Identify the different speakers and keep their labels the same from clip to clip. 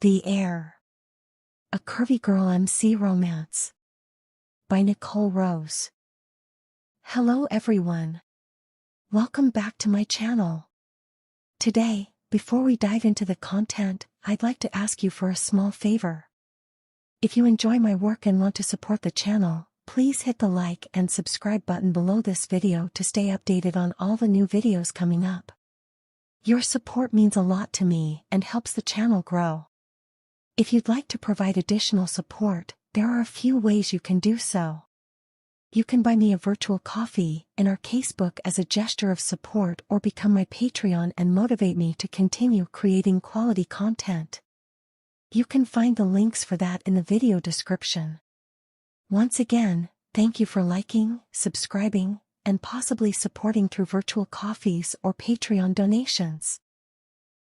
Speaker 1: The Heir. A Curvy Girl MC Romance. By Nicole Rose. Hello everyone. Welcome back to my channel. Today, before we dive into the content, I'd like to ask you for a small favor. If you enjoy my work and want to support the channel, please hit the like and subscribe button below this video to stay updated on all the new videos coming up. Your support means a lot to me and helps the channel grow. If you'd like to provide additional support, there are a few ways you can do so. You can buy me a virtual coffee in our casebook as a gesture of support, or become my Patreon and motivate me to continue creating quality content. You can find the links for that in the video description. Once again, thank you for liking, subscribing, and possibly supporting through virtual coffees or Patreon donations.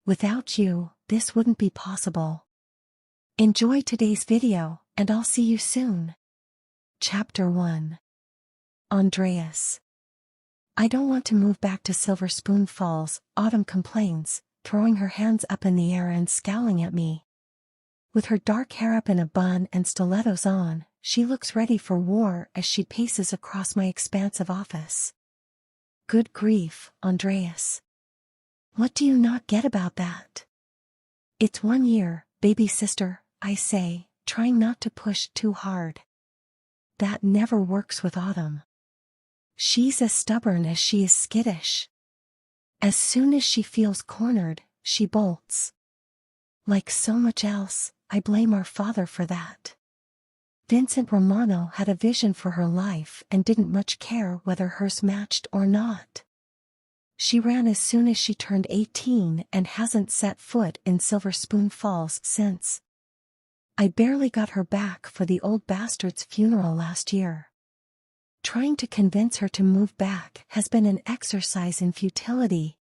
Speaker 1: Without you, this wouldn't be possible. Enjoy today's video, and I'll see you soon. Chapter 1. Andreas. I don't want to move back to Silver Spoon Falls, Autumn complains, throwing her hands up in the air and scowling at me. With her dark hair up in a bun and stilettos on, she looks ready for war as she paces across my expansive office. Good grief, Andreas. What do you not get about that? It's 1 year, baby sister, I say, trying not to push too hard. That never works with Autumn. She's as stubborn as she is skittish. As soon as she feels cornered, she bolts. Like so much else, I blame our father for that. Vincent Romano had a vision for her life and didn't much care whether hers matched or not. She ran as soon as she turned 18 and hasn't set foot in Silver Spoon Falls since. I barely got her back for the old bastard's funeral last year. Trying to convince her to move back has been an exercise in futility.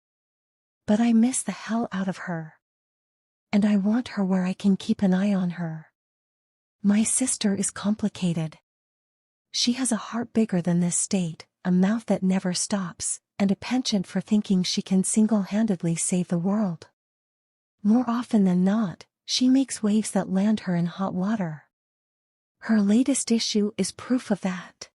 Speaker 1: But I miss the hell out of her. And I want her where I can keep an eye on her. My sister is complicated. She has a heart bigger than this state, a mouth that never stops, and a penchant for thinking she can single-handedly save the world. More often than not, she makes waves that land her in hot water. Her latest issue is proof of that.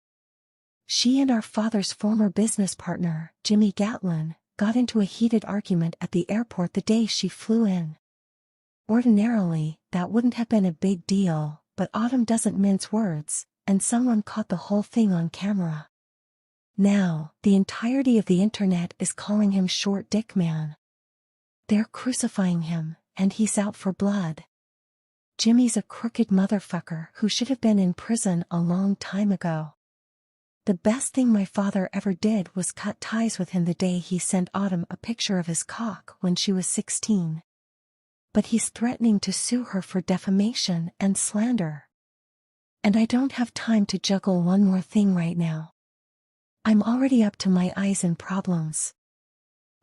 Speaker 1: She and our father's former business partner, Jimmy Gatlin, got into a heated argument at the airport the day she flew in. Ordinarily, that wouldn't have been a big deal, but Autumn doesn't mince words, and someone caught the whole thing on camera. Now, the entirety of the internet is calling him Short Dick Man. They're crucifying him, and he's out for blood. Jimmy's a crooked motherfucker who should have been in prison a long time ago. The best thing my father ever did was cut ties with him the day he sent Autumn a picture of his cock when she was 16. But he's threatening to sue her for defamation and slander. And I don't have time to juggle one more thing right now. I'm already up to my eyes in problems.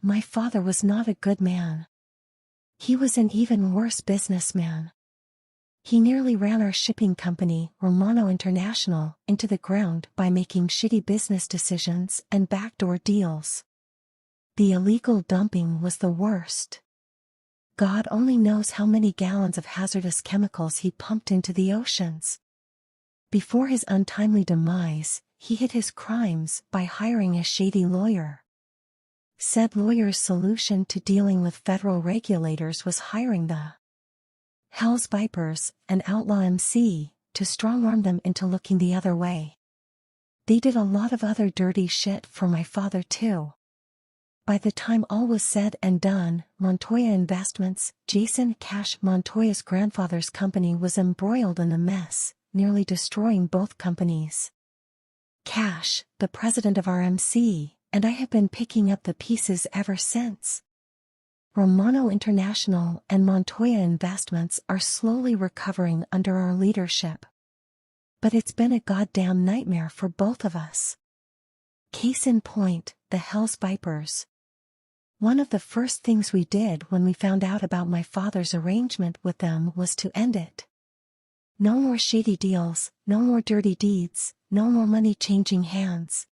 Speaker 1: My father was not a good man. He was an even worse businessman. He nearly ran our shipping company, Romano International, into the ground by making shitty business decisions and backdoor deals. The illegal dumping was the worst. God only knows how many gallons of hazardous chemicals he pumped into the oceans. Before his untimely demise, he hid his crimes by hiring a shady lawyer. Said lawyer's solution to dealing with federal regulators was hiring the Hell's Vipers, an outlaw MC, to strong-arm them into looking the other way. They did a lot of other dirty shit for my father too. By the time all was said and done, Montoya Investments, Jason Cash Montoya's grandfather's company, was embroiled in the mess, nearly destroying both companies. Cash, the president of our MC, and I have been picking up the pieces ever since. Romano International and Montoya Investments are slowly recovering under our leadership. But it's been a goddamn nightmare for both of us. Case in point, the Hell's Vipers. One of the first things we did when we found out about my father's arrangement with them was to end it. No more shady deals, no more dirty deeds, no more money changing hands.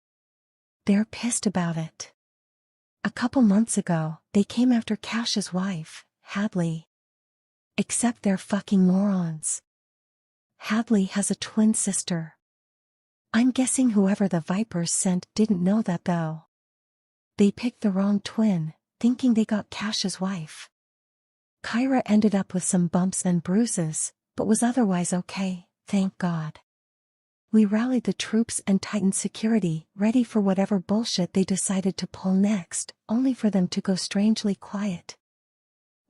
Speaker 1: They're pissed about it. A couple months ago, they came after Cash's wife, Hadley. Except they're fucking morons. Hadley has a twin sister. I'm guessing whoever the vipers sent didn't know that though. They picked the wrong twin, thinking they got Cash's wife. Kyra ended up with some bumps and bruises, but was otherwise okay, thank God. We rallied the troops and tightened security, ready for whatever bullshit they decided to pull next, only for them to go strangely quiet.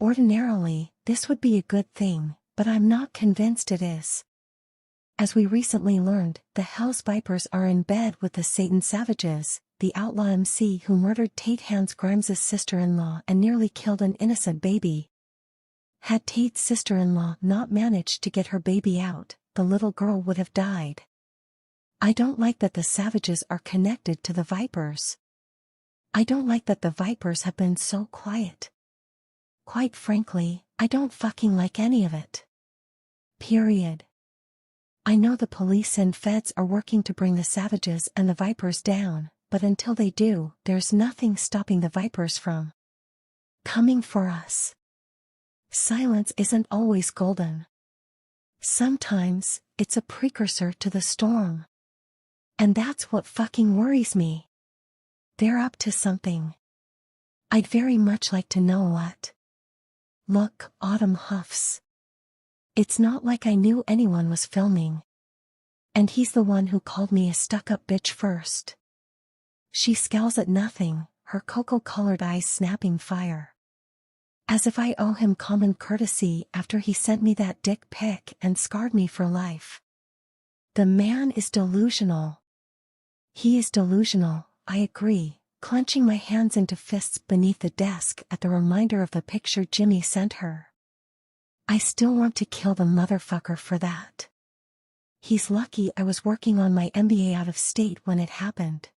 Speaker 1: Ordinarily, this would be a good thing, but I'm not convinced it is. As we recently learned, the Hell's Vipers are in bed with the Satan Savages, the outlaw MC who murdered Tate Hans Grimes' sister-in-law and nearly killed an innocent baby. Had Tate's sister-in-law not managed to get her baby out, the little girl would have died. I don't like that the Savages are connected to the Vipers. I don't like that the Vipers have been so quiet. Quite frankly, I don't fucking like any of it. Period. I know the police and feds are working to bring the Savages and the Vipers down, but until they do, there's nothing stopping the Vipers from coming for us. Silence isn't always golden. Sometimes, it's a precursor to the storm. And that's what fucking worries me. They're up to something. I'd very much like to know what. Look, Autumn huffs. It's not like I knew anyone was filming. And he's the one who called me a stuck-up bitch first. She scowls at nothing, her cocoa-colored eyes snapping fire. As if I owe him common courtesy after he sent me that dick pic and scarred me for life. The man is delusional. He is delusional, I agree, clenching my hands into fists beneath the desk at the reminder of the picture Jimmy sent her. I still want to kill the motherfucker for that. He's lucky I was working on my MBA out of state when it happened.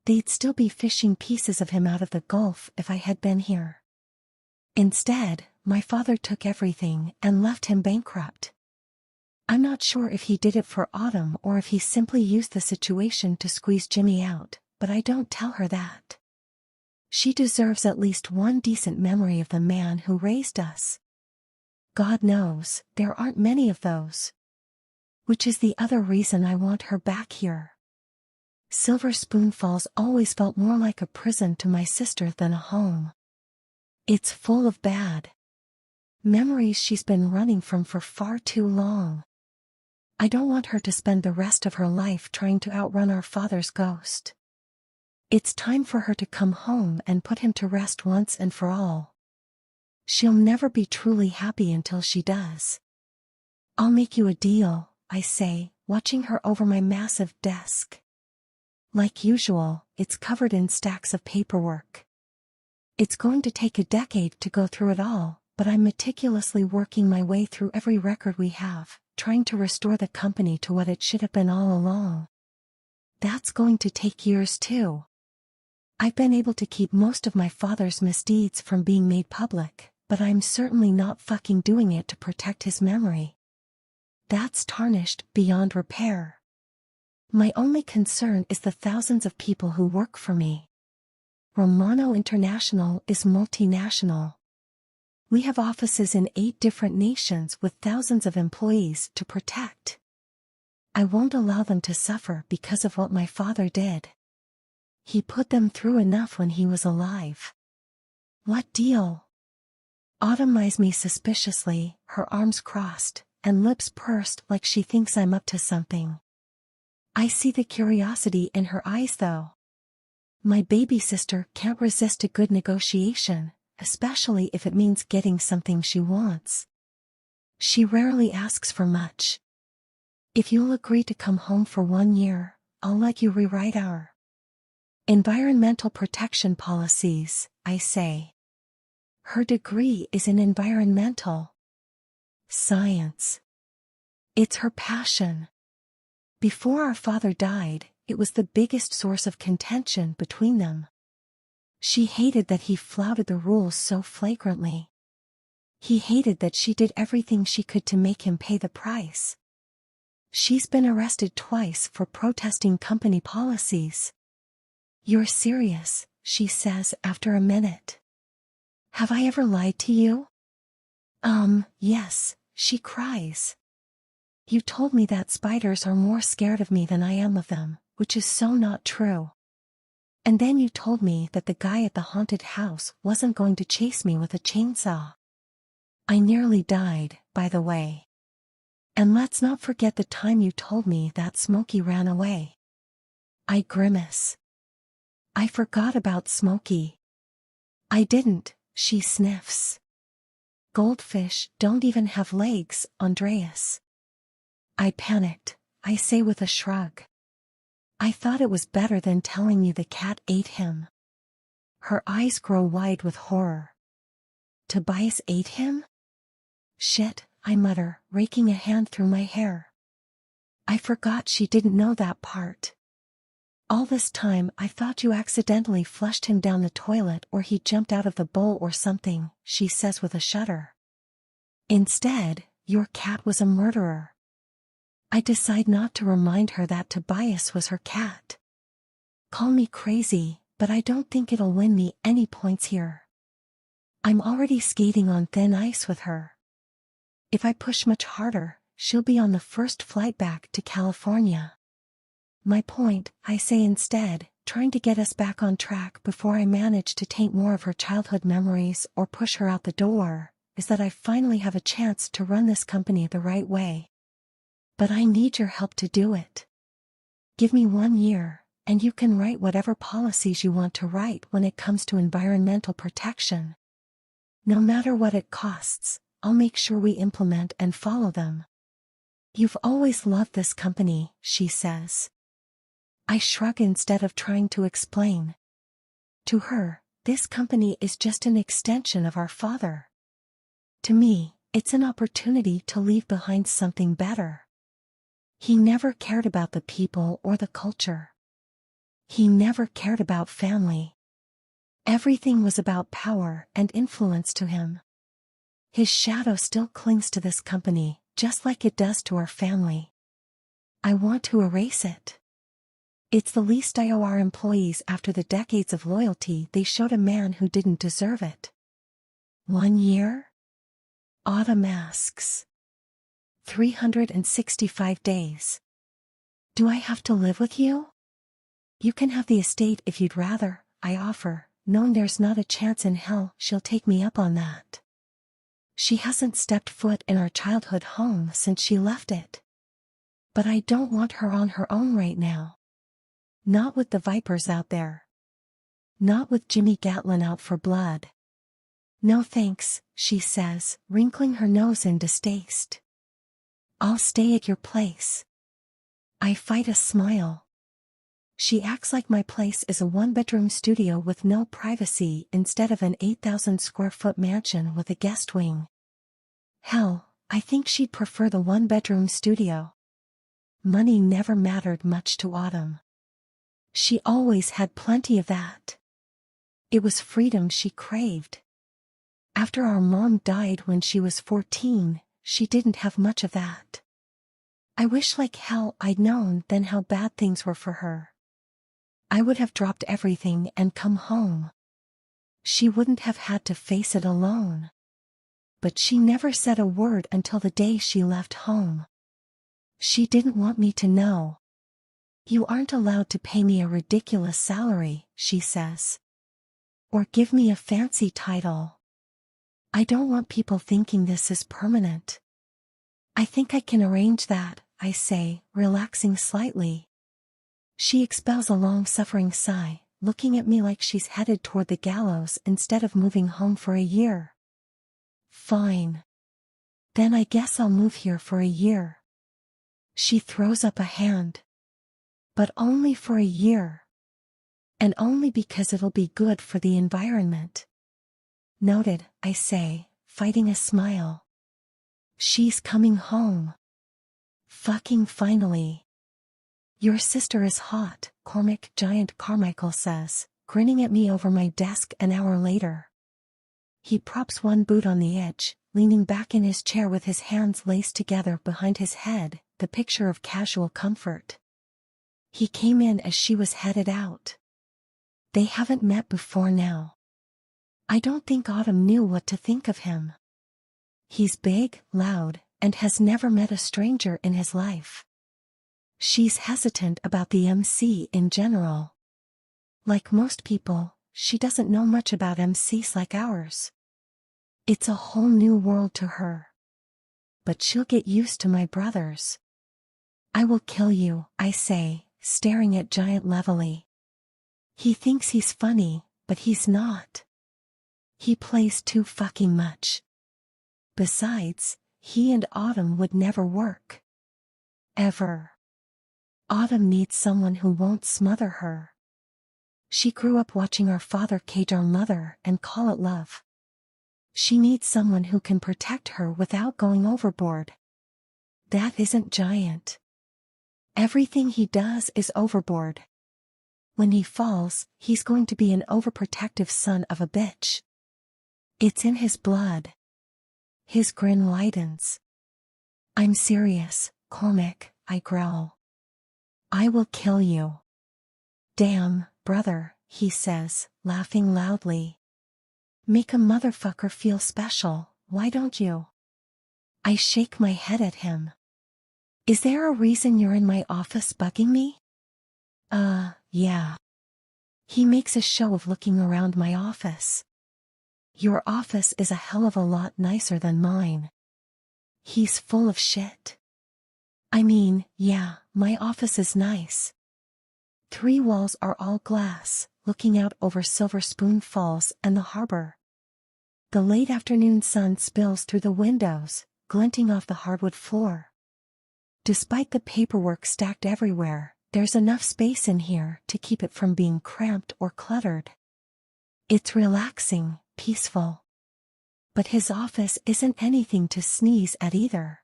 Speaker 1: They'd still be fishing pieces of him out of the Gulf if I had been here. Instead, my father took everything and left him bankrupt. I'm not sure if he did it for Autumn or if he simply used the situation to squeeze Jimmy out, but I don't tell her that. She deserves at least one decent memory of the man who raised us. God knows, there aren't many of those. Which is the other reason I want her back here. Silver Spoon Falls always felt more like a prison to my sister than a home. It's full of bad memories she's been running from for far too long. I don't want her to spend the rest of her life trying to outrun our father's ghost. It's time for her to come home and put him to rest once and for all. She'll never be truly happy until she does. I'll make you a deal, I say, watching her over my massive desk. Like usual, it's covered in stacks of paperwork. It's going to take a decade to go through it all, but I'm meticulously working my way through every record we have, trying to restore the company to what it should have been all along. That's going to take years too. I've been able to keep most of my father's misdeeds from being made public, but I'm certainly not fucking doing it to protect his memory. That's tarnished beyond repair. My only concern is the thousands of people who work for me. Romano International is multinational. We have offices in 8 different nations with thousands of employees to protect. I won't allow them to suffer because of what my father did. He put them through enough when he was alive. What deal? Autumn eyes me suspiciously, her arms crossed, and lips pursed like she thinks I'm up to something. I see the curiosity in her eyes though. My baby sister can't resist a good negotiation, especially if it means getting something she wants. She rarely asks for much. If you'll agree to come home for 1 year, I'll let you rewrite our environmental protection policies, I say. Her degree is in environmental science. It's her passion. Before our father died, it was the biggest source of contention between them. She hated that he flouted the rules so flagrantly. He hated that she did everything she could to make him pay the price. She's been arrested twice for protesting company policies. You're serious, she says after a minute. Have I ever lied to you? Yes, she cries. You told me that spiders are more scared of me than I am of them, which is so not true. And then you told me that the guy at the haunted house wasn't going to chase me with a chainsaw. I nearly died, by the way. And let's not forget the time you told me that Smokey ran away. I grimace. I forgot about Smokey. I didn't, she sniffs. Goldfish don't even have legs, Andreas. I panicked, I say with a shrug. I thought it was better than telling you the cat ate him. Her eyes grow wide with horror. Tobias ate him? Shit, I mutter, raking a hand through my hair. I forgot she didn't know that part. All this time I thought you accidentally flushed him down the toilet or he jumped out of the bowl or something, she says with a shudder. Instead, your cat was a murderer. I decide not to remind her that Tobias was her cat. Call me crazy, but I don't think it'll win me any points here. I'm already skating on thin ice with her. If I push much harder, she'll be on the first flight back to California. My point, I say instead, trying to get us back on track before I manage to taint more of her childhood memories or push her out the door, is that I finally have a chance to run this company the right way. But I need your help to do it. Give me 1 year, and you can write whatever policies you want to write when it comes to environmental protection. No matter what it costs, I'll make sure we implement and follow them. You've always loved this company, she says. I shrug instead of trying to explain. To her, this company is just an extension of our father. To me, it's an opportunity to leave behind something better. He never cared about the people or the culture. He never cared about family. Everything was about power and influence to him. His shadow still clings to this company, just like it does to our family. I want to erase it. It's the least I owe our employees after the decades of loyalty they showed a man who didn't deserve it. 1 year? Autumn asks. 365 days. Do I have to live with you? You can have the estate if you'd rather, I offer, knowing there's not a chance in hell she'll take me up on that. She hasn't stepped foot in our childhood home since she left it. But I don't want her on her own right now. Not with the vipers out there. Not with Jimmy Gatlin out for blood. No thanks, she says, wrinkling her nose in distaste. I'll stay at your place. I fight a smile. She acts like my place is a 1-bedroom studio with no privacy instead of an 8,000 square foot mansion with a guest wing. Hell, I think she'd prefer the 1-bedroom studio. Money never mattered much to Autumn. She always had plenty of that. It was freedom she craved. After our mom died when she was 14, she didn't have much of that. I wish like hell I'd known then how bad things were for her. I would have dropped everything and come home. She wouldn't have had to face it alone. But she never said a word until the day she left home. She didn't want me to know. You aren't allowed to pay me a ridiculous salary, she says. Or give me a fancy title. I don't want people thinking this is permanent. I think I can arrange that, I say, relaxing slightly. She expels a long-suffering sigh, looking at me like she's headed toward the gallows instead of moving home for a year. Fine. Then I guess I'll move here for a year. She throws up a hand. But only for a year. And only because it'll be good for the environment. Noted, I say, fighting a smile. She's coming home. Fucking finally. Your sister is hot, Cormac Giant Carmichael says, grinning at me over my desk an hour later. He props one boot on the edge, leaning back in his chair with his hands laced together behind his head, the picture of casual comfort. He came in as she was headed out. They haven't met before now. I don't think Autumn knew what to think of him. He's big, loud, and has never met a stranger in his life. She's hesitant about the MC in general. Like most people, she doesn't know much about MCs like ours. It's a whole new world to her. But she'll get used to my brothers. I will kill you, I say, staring at Giant levelly. He thinks he's funny, but he's not. He plays too fucking much. Besides, he and Autumn would never work. Ever. Autumn needs someone who won't smother her. She grew up watching our father cage our mother and call it love. She needs someone who can protect her without going overboard. That isn't Giant. Everything he does is overboard. When he falls, he's going to be an overprotective son of a bitch. It's in his blood. His grin widens. I'm serious, Cormac, I growl. I will kill you. Damn, brother, he says, laughing loudly. Make a motherfucker feel special, why don't you? I shake my head at him. Is there a reason you're in my office bugging me? Yeah. He makes a show of looking around my office. Your office is a hell of a lot nicer than mine. He's full of shit. I mean, yeah, my office is nice. 3 walls are all glass, looking out over Silver Spoon Falls and the harbor. The late afternoon sun spills through the windows, glinting off the hardwood floor. Despite the paperwork stacked everywhere, there's enough space in here to keep it from being cramped or cluttered. It's relaxing, peaceful. But his office isn't anything to sneeze at either.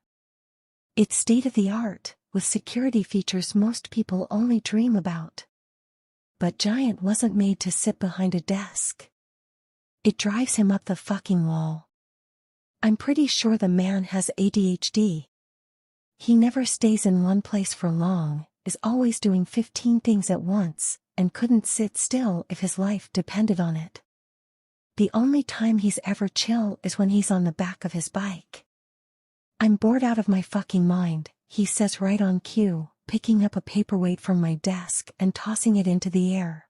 Speaker 1: It's state-of-the-art, with security features most people only dream about. But Giant wasn't made to sit behind a desk. It drives him up the fucking wall. I'm pretty sure the man has ADHD. He never stays in one place for long, is always doing 15 things at once, and couldn't sit still if his life depended on it. The only time he's ever chill is when he's on the back of his bike. I'm bored out of my fucking mind, he says right on cue, picking up a paperweight from my desk and tossing it into the air.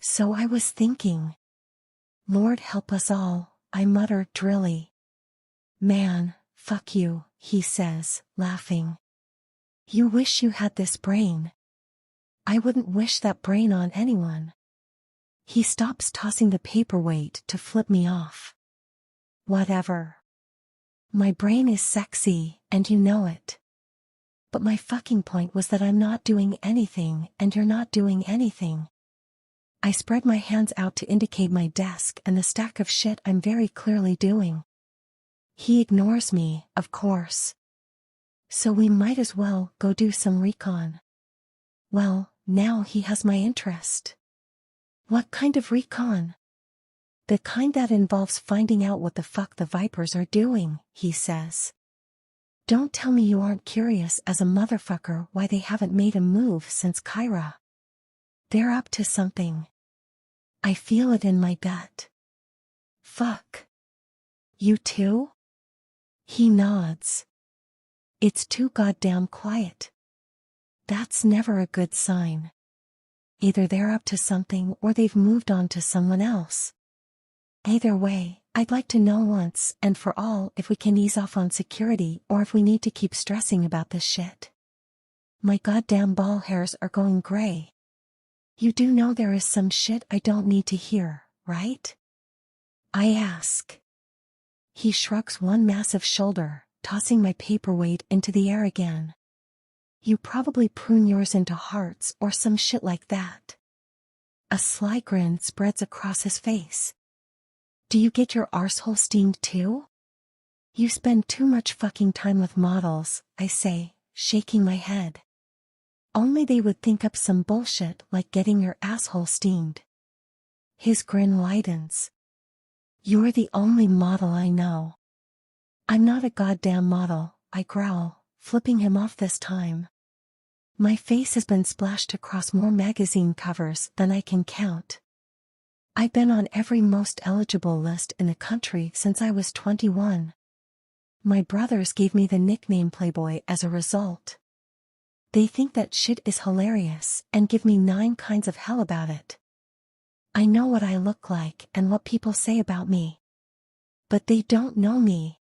Speaker 1: So I was thinking. Lord help us all, I mutter drily. Man, fuck you, he says, laughing. You wish you had this brain. I wouldn't wish that brain on anyone. He stops tossing the paperweight to flip me off. Whatever. My brain is sexy, and you know it. But my fucking point was that I'm not doing anything, and you're not doing anything. I spread my hands out to indicate my desk and the stack of shit I'm very clearly doing. He ignores me, of course. So we might as well go do some recon. Well, now he has my interest. What kind of recon? The kind that involves finding out what the fuck the Vipers are doing, he says. Don't tell me you aren't curious as a motherfucker why they haven't made a move since Kyra. They're up to something. I feel it in my gut. Fuck. You too? He nods. It's too goddamn quiet. That's never a good sign. Either they're up to something or they've moved on to someone else. Either way, I'd like to know once and for all if we can ease off on security or if we need to keep stressing about this shit. My goddamn ball hairs are going gray. You do know there is some shit I don't need to hear, right? I ask. He shrugs one massive shoulder, tossing my paperweight into the air again. You probably prune yours into hearts or some shit like that. A sly grin spreads across his face. Do you get your arsehole steamed too? You spend too much fucking time with models, I say, shaking my head. Only they would think up some bullshit like getting your asshole steamed. His grin widens. You're the only model I know. I'm not a goddamn model, I growl, flipping him off this time. My face has been splashed across more magazine covers than I can count. I've been on every most eligible list in the country since I was 21. My brothers gave me the nickname Playboy as a result. They think that shit is hilarious and give me 9 kinds of hell about it. I know what I look like and what people say about me. But they don't know me.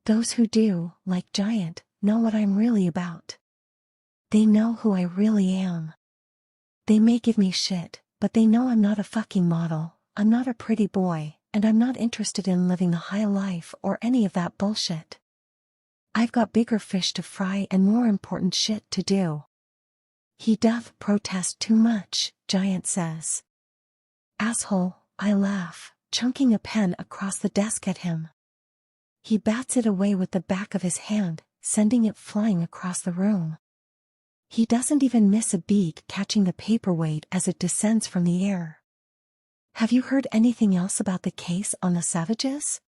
Speaker 1: Those who do, like Giant, know what I'm really about. They know who I really am. They may give me shit, but they know I'm not a fucking model, I'm not a pretty boy, and I'm not interested in living the high life or any of that bullshit. I've got bigger fish to fry and more important shit to do. He doth protest too much, Giant says. Asshole, I laugh, chunking a pen across the desk at him. He bats it away with the back of his hand, sending it flying across the room. He doesn't even miss a beat catching the paperweight as it descends from the air. Have you heard anything else about the case on the Savages?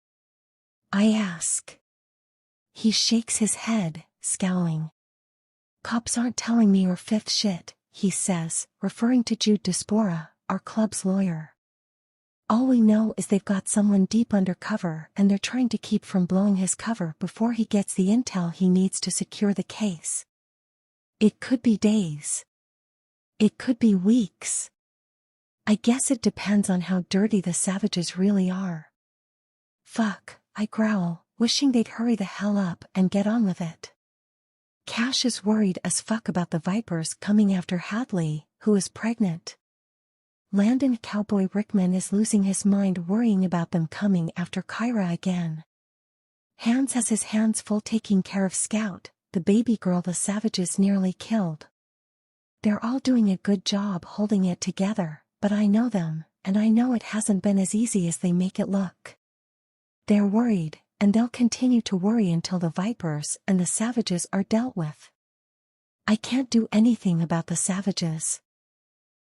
Speaker 1: I ask. He shakes his head, scowling. Cops aren't telling me or fifth shit, he says, referring to Jude Diaspora, our club's lawyer. All we know is they've got someone deep undercover and they're trying to keep from blowing his cover before he gets the intel he needs to secure the case. It could be days. It could be weeks. I guess it depends on how dirty the Savages really are. Fuck, I growl, wishing they'd hurry the hell up and get on with it. Cash is worried as fuck about the Vipers coming after Hadley, who is pregnant. Landon Cowboy Rickman is losing his mind worrying about them coming after Kyra again. Hans has his hands full taking care of Scout, the baby girl the Savages nearly killed. They're all doing a good job holding it together, but I know them, and I know it hasn't been as easy as they make it look. They're worried, and they'll continue to worry until the Vipers and the Savages are dealt with. I can't do anything about the Savages.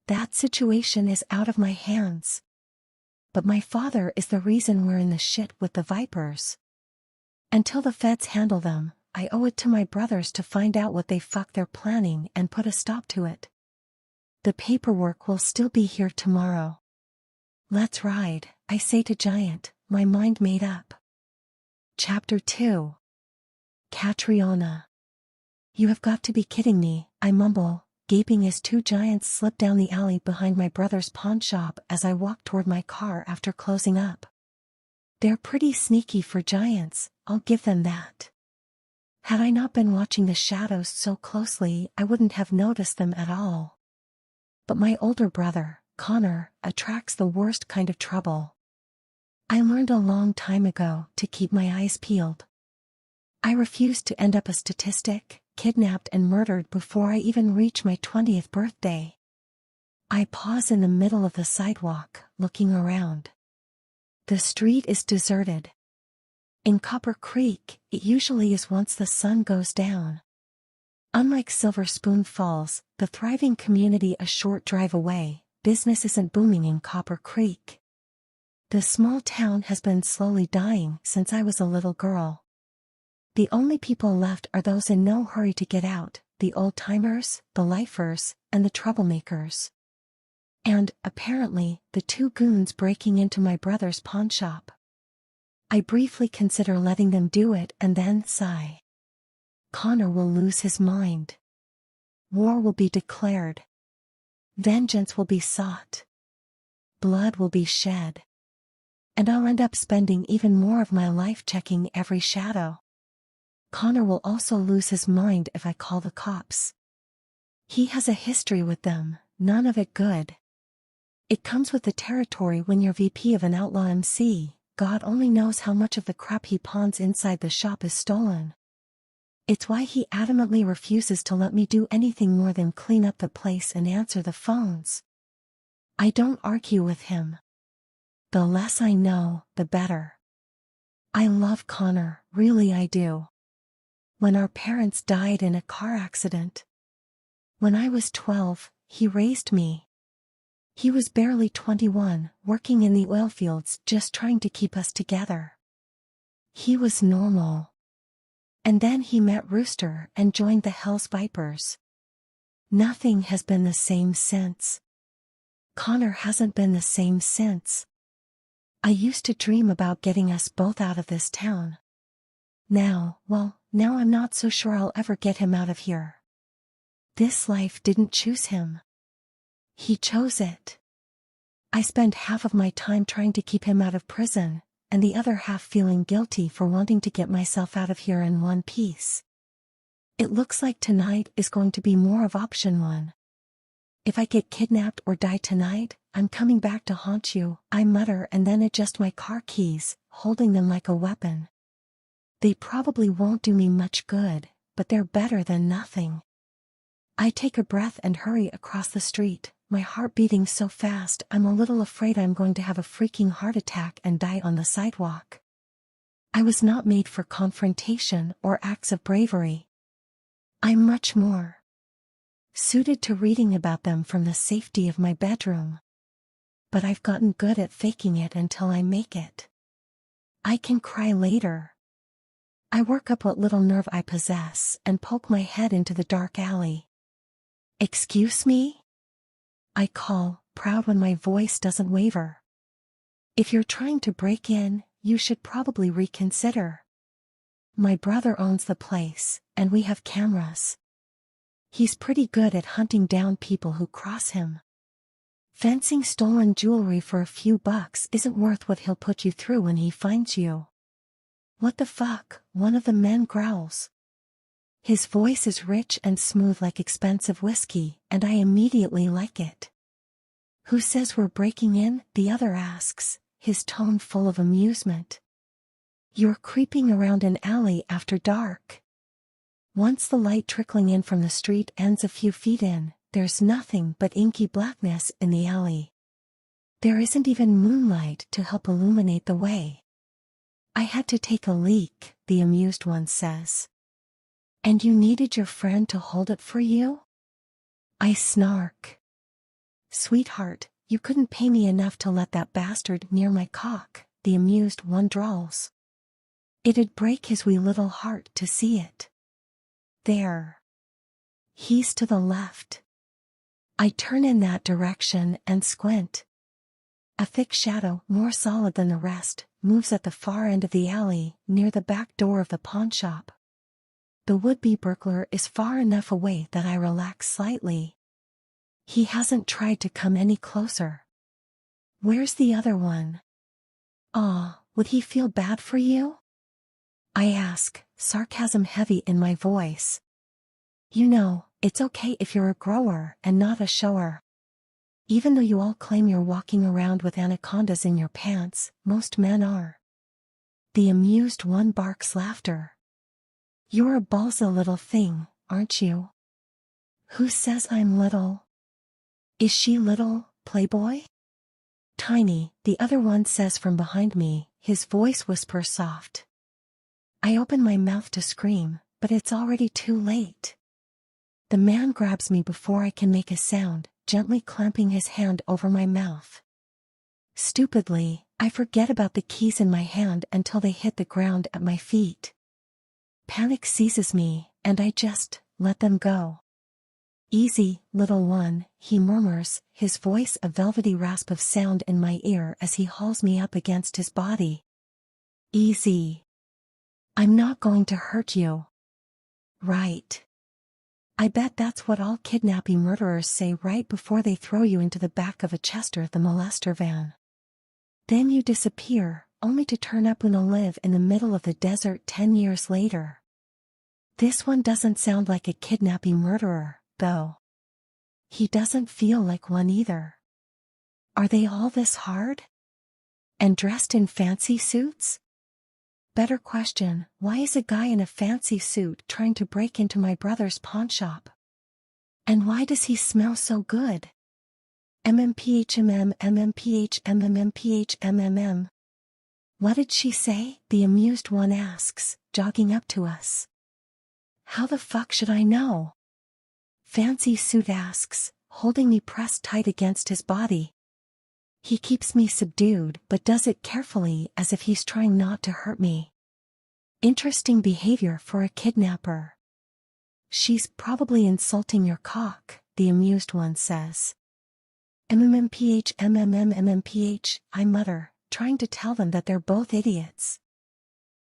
Speaker 1: That situation is out of my hands. But my father is the reason we're in the shit with the Vipers. Until the feds handle them, I owe it to my brothers to find out what the fuck they're planning and put a stop to it. The paperwork will still be here tomorrow. Let's ride, I say to Giant, my mind made up. Chapter 2. Catriona. You have got to be kidding me, I mumble, gaping as 2 giants slip down the alley behind my brother's pawn shop as I walk toward my car after closing up. They're pretty sneaky for giants, I'll give them that. Had I not been watching the shadows so closely, I wouldn't have noticed them at all. But my older brother, Connor, attracts the worst kind of trouble. I learned a long time ago to keep my eyes peeled. I refuse to end up a statistic, kidnapped and murdered before I even reach my 20th birthday. I pause in the middle of the sidewalk, looking around. The street is deserted. In Copper Creek, it usually is once the sun goes down. Unlike Silver Spoon Falls, the thriving community a short drive away, business isn't booming in Copper Creek. The small town has been slowly dying since I was a little girl. The only people left are those in no hurry to get out, the old-timers, the lifers, and the troublemakers. And, apparently, the 2 goons breaking into my brother's pawn shop. I briefly consider letting them do it and then sigh. Connor will lose his mind. War will be declared. Vengeance will be sought. Blood will be shed. And I'll end up spending even more of my life checking every shadow. Connor will also lose his mind if I call the cops. He has a history with them, none of it good. It comes with the territory when you're VP of an outlaw MC. God only knows how much of the crap he pawns inside the shop is stolen. It's why he adamantly refuses to let me do anything more than clean up the place and answer the phones. I don't argue with him. The less I know, the better. I love Connor, really I do. When our parents died in a car accident. When I was 12, he raised me. He was barely 21, working in the oil fields just trying to keep us together. He was normal. And then he met Rooster and joined the Hells Vipers. Nothing has been the same since. Connor hasn't been the same since. I used to dream about getting us both out of this town. Now I'm not so sure I'll ever get him out of here. This life didn't choose him. He chose it. I spend half of my time trying to keep him out of prison, and the other half feeling guilty for wanting to get myself out of here in one piece. It looks like tonight is going to be more of option one. If I get kidnapped or die tonight, I'm coming back to haunt you, I mutter and then adjust my car keys, holding them like a weapon. They probably won't do me much good, but they're better than nothing. I take a breath and hurry across the street, my heart beating so fast I'm a little afraid I'm going to have a freaking heart attack and die on the sidewalk. I was not made for confrontation or acts of bravery. I'm much more suited to reading about them from the safety of my bedroom. But I've gotten good at faking it until I make it. I can cry later. I work up what little nerve I possess and poke my head into the dark alley. "Excuse me?" I call, proud when my voice doesn't waver. "If you're trying to break in, you should probably reconsider. My brother owns the place, and we have cameras. He's pretty good at hunting down people who cross him. Fencing stolen jewelry for a few bucks isn't worth what he'll put you through when he finds you." "What the fuck?" one of the men growls. His voice is rich and smooth like expensive whiskey, and I immediately like it. "Who says we're breaking in?" the other asks, his tone full of amusement. "You're creeping around an alley after dark. Once the light trickling in from the street ends a few feet in, there's nothing but inky blackness in the alley. There isn't even moonlight to help illuminate the way." "I had to take a leak," the amused one says. "And you needed your friend to hold it for you?" I snark. "Sweetheart, you couldn't pay me enough to let that bastard near my cock," the amused one drawls. "It'd break his wee little heart to see it. There. He's to the left." I turn in that direction and squint. A thick shadow, more solid than the rest, moves at the far end of the alley, near the back door of the pawnshop. The would-be burglar is far enough away that I relax slightly. He hasn't tried to come any closer. "Where's the other one?" "Aw, would he feel bad for you?" I ask, sarcasm heavy in my voice. "You know, it's okay if you're a grower and not a shower. Even though you all claim you're walking around with anacondas in your pants, most men are." The amused one barks laughter. "You're a ballsy little thing, aren't you?" "Who says I'm little?" "Is she little, Playboy?" "Tiny," the other one says from behind me, his voice whisper soft. I open my mouth to scream, but it's already too late. The man grabs me before I can make a sound, gently clamping his hand over my mouth. Stupidly, I forget about the keys in my hand until they hit the ground at my feet. Panic seizes me, and I just let them go. "Easy, little one," he murmurs, his voice a velvety rasp of sound in my ear as he hauls me up against his body. "Easy. I'm not going to hurt you. Right." I bet that's what all kidnapping murderers say right before they throw you into the back of a Chester the molester van. Then you disappear, only to turn up and live in the middle of the desert 10 years later. This one doesn't sound like a kidnapping murderer, though. He doesn't feel like one either. Are they all this hard? And dressed in fancy suits? Better question, why is a guy in a fancy suit trying to break into my brother's pawnshop? And why does he smell so good? MMPHMM. What did she say? The amused one asks, jogging up to us. How the fuck should I know? Fancy suit asks, holding me pressed tight against his body. He keeps me subdued but does it carefully as if he's trying not to hurt me. Interesting behavior for a kidnapper. She's probably insulting your cock, the amused one says. MMPH, I mutter, trying to tell them that they're both idiots.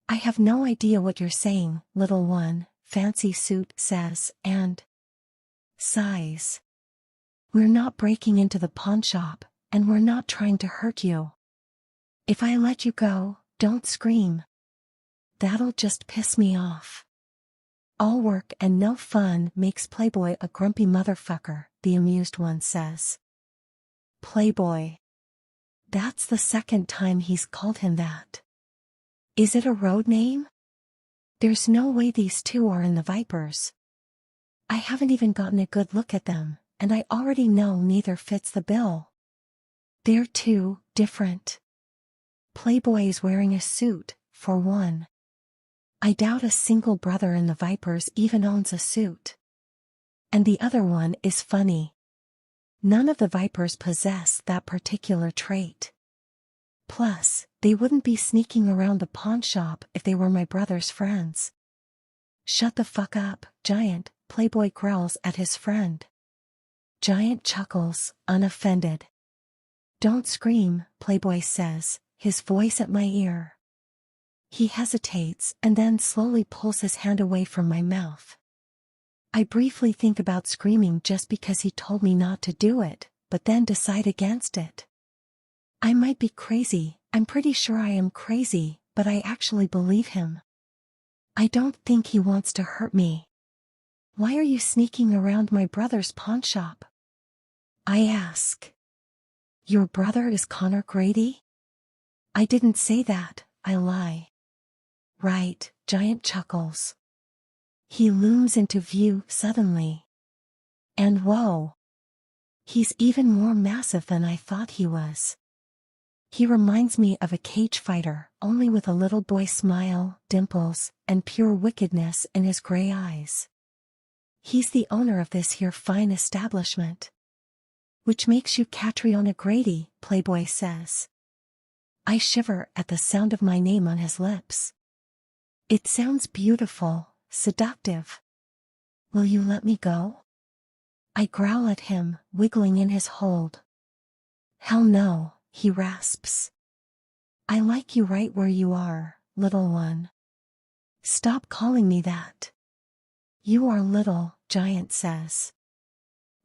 Speaker 1: I have no idea what you're saying, little one, Fancy Suit says, and sighs. We're not breaking into the pawn shop, and we're not trying to hurt you. If I let you go, don't scream. That'll just piss me off. All work and no fun makes Playboy a grumpy motherfucker, the amused one says. Playboy. That's the second time he's called him that. Is it a road name? There's no way these two are in the Vipers. I haven't even gotten a good look at them, and I already know neither fits the bill. They're too different. Playboy is wearing a suit, for one. I doubt a single brother in the Vipers even owns a suit. And the other one is funny. None of the Vipers possess that particular trait. Plus, they wouldn't be sneaking around the pawn shop if they were my brother's friends. Shut the fuck up, Giant, Playboy growls at his friend. Giant chuckles, unoffended. Don't scream, Playboy says, his voice at my ear. He hesitates and then slowly pulls his hand away from my mouth. I briefly think about screaming just because he told me not to do it, but then decide against it. I might be crazy, I'm pretty sure I am crazy, but I actually believe him. I don't think he wants to hurt me. Why are you sneaking around my brother's pawn shop? I ask. Your brother is Connor Grady? I didn't say that, I lie. Right, Giant chuckles. He looms into view suddenly. And whoa! He's even more massive than I thought he was. He reminds me of a cage fighter, only with a little boy smile, dimples, and pure wickedness in his gray eyes. He's the owner of this here fine establishment. Which makes you Catriona Grady, Playboy says. I shiver at the sound of my name on his lips. It sounds beautiful, seductive. Will you let me go? I growl at him, wiggling in his hold. Hell no, he rasps. I like you right where you are, little one. Stop calling me that. You are little, Giant says.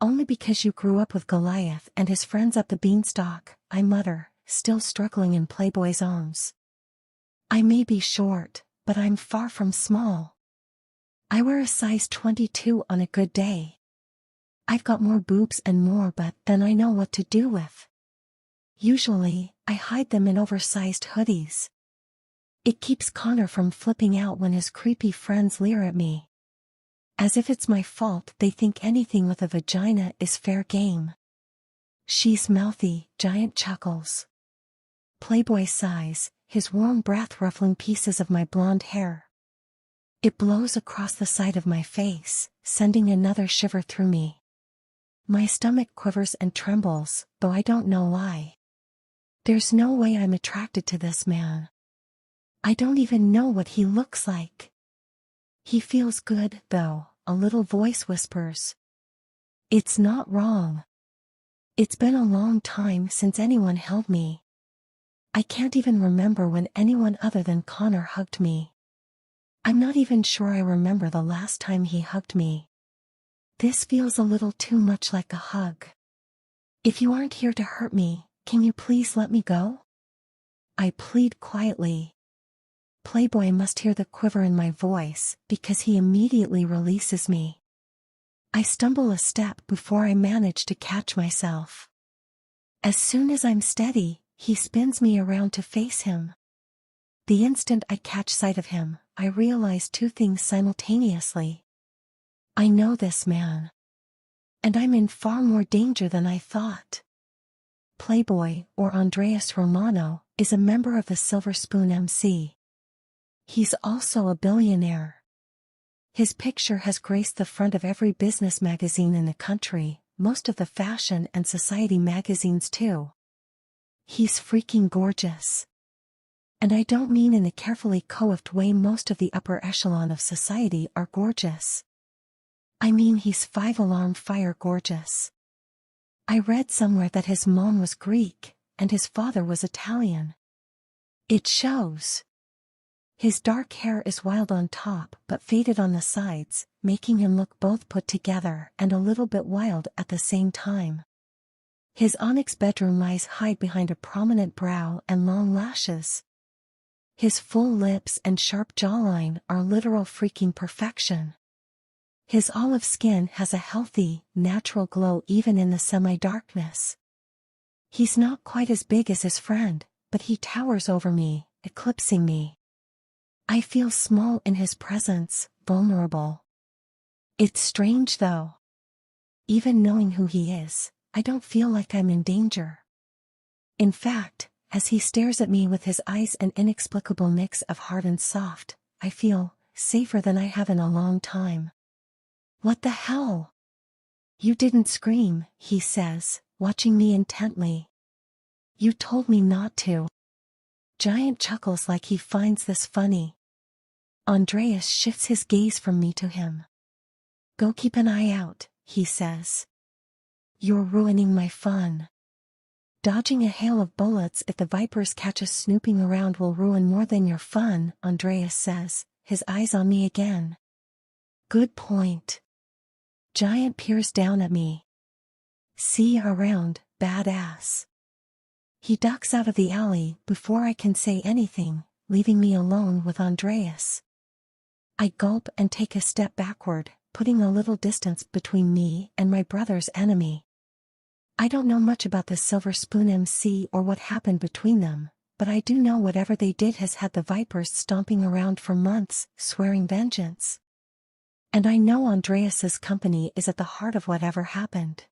Speaker 1: Only because you grew up with Goliath and his friends up the beanstalk, I mutter, still struggling in Playboy's arms. I may be short, but I'm far from small. I wear a size 22 on a good day. I've got more boobs and more butt than I know what to do with. Usually, I hide them in oversized hoodies. It keeps Connor from flipping out when his creepy friends leer at me. As if it's my fault they think anything with a vagina is fair game. She's mouthy, Giant chuckles. Playboy sighs, his warm breath ruffling pieces of my blonde hair. It blows across the side of my face, sending another shiver through me. My stomach quivers and trembles, though I don't know why. There's no way I'm attracted to this man. I don't even know what he looks like. He feels good, though, a little voice whispers. It's not wrong. It's been a long time since anyone held me. I can't even remember when anyone other than Connor hugged me. I'm not even sure I remember the last time he hugged me. This feels a little too much like a hug. If you aren't here to hurt me, can you please let me go? I plead quietly. Playboy must hear the quiver in my voice, because he immediately releases me. I stumble a step before I manage to catch myself. As soon as I'm steady, he spins me around to face him. The instant I catch sight of him, I realize two things simultaneously. I know this man. And I'm in far more danger than I thought. Playboy, or Andreas Romano, is a member of the Silver Spoon MC. He's also a billionaire. His picture has graced the front of every business magazine in the country, most of the fashion and society magazines too. He's freaking gorgeous. And I don't mean in the carefully coiffed way most of the upper echelon of society are gorgeous. I mean he's 5-alarm fire gorgeous. I read somewhere that his mom was Greek, and his father was Italian. It shows. His dark hair is wild on top but faded on the sides, making him look both put together and a little bit wild at the same time. His onyx bedroom eyes hide behind a prominent brow and long lashes. His full lips and sharp jawline are literal freaking perfection. His olive skin has a healthy, natural glow even in the semi-darkness. He's not quite as big as his friend, but he towers over me, eclipsing me. I feel small in his presence, vulnerable. It's strange though. Even knowing who he is, I don't feel like I'm in danger. In fact, as he stares at me with his eyes an inexplicable mix of hard and soft, I feel safer than I have in a long time. What the hell? You didn't scream, he says, watching me intently. You told me not to. Giant chuckles like he finds this funny. Andreas shifts his gaze from me to him. Go keep an eye out, he says. You're ruining my fun. Dodging a hail of bullets if the vipers catch us snooping around will ruin more than your fun, Andreas says, his eyes on me again. Good point. Giant peers down at me. See you around, badass. He ducks out of the alley before I can say anything, leaving me alone with Andreas. I gulp and take a step backward, putting a little distance between me and my brother's enemy. I don't know much about the Silver Spoon MC or what happened between them, but I do know whatever they did has had the vipers stomping around for months, swearing vengeance. And I know Andreas's company is at the heart of whatever happened.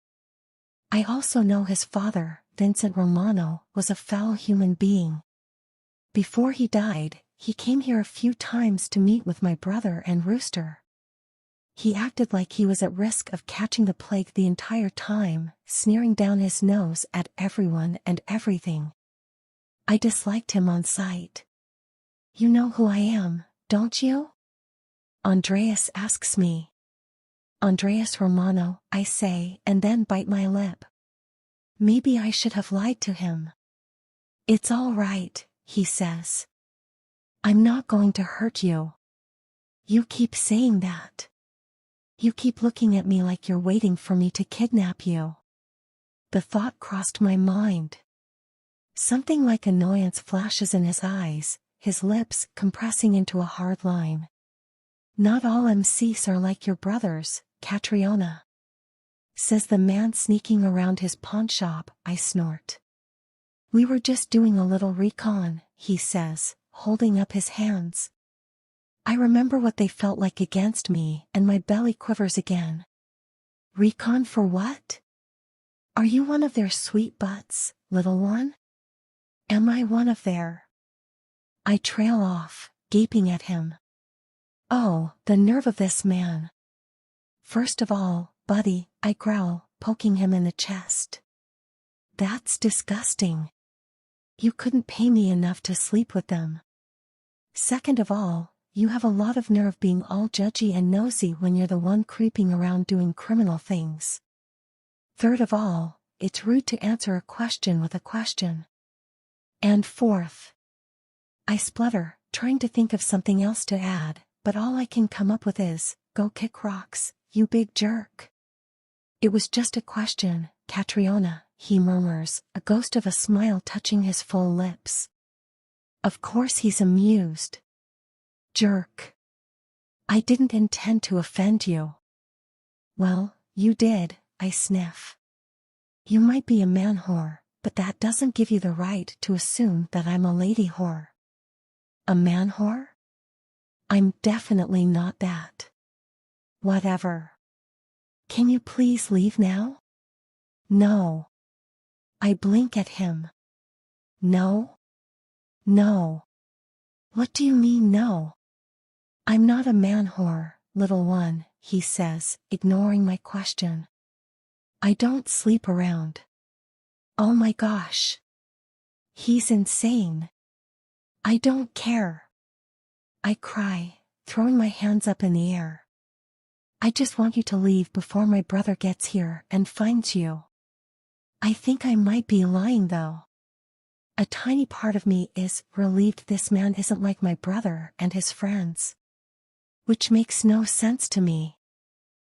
Speaker 1: I also know his father, Vincent Romano, was a foul human being. Before he died, he came here a few times to meet with my brother and Rooster. He acted like he was at risk of catching the plague the entire time, sneering down his nose at everyone and everything. I disliked him on sight. You know who I am, don't you? Andreas asks me. Andreas Romano, I say, and then bite my lip. Maybe I should have lied to him. It's all right, he says. I'm not going to hurt you. You keep saying that. You keep looking at me like you're waiting for me to kidnap you. The thought crossed my mind. Something like annoyance flashes in his eyes, his lips compressing into a hard line. Not all MCs are like your brothers, Catriona. Says the man sneaking around his pawn shop, I snort. We were just doing a little recon, he says, holding up his hands. I remember what they felt like against me, and my belly quivers again. Recon for what? Are you one of their sweet butts, little one? Am I one of their? I trail off, gaping at him. Oh, the nerve of this man. First of all, buddy, I growl, poking him in the chest. That's disgusting. You couldn't pay me enough to sleep with them. Second of all, you have a lot of nerve being all judgy and nosy when you're the one creeping around doing criminal things. Third of all, it's rude to answer a question with a question. And fourth. I splutter, trying to think of something else to add, but all I can come up with is, go kick rocks, you big jerk. It was just a question, Catriona, he murmurs, a ghost of a smile touching his full lips. Of course he's amused. Jerk. I didn't intend to offend you. Well, you did, I sniff. You might be a man whore, but that doesn't give you the right to assume that I'm a lady whore. A man whore? I'm definitely not that. Whatever. Can you please leave now? No. I blink at him. No? No. What do you mean no? I'm not a man whore, little one, he says, ignoring my question. I don't sleep around. Oh my gosh. He's insane. I don't care. I cry, throwing my hands up in the air. I just want you to leave before my brother gets here and finds you. I think I might be lying though. A tiny part of me is relieved this man isn't like my brother and his friends. Which makes no sense to me.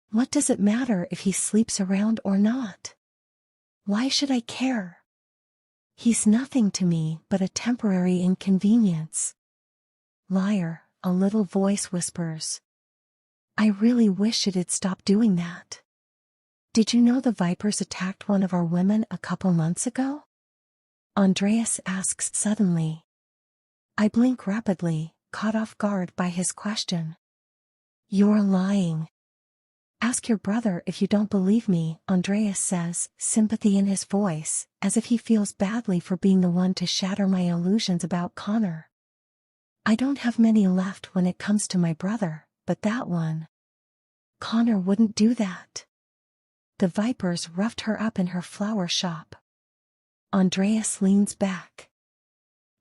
Speaker 1: What does it matter if he sleeps around or not? Why should I care? He's nothing to me but a temporary inconvenience. Liar, a little voice whispers. I really wish it'd stop doing that. Did you know the vipers attacked one of our women a couple months ago? Andreas asks suddenly. I blink rapidly, caught off guard by his question. You're lying. Ask your brother if you don't believe me, Andreas says, sympathy in his voice, as if he feels badly for being the one to shatter my illusions about Connor. I don't have many left when it comes to my brother, but that one. Connor wouldn't do that. The vipers roughed her up in her flower shop. Andreas leans back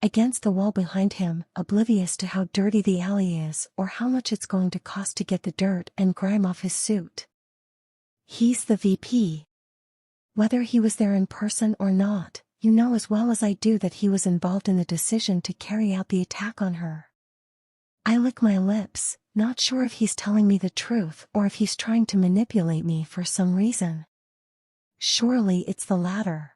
Speaker 1: against the wall behind him, oblivious to how dirty the alley is or how much it's going to cost to get the dirt and grime off his suit. He's the VP. Whether he was there in person or not, you know as well as I do that he was involved in the decision to carry out the attack on her. I lick my lips, not sure if he's telling me the truth or if he's trying to manipulate me for some reason. Surely it's the latter.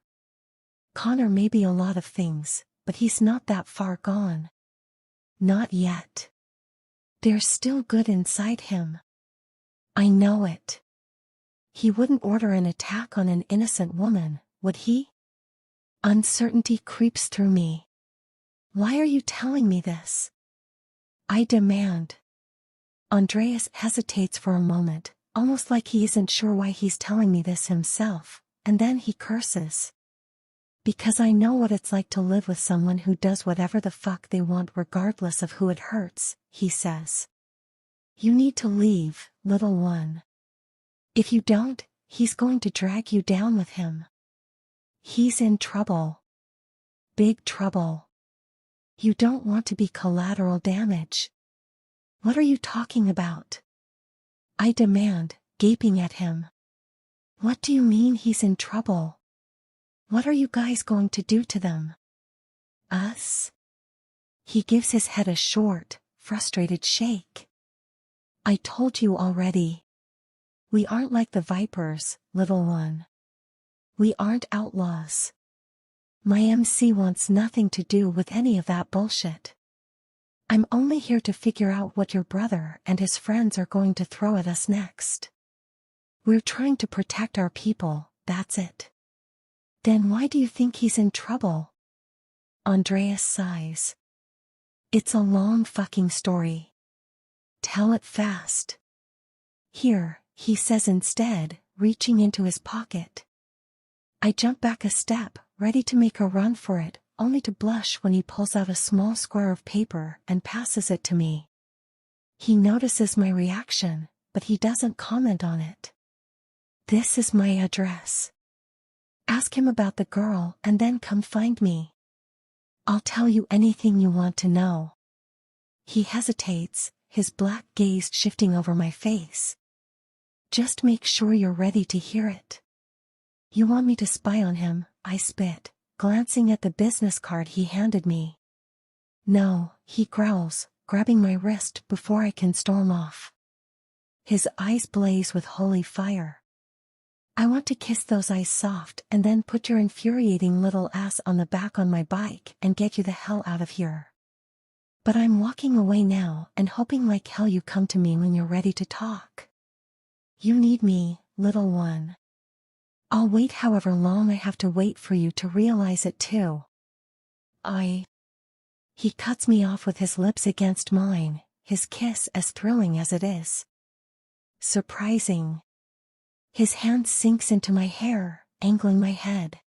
Speaker 1: Connor may be a lot of things, but he's not that far gone. Not yet. There's still good inside him. I know it. He wouldn't order an attack on an innocent woman, would he? Uncertainty creeps through me. Why are you telling me this? I demand. Andreas hesitates for a moment, almost like he isn't sure why he's telling me this himself, and then he curses. Because I know what it's like to live with someone who does whatever the fuck they want regardless of who it hurts, he says. You need to leave, little one. If you don't, he's going to drag you down with him. He's in trouble. Big trouble. You don't want to be collateral damage. What are you talking about? I demand, gaping at him. What do you mean he's in trouble? What are you guys going to do to them? Us? He gives his head a short, frustrated shake. I told you already. We aren't like the vipers, little one. We aren't outlaws. My MC wants nothing to do with any of that bullshit. I'm only here to figure out what your brother and his friends are going to throw at us next. We're trying to protect our people, that's it. Then why do you think he's in trouble? Andreas sighs. It's a long fucking story. Tell it fast. Here, he says instead, reaching into his pocket. I jump back a step, ready to make a run for it, only to blush when he pulls out a small square of paper and passes it to me. He notices my reaction, but he doesn't comment on it. This is my address. Ask him about the girl and then come find me. I'll tell you anything you want to know. He hesitates, his black gaze shifting over my face. Just make sure you're ready to hear it. You want me to spy on him, I spit, glancing at the business card he handed me. No, he growls, grabbing my wrist before I can storm off. His eyes blaze with holy fire. I want to kiss those eyes soft and then put your infuriating little ass on the back on my bike and get you the hell out of here. But I'm walking away now and hoping like hell you come to me when you're ready to talk. You need me, little one. I'll wait however long I have to wait for you to realize it too. He cuts me off with his lips against mine, his kiss as thrilling as it is. Surprising. His hand sinks into my hair, angling my head.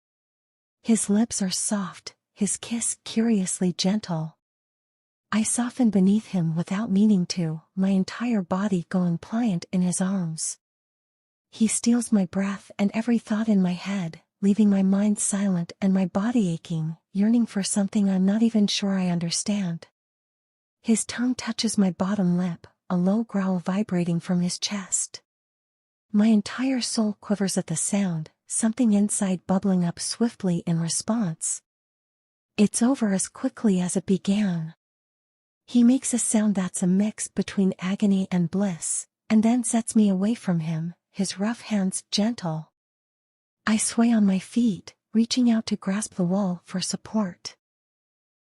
Speaker 1: His lips are soft, his kiss curiously gentle. I soften beneath him without meaning to, my entire body going pliant in his arms. He steals my breath and every thought in my head, leaving my mind silent and my body aching, yearning for something I'm not even sure I understand. His tongue touches my bottom lip, a low growl vibrating from his chest. My entire soul quivers at the sound, something inside bubbling up swiftly in response. It's over as quickly as it began. He makes a sound that's a mix between agony and bliss, and then sets me away from him, his rough hands gentle. I sway on my feet, reaching out to grasp the wall for support.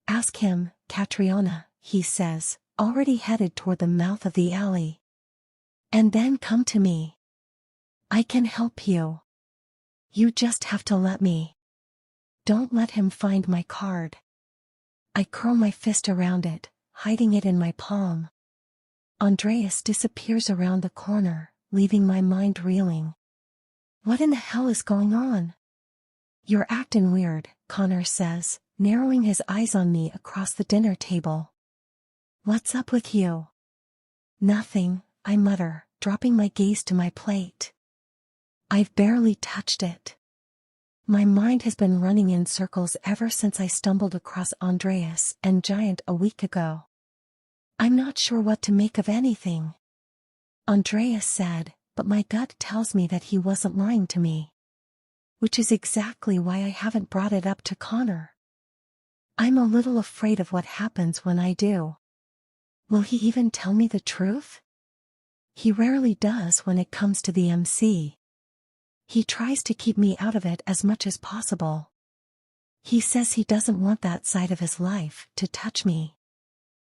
Speaker 1: Ask him, Catriona, he says, already headed toward the mouth of the alley. And then come to me. I can help you. You just have to let me. Don't let him find my card. I curl my fist around it, hiding it in my palm. Andreas disappears around the corner, leaving my mind reeling. What in the hell is going on? You're acting weird, Connor says, narrowing his eyes on me across the dinner table. What's up with you? Nothing, I mutter, dropping my gaze to my plate. I've barely touched it. My mind has been running in circles ever since I stumbled across Andreas and Giant a week ago. I'm not sure what to make of anything. Andreas said, but my gut tells me that he wasn't lying to me. Which is exactly why I haven't brought it up to Connor. I'm a little afraid of what happens when I do. Will he even tell me the truth? He rarely does when it comes to the MC. He tries to keep me out of it as much as possible. He says he doesn't want that side of his life to touch me.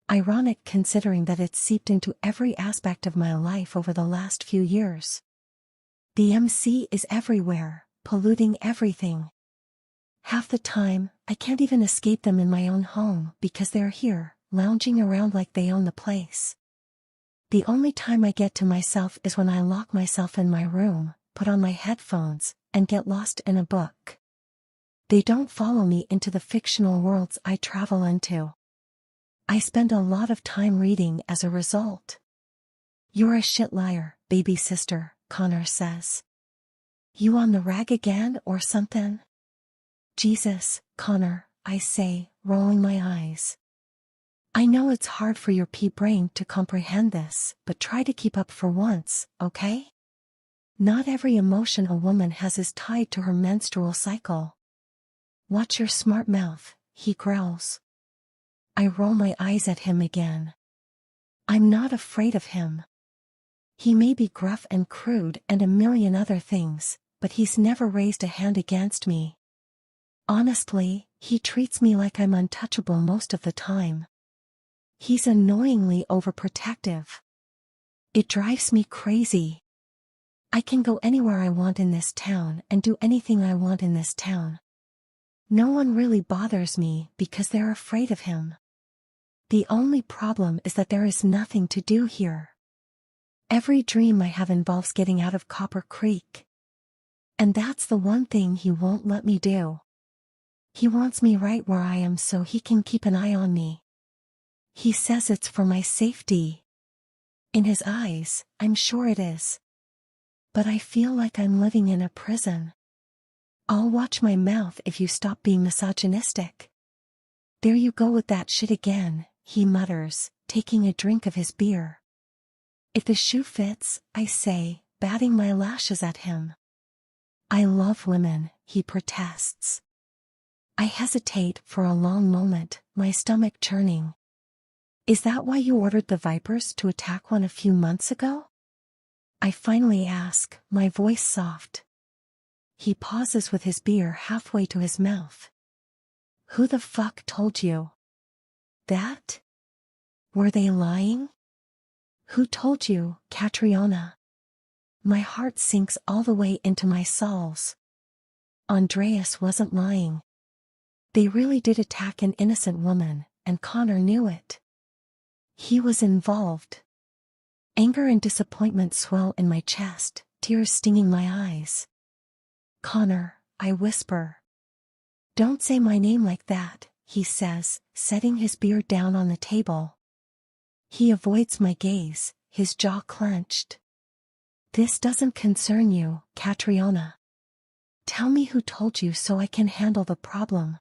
Speaker 1: Ironic considering that it's seeped into every aspect of my life over the last few years. The MC is everywhere, polluting everything. Half the time, I can't even escape them in my own home because they're here, lounging around like they own the place. The only time I get to myself is when I lock myself in my room, put on my headphones, and get lost in a book. They don't follow me into the fictional worlds I travel into. I spend a lot of time reading as a result. You're a shit liar, baby sister, Connor says. You on the rag again or something? Jesus, Connor, I say, rolling my eyes. I know it's hard for your pea brain to comprehend this, but try to keep up for once, okay? Not every emotion a woman has is tied to her menstrual cycle. Watch your smart mouth, he growls. I roll my eyes at him again. I'm not afraid of him. He may be gruff and crude and a million other things, but he's never raised a hand against me. Honestly, he treats me like I'm untouchable most of the time. He's annoyingly overprotective. It drives me crazy. I can go anywhere I want in this town and do anything I want in this town. No one really bothers me because they're afraid of him. The only problem is that there is nothing to do here. Every dream I have involves getting out of Copper Creek. And that's the one thing he won't let me do. He wants me right where I am so he can keep an eye on me. He says it's for my safety. In his eyes, I'm sure it is. But I feel like I'm living in a prison. I'll watch my mouth if you stop being misogynistic. There you go with that shit again, he mutters, taking a drink of his beer. If the shoe fits, I say, batting my lashes at him. I love women, he protests. I hesitate for a long moment, my stomach churning. Is that why you ordered the vipers to attack one a few months ago? I finally ask, my voice soft. He pauses with his beer halfway to his mouth. Who the fuck told you that? Were they lying? Who told you, Catriona? My heart sinks all the way into my soles. Andreas wasn't lying. They really did attack an innocent woman, and Connor knew it. He was involved. Anger and disappointment swell in my chest, tears stinging my eyes. Connor, I whisper. Don't say my name like that, he says, setting his beer down on the table. He avoids my gaze, his jaw clenched. This doesn't concern you, Catriona. Tell me who told you so I can handle the problem.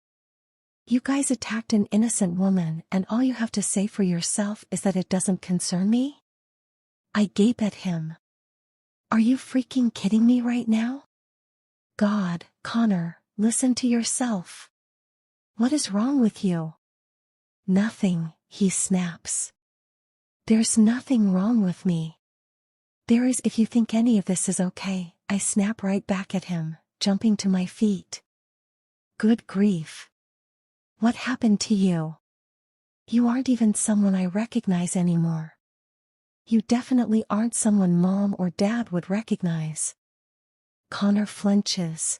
Speaker 1: You guys attacked an innocent woman and all you have to say for yourself is that it doesn't concern me? I gape at him. Are you freaking kidding me right now? God, Connor, listen to yourself. What is wrong with you? Nothing, he snaps. There's nothing wrong with me. There is if you think any of this is okay, I snap right back at him, jumping to my feet. Good grief. What happened to you? You aren't even someone I recognize anymore. You definitely aren't someone Mom or Dad would recognize. Connor flinches.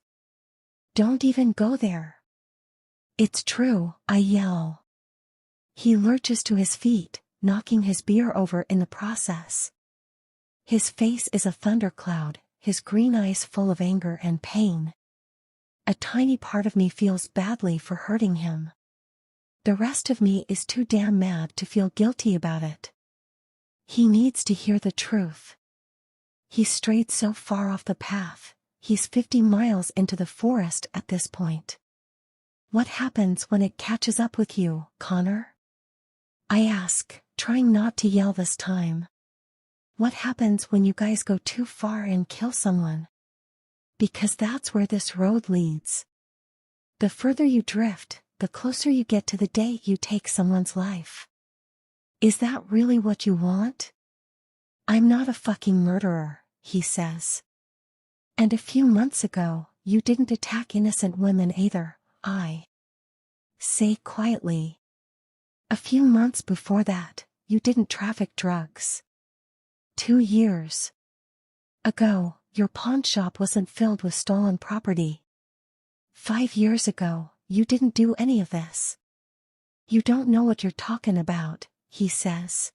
Speaker 1: Don't even go there. It's true, I yell. He lurches to his feet, knocking his beer over in the process. His face is a thundercloud, his green eyes full of anger and pain. A tiny part of me feels badly for hurting him. The rest of me is too damn mad to feel guilty about it. He needs to hear the truth. He's strayed so far off the path, he's 50 miles into the forest at this point. What happens when it catches up with you, Connor? I ask, trying not to yell this time. What happens when you guys go too far and kill someone? Because that's where this road leads. The further you drift, the closer you get to the day you take someone's life. Is that really what you want? I'm not a fucking murderer, he says. And a few months ago, you didn't attack innocent women either, I say quietly. A few months before that, you didn't traffic drugs. 2 years ago, your pawn shop wasn't filled with stolen property. 5 years ago, you didn't do any of this. You don't know what you're talking about, he says.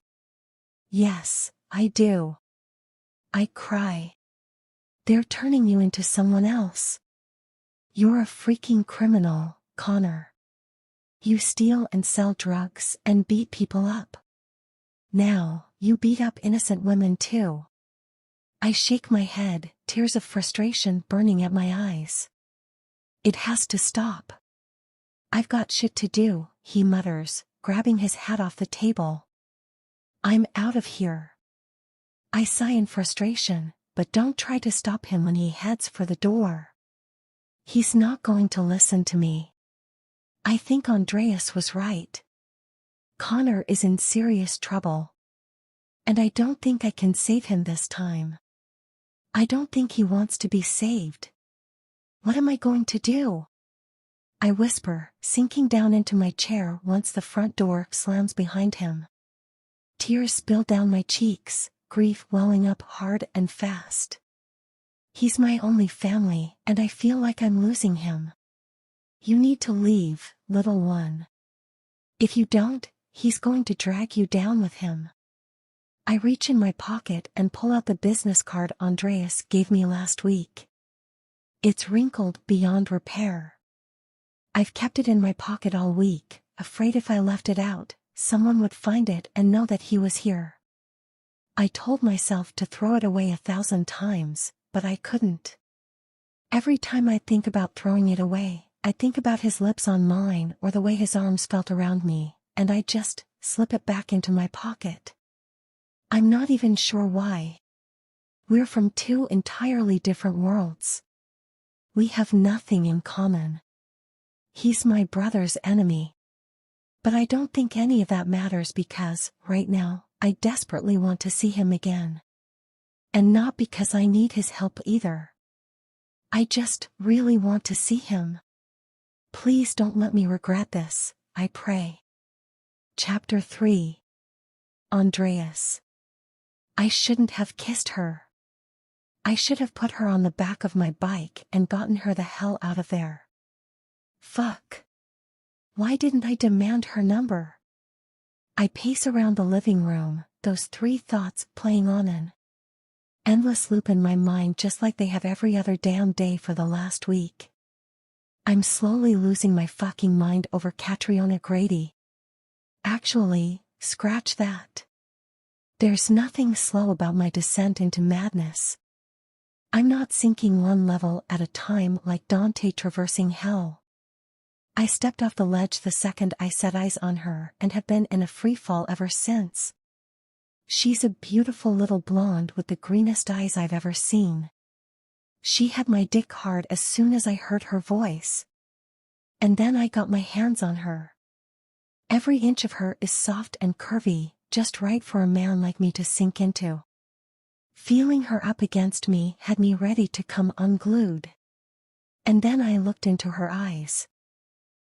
Speaker 1: Yes, I do. I cry. They're turning you into someone else. You're a freaking criminal, Connor. You steal and sell drugs and beat people up. Now, you beat up innocent women too. I shake my head, tears of frustration burning at my eyes. It has to stop. I've got shit to do, he mutters, grabbing his hat off the table. I'm out of here. I sigh in frustration, but don't try to stop him when he heads for the door. He's not going to listen to me. I think Andreas was right. Connor is in serious trouble. And I don't think I can save him this time. I don't think he wants to be saved. What am I going to do? I whisper, sinking down into my chair once the front door slams behind him. Tears spill down my cheeks, grief welling up hard and fast. He's my only family, and I feel like I'm losing him. You need to leave, little one. If you don't, he's going to drag you down with him. I reach in my pocket and pull out the business card Andreas gave me last week. It's wrinkled beyond repair. I've kept it in my pocket all week, afraid if I left it out, someone would find it and know that he was here. I told myself to throw it away 1,000 times, but I couldn't. Every time I think about throwing it away, I think about his lips on mine or the way his arms felt around me, and I just slip it back into my pocket. I'm not even sure why. We're from 2 entirely different worlds. We have nothing in common. He's my brother's enemy. But I don't think any of that matters because, right now, I desperately want to see him again. And not because I need his help either. I just really want to see him. Please don't let me regret this, I pray. Chapter 3. Andreas. I shouldn't have kissed her. I should have put her on the back of my bike and gotten her the hell out of there. Fuck. Why didn't I demand her number? I pace around the living room, those 3 thoughts playing on an endless loop in my mind just like they have every other damn day for the last week. I'm slowly losing my fucking mind over Catriona Grady. Actually, scratch that. There's nothing slow about my descent into madness. I'm not sinking 1 level at a time like Dante traversing hell. I stepped off the ledge the second I set eyes on her and have been in a free fall ever since. She's a beautiful little blonde with the greenest eyes I've ever seen. She had my dick hard as soon as I heard her voice. And then I got my hands on her. Every inch of her is soft and curvy, just right for a man like me to sink into. Feeling her up against me had me ready to come unglued. And then I looked into her eyes.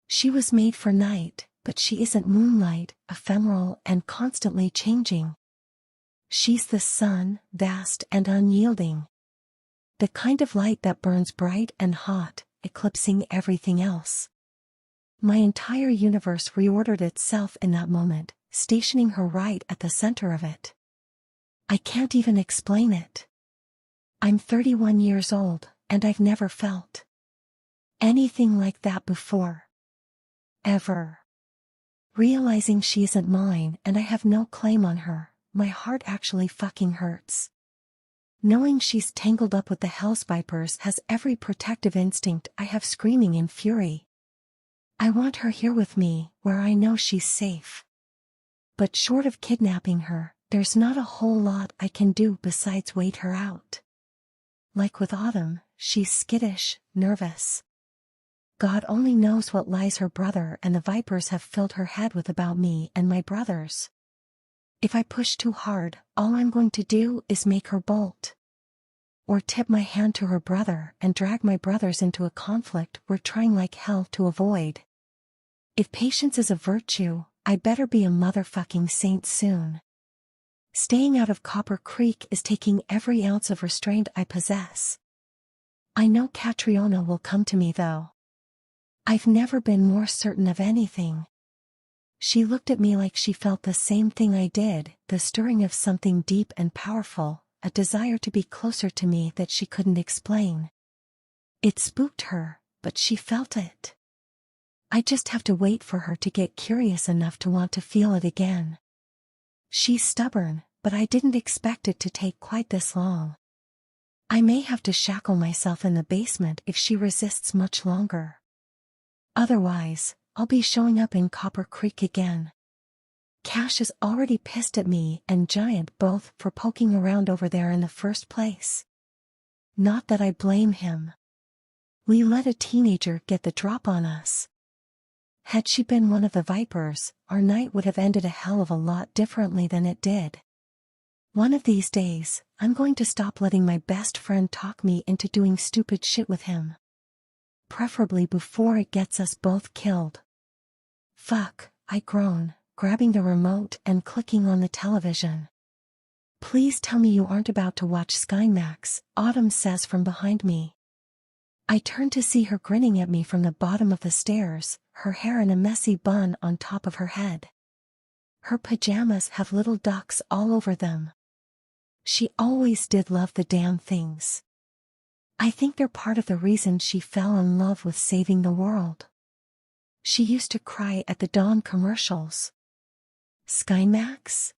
Speaker 1: She was made for night, but she isn't moonlight, ephemeral and constantly changing. She's the sun, vast and unyielding. The kind of light that burns bright and hot, eclipsing everything else. My entire universe reordered itself in that moment, stationing her right at the center of it. I can't even explain it. I'm 31 years old, and I've never felt anything like that before. Ever. Realizing she isn't mine and I have no claim on her, my heart actually fucking hurts. Knowing she's tangled up with the hell's vipers has every protective instinct I have screaming in fury. I want her here with me, where I know she's safe. But short of kidnapping her, there's not a whole lot I can do besides wait her out. Like with Autumn, she's skittish, nervous. God only knows what lies her brother and the vipers have filled her head with about me and my brothers. If I push too hard, all I'm going to do is make her bolt. Or tip my hand to her brother and drag my brothers into a conflict we're trying like hell to avoid. If patience is a virtue, I better be a motherfucking saint soon. Staying out of Copper Creek is taking every ounce of restraint I possess. I know Catriona will come to me though. I've never been more certain of anything. She looked at me like she felt the same thing I did, the stirring of something deep and powerful, a desire to be closer to me that she couldn't explain. It spooked her, but she felt it. I just have to wait for her to get curious enough to want to feel it again. She's stubborn, but I didn't expect it to take quite this long. I may have to shackle myself in the basement if she resists much longer. Otherwise, I'll be showing up in Copper Creek again. Cash is already pissed at me and Giant both for poking around over there in the first place. Not that I blame him. We let a teenager get the drop on us. Had she been one of the vipers, our night would have ended a hell of a lot differently than it did. One of these days, I'm going to stop letting my best friend talk me into doing stupid shit with him. Preferably before it gets us both killed. Fuck, I groan, grabbing the remote and clicking on the television. Please tell me you aren't about to watch Skymax, Autumn says from behind me. I turn to see her grinning at me from the bottom of the stairs, her hair in a messy bun on top of her head. Her pajamas have little ducks all over them. She always did love the damn things. I think they're part of the reason she fell in love with saving the world. She used to cry at the Dawn commercials. Skymax?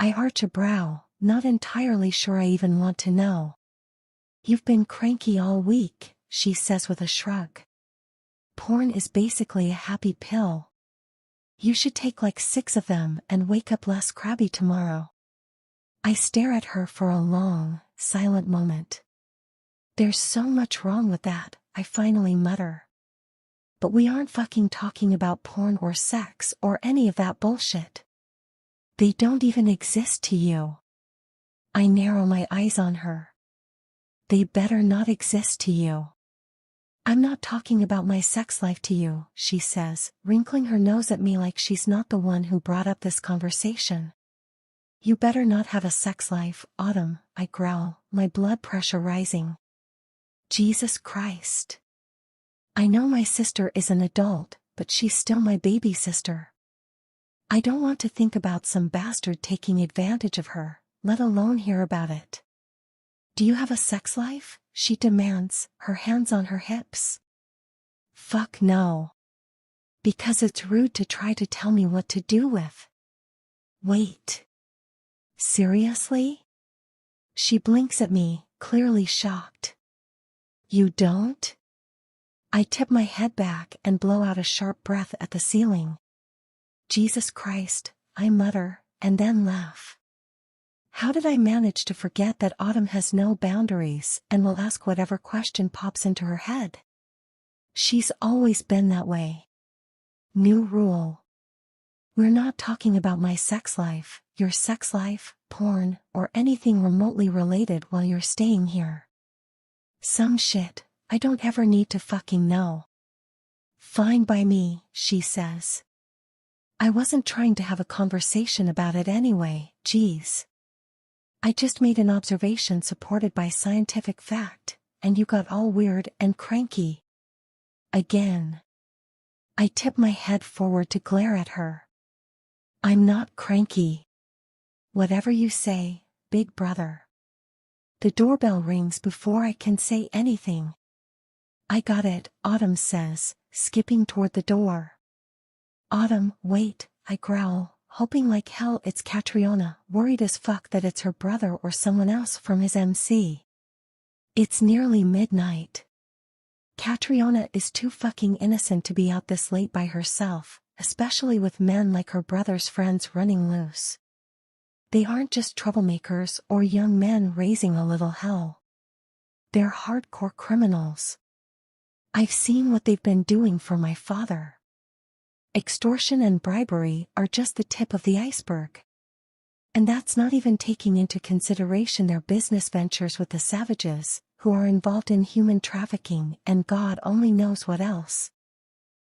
Speaker 1: I arch a brow, not entirely sure I even want to know. You've been cranky all week, she says with a shrug. Porn is basically a happy pill. You should take like 6 of them and wake up less crabby tomorrow. I stare at her for a long, silent moment. There's so much wrong with that, I finally mutter. But we aren't fucking talking about porn or sex or any of that bullshit. They don't even exist to you. I narrow my eyes on her. They better not exist to you. I'm not talking about my sex life to you, she says, wrinkling her nose at me like she's not the one who brought up this conversation. You better not have a sex life, Autumn, I growl, my blood pressure rising. Jesus Christ. I know my sister is an adult, but she's still my baby sister. I don't want to think about some bastard taking advantage of her, let alone hear about it. Do you have a sex life? She demands, her hands on her hips. Fuck no. Because it's rude to try to tell me what to do with. Wait. Seriously? She blinks at me, clearly shocked. You don't? I tip my head back and blow out a sharp breath at the ceiling. Jesus Christ, I mutter, and then laugh. How did I manage to forget that Autumn has no boundaries and will ask whatever question pops into her head? She's always been that way. New rule. We're not talking about my sex life, your sex life, porn, or anything remotely related while you're staying here. Some shit I don't ever need to fucking know. Fine by me, she says. I wasn't trying to have a conversation about it anyway, geez. I just made an observation supported by scientific fact, and you got all weird and cranky. Again. I tip my head forward to glare at her. I'm not cranky. Whatever you say, big brother. The doorbell rings before I can say anything. I got it, Autumn says, skipping toward the door. Autumn, wait, I growl, hoping like hell it's Catriona, worried as fuck that it's her brother or someone else from his MC. It's nearly midnight. Catriona is too fucking innocent to be out this late by herself, especially with men like her brother's friends running loose. They aren't just troublemakers or young men raising a little hell. They're hardcore criminals. I've seen what they've been doing for my father. Extortion and bribery are just the tip of the iceberg. And that's not even taking into consideration their business ventures with the savages, who are involved in human trafficking and God only knows what else.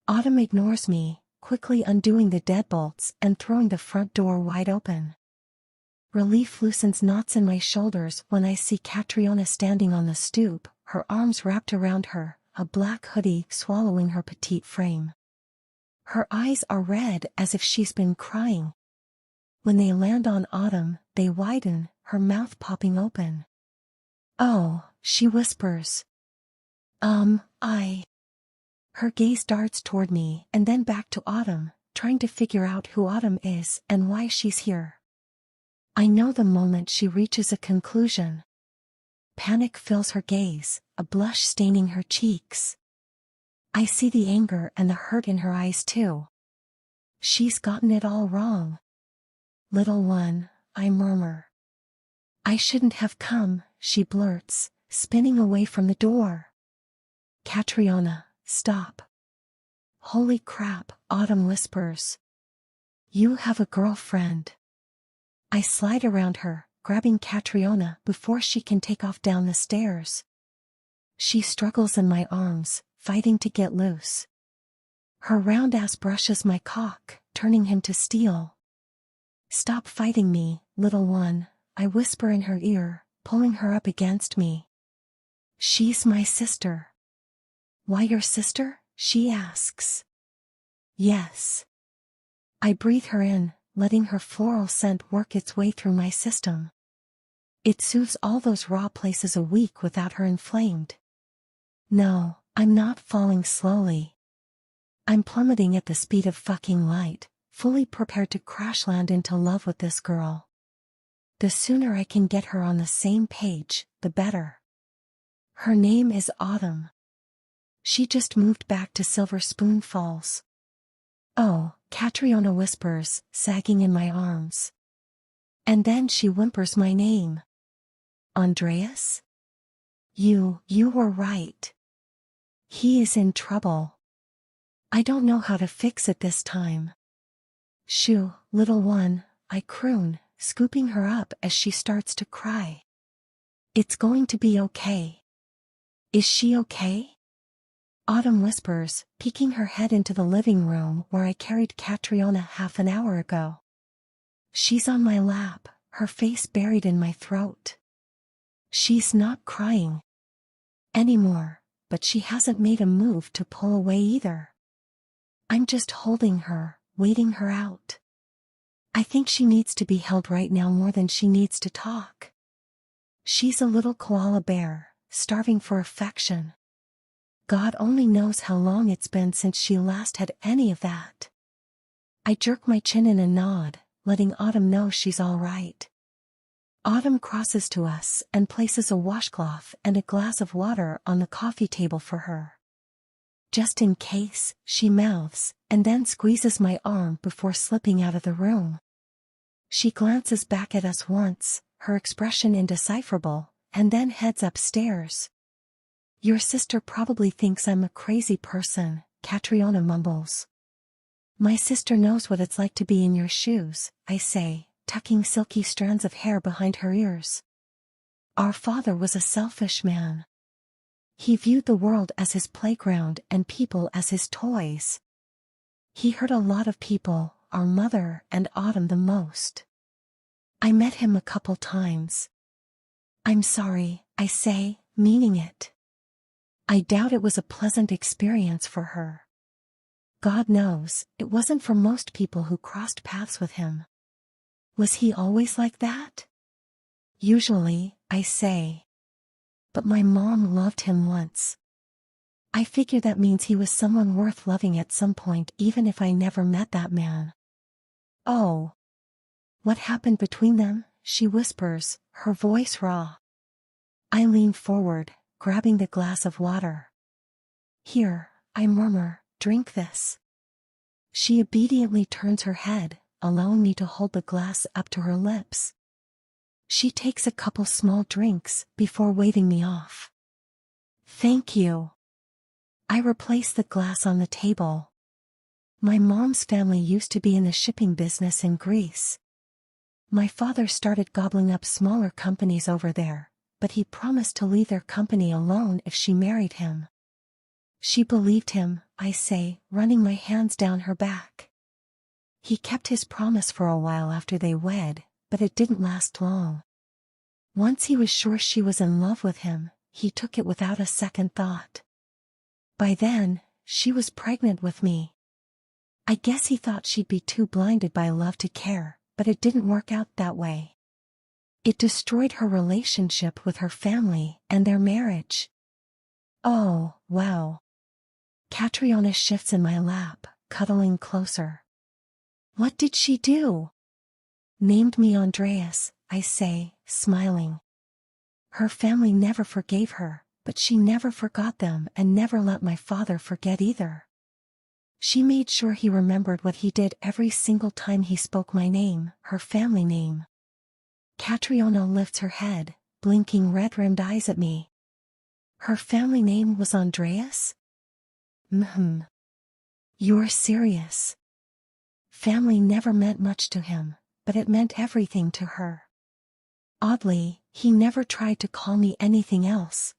Speaker 1: Autumn ignores me, quickly undoing the deadbolts and throwing the front door wide open. Relief loosens knots in my shoulders when I see Catriona standing on the stoop, her arms wrapped around her, a black hoodie swallowing her petite frame. Her eyes are red as if she's been crying. When they land on Autumn, they widen, her mouth popping open. Oh, she whispers. Her gaze darts toward me and then back to Autumn, trying to figure out who Autumn is and why she's here. I know the moment she reaches a conclusion. Panic fills her gaze, a blush staining her cheeks. I see the anger and the hurt in her eyes too. She's gotten it all wrong. Little one, I murmur. I shouldn't have come, she blurts, spinning away from the door. Catriona, stop. Holy crap, Autumn whispers. You have a girlfriend. I slide around her, grabbing Catriona before she can take off down the stairs. She struggles in my arms, fighting to get loose. Her round ass brushes my cock, turning him to steel. Stop fighting me, little one, I whisper in her ear, pulling her up against me. She's my sister. Why your sister? She asks. Yes. I breathe her in, letting her floral scent work its way through my system. It soothes all those raw places a week without her inflamed. No, I'm not falling slowly. I'm plummeting at the speed of fucking light, fully prepared to crash land into love with this girl. The sooner I can get her on the same page, the better. Her name is Autumn. She just moved back to Silver Spoon Falls. Oh, Catriona whispers, sagging in my arms. And then she whimpers my name. Andreas? You were right. He is in trouble. I don't know how to fix it this time. Shoo, little one, I croon, scooping her up as she starts to cry. It's going to be okay. Is she okay? Autumn whispers, peeking her head into the living room where I carried Catriona half an hour ago. She's on my lap, her face buried in my throat. She's not crying anymore, but she hasn't made a move to pull away either. I'm just holding her, waiting her out. I think she needs to be held right now more than she needs to talk. She's a little koala bear, starving for affection. God only knows how long it's been since she last had any of that. I jerk my chin in a nod, letting Autumn know she's all right. Autumn crosses to us and places a washcloth and a glass of water on the coffee table for her. Just in case, she mouths, and then squeezes my arm before slipping out of the room. She glances back at us once, her expression indecipherable, and then heads upstairs. Your sister probably thinks I'm a crazy person, Catriona mumbles. My sister knows what it's like to be in your shoes, I say, tucking silky strands of hair behind her ears. Our father was a selfish man. He viewed the world as his playground and people as his toys. He hurt a lot of people, our mother and Autumn the most. I met him a couple times. I'm sorry, I say, meaning it. I doubt it was a pleasant experience for her. God knows, it wasn't for most people who crossed paths with him. Was he always like that? Usually, I say. But my mom loved him once. I figure that means he was someone worth loving at some point, even if I never met that man. Oh. What happened between them? She whispers, her voice raw. I lean forward, grabbing the glass of water. Here, I murmur, drink this. She obediently turns her head, allowing me to hold the glass up to her lips. She takes a couple small drinks before waving me off. Thank you. I replace the glass on the table. My mom's family used to be in the shipping business in Greece. My father started gobbling up smaller companies over there, but he promised to leave their company alone if she married him. She believed him, I say, running my hands down her back. He kept his promise for a while after they wed, but it didn't last long. Once he was sure she was in love with him, he took it without a second thought. By then, she was pregnant with me. I guess he thought she'd be too blinded by love to care, but it didn't work out that way. It destroyed her relationship with her family and their marriage. Oh, wow. Catriona shifts in my lap, cuddling closer. What did she do? Named me Andreas, I say, smiling. Her family never forgave her, but she never forgot them and never let my father forget either. She made sure he remembered what he did every single time he spoke my name, her family name. Catriona lifts her head, blinking red-rimmed eyes at me. Her family name was Andreas? You're serious. Family never meant much to him, but it meant everything to her. Oddly, he never tried to call me anything else.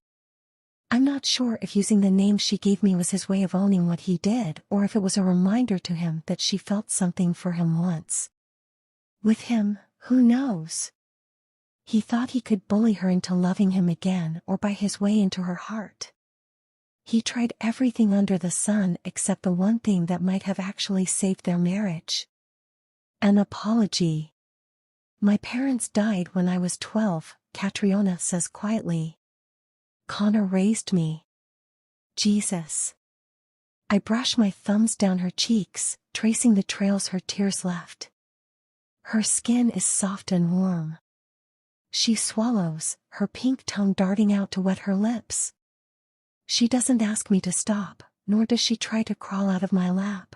Speaker 1: I'm not sure if using the name she gave me was his way of owning what he did, or if it was a reminder to him that she felt something for him once. With him, who knows? He thought he could bully her into loving him again or buy his way into her heart. He tried everything under the sun except the one thing that might have actually saved their marriage. An apology. My parents died when I was 12, Catriona says quietly. Connor raised me. Jesus. I brush my thumbs down her cheeks, tracing the trails her tears left. Her skin is soft and warm. She swallows, her pink tongue darting out to wet her lips. She doesn't ask me to stop, nor does she try to crawl out of my lap.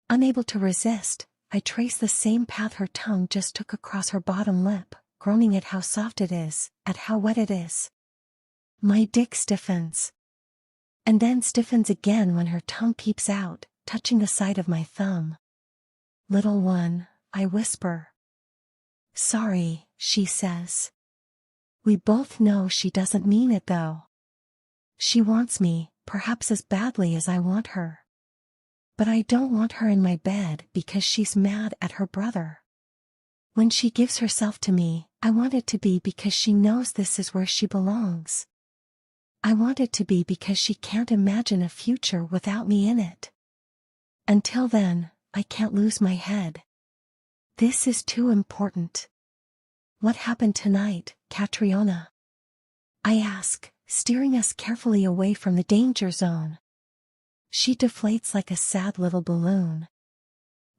Speaker 1: Unable to resist, I trace the same path her tongue just took across her bottom lip, groaning at how soft it is, at how wet it is. My dick stiffens. And then stiffens again when her tongue peeps out, touching the side of my thumb. Little one, I whisper. Sorry, she says. We both know she doesn't mean it though. She wants me, perhaps as badly as I want her. But I don't want her in my bed because she's mad at her brother. When she gives herself to me, I want it to be because she knows this is where she belongs. I want it to be because she can't imagine a future without me in it. Until then, I can't lose my head. This is too important. What happened tonight, Catriona? I ask, steering us carefully away from the danger zone. She deflates like a sad little balloon.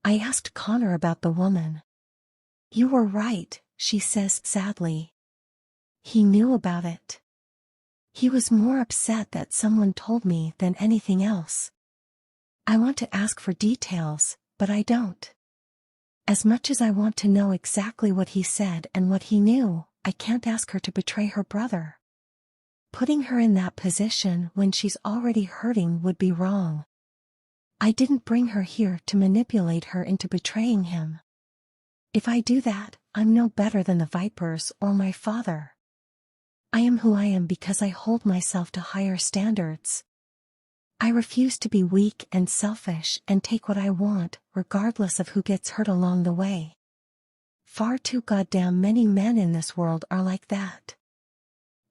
Speaker 1: I asked Connor about the woman. You were right, she says sadly. He knew about it. He was more upset that someone told me than anything else. I want to ask for details, but I don't. As much as I want to know exactly what he said and what he knew, I can't ask her to betray her brother. Putting her in that position when she's already hurting would be wrong. I didn't bring her here to manipulate her into betraying him. If I do that, I'm no better than the vipers or my father. I am who I am because I hold myself to higher standards. I refuse to be weak and selfish and take what I want, regardless of who gets hurt along the way. Far too goddamn many men in this world are like that.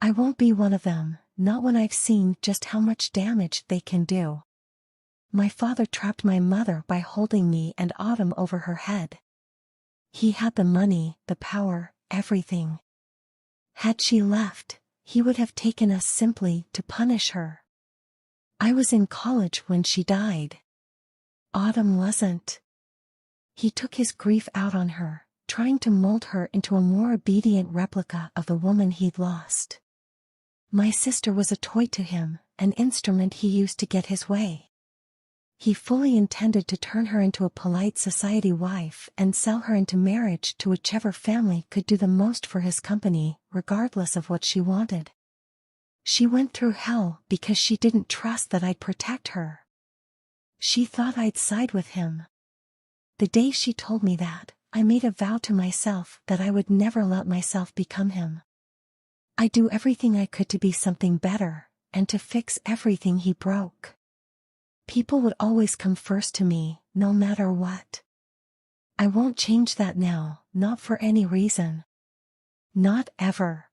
Speaker 1: I won't be one of them, not when I've seen just how much damage they can do. My father trapped my mother by holding me and Autumn over her head. He had the money, the power, everything. Had she left, he would have taken us simply to punish her. I was in college when she died. Autumn wasn't. He took his grief out on her, trying to mold her into a more obedient replica of the woman he'd lost. My sister was a toy to him, an instrument he used to get his way. He fully intended to turn her into a polite society wife and sell her into marriage to whichever family could do the most for his company, regardless of what she wanted. She went through hell because she didn't trust that I'd protect her. She thought I'd side with him. The day she told me that, I made a vow to myself that I would never let myself become him. I'd do everything I could to be something better, and to fix everything he broke. People would always come first to me, no matter what. I won't change that now, not for any reason. Not ever.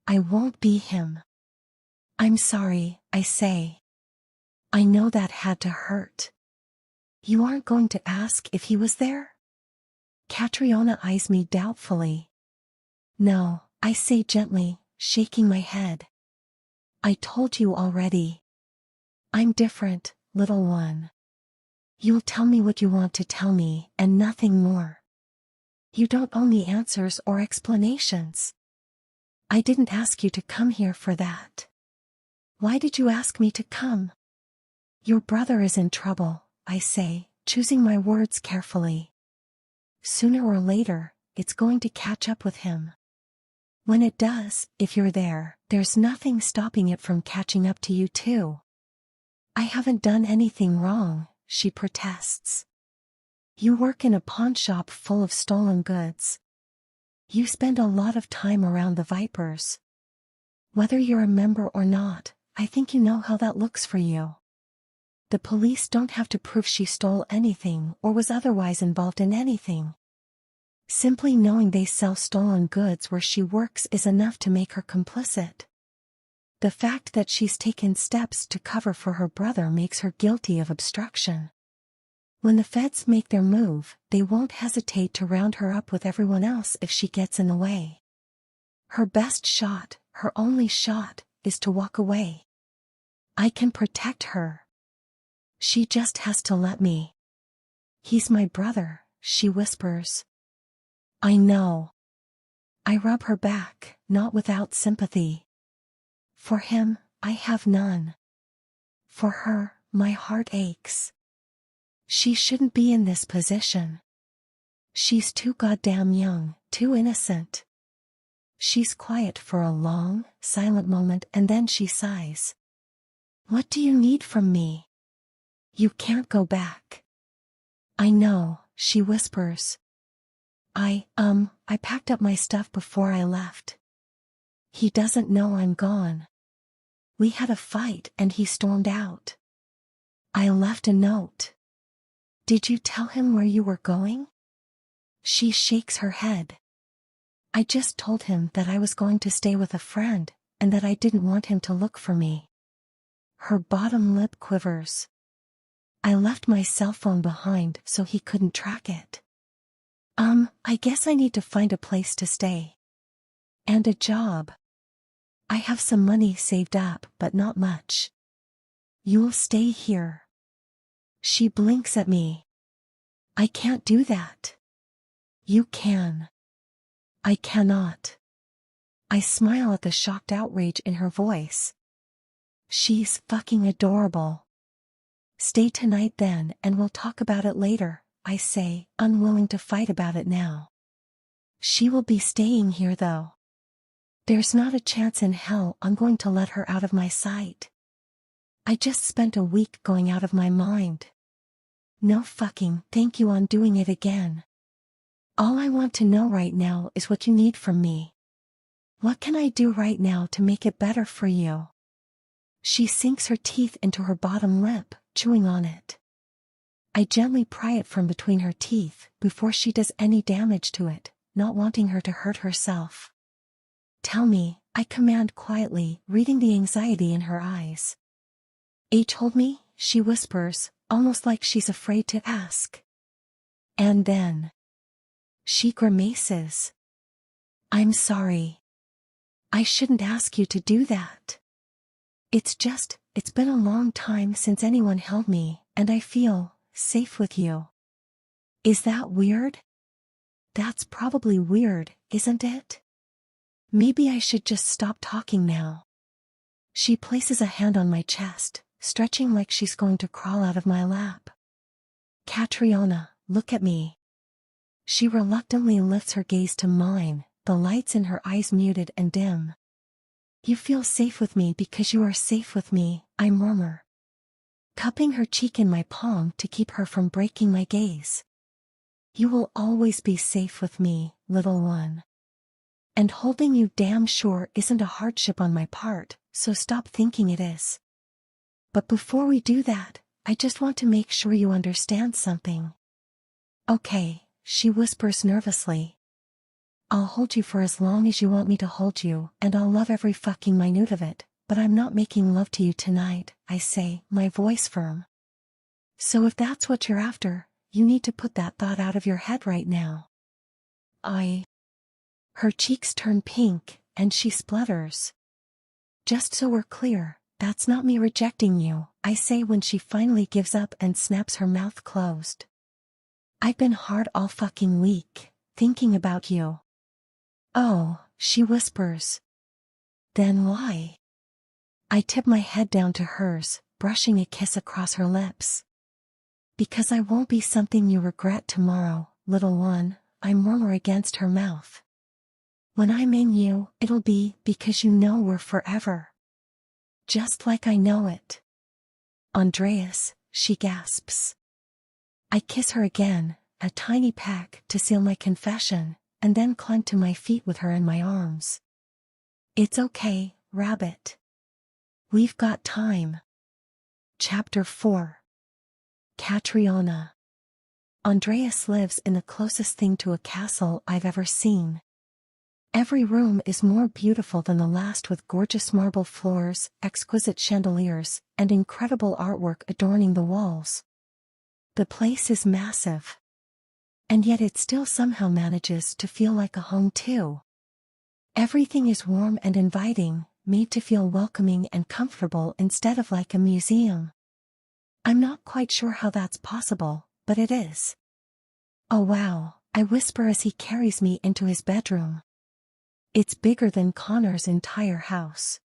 Speaker 1: I won't be him. I'm sorry, I say. I know that had to hurt. You aren't going to ask if he was there? Catriona eyes me doubtfully. No, I say gently, shaking my head. I told you already. I'm different, little one. You'll tell me what you want to tell me, and nothing more. You don't owe me answers or explanations. I didn't ask you to come here for that. Why did you ask me to come? Your brother is in trouble, I say, choosing my words carefully. Sooner or later, it's going to catch up with him. When it does, if you're there, there's nothing stopping it from catching up to you too. I haven't done anything wrong, she protests. You work in a pawn shop full of stolen goods. You spend a lot of time around the vipers. Whether you're a member or not, I think you know how that looks for you. The police don't have to prove she stole anything or was otherwise involved in anything. Simply knowing they sell stolen goods where she works is enough to make her complicit. The fact that she's taken steps to cover for her brother makes her guilty of obstruction. When the feds make their move, they won't hesitate to round her up with everyone else if she gets in the way. Her best shot, her only shot, is to walk away. I can protect her. She just has to let me. He's my brother, she whispers. I know. I rub her back, not without sympathy. For him, I have none. For her, my heart aches. She shouldn't be in this position. She's too goddamn young, too innocent. She's quiet for a long, silent moment and then she sighs. What do you need from me? You can't go back. I know, she whispers. I packed up my stuff before I left. He doesn't know I'm gone. We had a fight and he stormed out. I left a note. Did you tell him where you were going? She shakes her head. I just told him that I was going to stay with a friend, and that I didn't want him to look for me. Her bottom lip quivers. I left my cell phone behind so he couldn't track it. I guess I need to find a place to stay. And a job. I have some money saved up, but not much. You'll stay here. She blinks at me. I can't do that. You can. I cannot. I smile at the shocked outrage in her voice. She's fucking adorable. Stay tonight then and we'll talk about it later, I say, unwilling to fight about it now. She will be staying here though. There's not a chance in hell I'm going to let her out of my sight. I just spent a week going out of my mind. No fucking thank you on doing it again. All I want to know right now is what you need from me. What can I do right now to make it better for you? She sinks her teeth into her bottom lip, chewing on it. I gently pry it from between her teeth before she does any damage to it, not wanting her to hurt herself. Tell me, I command quietly, reading the anxiety in her eyes. Told me, she whispers, almost like she's afraid to ask. And then she grimaces. I'm sorry. I shouldn't ask you to do that. It's been a long time since anyone held me, and I feel safe with you. Is that weird? That's probably weird, isn't it? Maybe I should just stop talking now. She places a hand on my chest, stretching like she's going to crawl out of my lap. Catriona, look at me. She reluctantly lifts her gaze to mine, the lights in her eyes muted and dim. You feel safe with me because you are safe with me, I murmur, cupping her cheek in my palm to keep her from breaking my gaze. You will always be safe with me, little one. And holding you damn sure isn't a hardship on my part, so stop thinking it is. But before we do that, I just want to make sure you understand something. Okay, she whispers nervously. I'll hold you for as long as you want me to hold you, and I'll love every fucking minute of it, but I'm not making love to you tonight, I say, my voice firm. So if that's what you're after, you need to put that thought out of your head right now. Her cheeks turn pink, and she splutters. Just so we're clear, that's not me rejecting you, I say when she finally gives up and snaps her mouth closed. I've been hard all fucking week, thinking about you. Oh, she whispers. Then why? I tip my head down to hers, brushing a kiss across her lips. Because I won't be something you regret tomorrow, little one, I murmur against her mouth. When I'm in you, it'll be because you know we're forever. Just like I know it. Andreas, she gasps. I kiss her again, a tiny peck to seal my confession, and then climb to my feet with her in my arms. It's okay, Rabbit. We've got time. Chapter 4. Catriona. Andreas lives in the closest thing to a castle I've ever seen. Every room is more beautiful than the last, with gorgeous marble floors, exquisite chandeliers, and incredible artwork adorning the walls. The place is massive. And yet it still somehow manages to feel like a home too. Everything is warm and inviting, made to feel welcoming and comfortable instead of like a museum. I'm not quite sure how that's possible, but it is. Oh wow, I whisper as he carries me into his bedroom. It's bigger than Connor's entire house.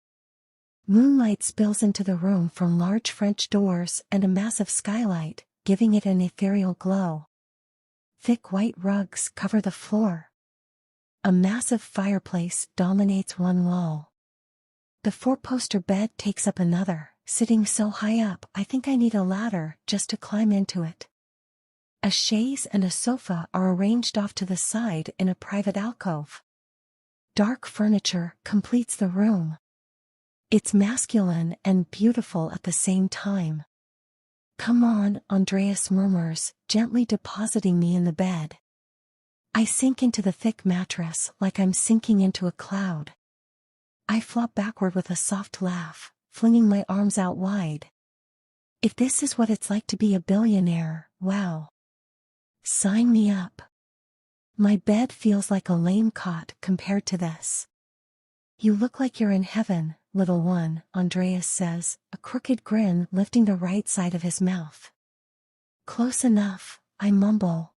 Speaker 1: Moonlight spills into the room from large French doors and a massive skylight, giving it an ethereal glow. Thick white rugs cover the floor. A massive fireplace dominates one wall. The four-poster bed takes up another, sitting so high up I think I need a ladder just to climb into it. A chaise and a sofa are arranged off to the side in a private alcove. Dark furniture completes the room. It's masculine and beautiful at the same time. Come on, Andreas murmurs, gently depositing me in the bed. I sink into the thick mattress like I'm sinking into a cloud. I flop backward with a soft laugh, flinging my arms out wide. If this is what it's like to be a billionaire, wow. Sign me up. My bed feels like a lame cot compared to this. You look like you're in heaven, little one, Andreas says, a crooked grin lifting the right side of his mouth. Close enough, I mumble.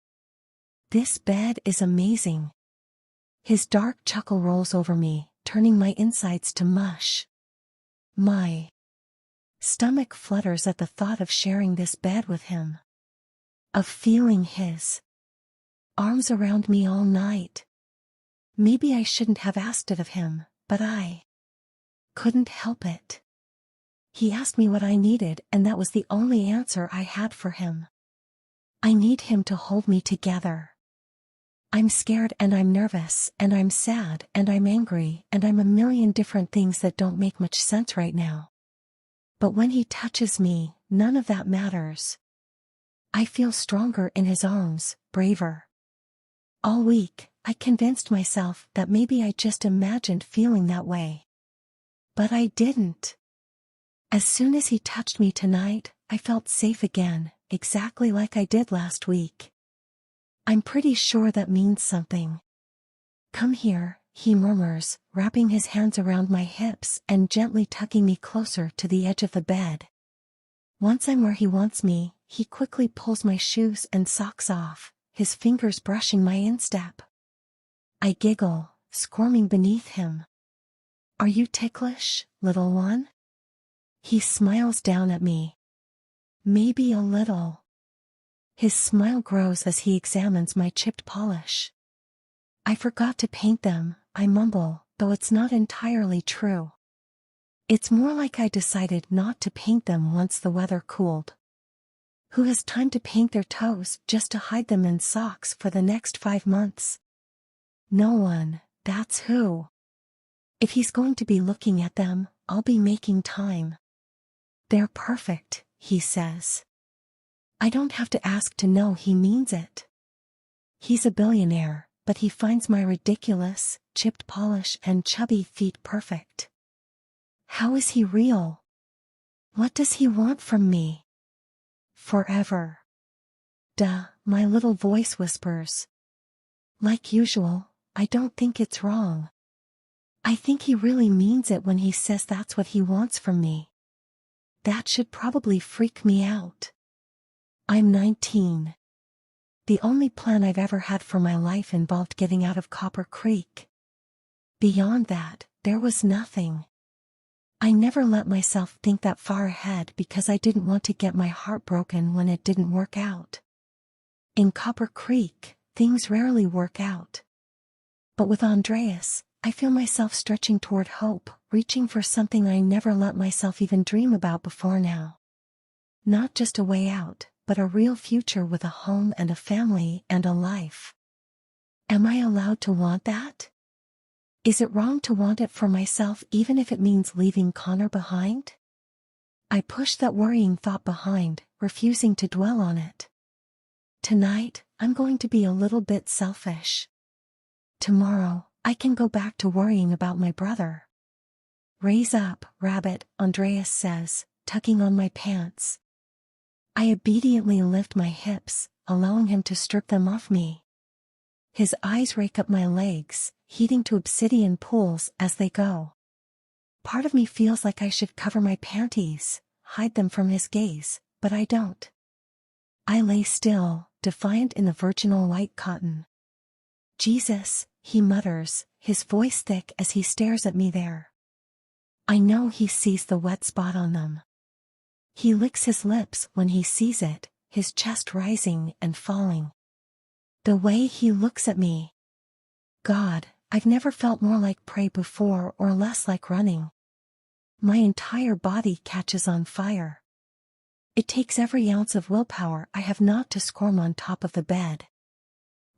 Speaker 1: This bed is amazing. His dark chuckle rolls over me, turning my insides to mush. My stomach flutters at the thought of sharing this bed with him. Of feeling his arms around me all night. Maybe I shouldn't have asked it of him, but I couldn't help it. He asked me what I needed, and that was the only answer I had for him. I need him to hold me together. I'm scared and I'm nervous and I'm sad and I'm angry and I'm a million different things that don't make much sense right now. But when he touches me, none of that matters. I feel stronger in his arms, braver. All week, I convinced myself that maybe I just imagined feeling that way. But I didn't. As soon as he touched me tonight, I felt safe again, exactly like I did last week. I'm pretty sure that means something. Come here, he murmurs, wrapping his hands around my hips and gently tucking me closer to the edge of the bed. Once I'm where he wants me, he quickly pulls my shoes and socks off, his fingers brushing my instep. I giggle, squirming beneath him. Are you ticklish, little one? He smiles down at me. Maybe a little. His smile grows as he examines my chipped polish. I forgot to paint them, I mumble, though it's not entirely true. It's more like I decided not to paint them once the weather cooled. Who has time to paint their toes just to hide them in socks for the next 5 months? No one, that's who. If he's going to be looking at them, I'll be making time. They're perfect, he says. I don't have to ask to know he means it. He's a billionaire, but he finds my ridiculous, chipped polish and chubby feet perfect. How is he real? What does he want from me? Forever. Duh, my little voice whispers. Like usual, I don't think it's wrong. I think he really means it when he says that's what he wants from me. That should probably freak me out. I'm 19. The only plan I've ever had for my life involved getting out of Copper Creek. Beyond that, there was nothing. I never let myself think that far ahead because I didn't want to get my heart broken when it didn't work out. In Copper Creek, things rarely work out. But with Andreas, I feel myself stretching toward hope, reaching for something I never let myself even dream about before now. Not just a way out, but a real future with a home and a family and a life. Am I allowed to want that? Is it wrong to want it for myself even if it means leaving Connor behind? I push that worrying thought behind, refusing to dwell on it. Tonight, I'm going to be a little bit selfish. Tomorrow, I can go back to worrying about my brother. Raise up, rabbit, Andreas says, tugging on my pants. I obediently lift my hips, allowing him to strip them off me. His eyes rake up my legs, heating to obsidian pools as they go. Part of me feels like I should cover my panties, hide them from his gaze, but I don't. I lay still, defiant in the virginal white cotton. Jesus, he mutters, his voice thick as he stares at me there. I know he sees the wet spot on them. He licks his lips when he sees it, his chest rising and falling. The way he looks at me. God, I've never felt more like prey before or less like running. My entire body catches on fire. It takes every ounce of willpower I have not to squirm on top of the bed.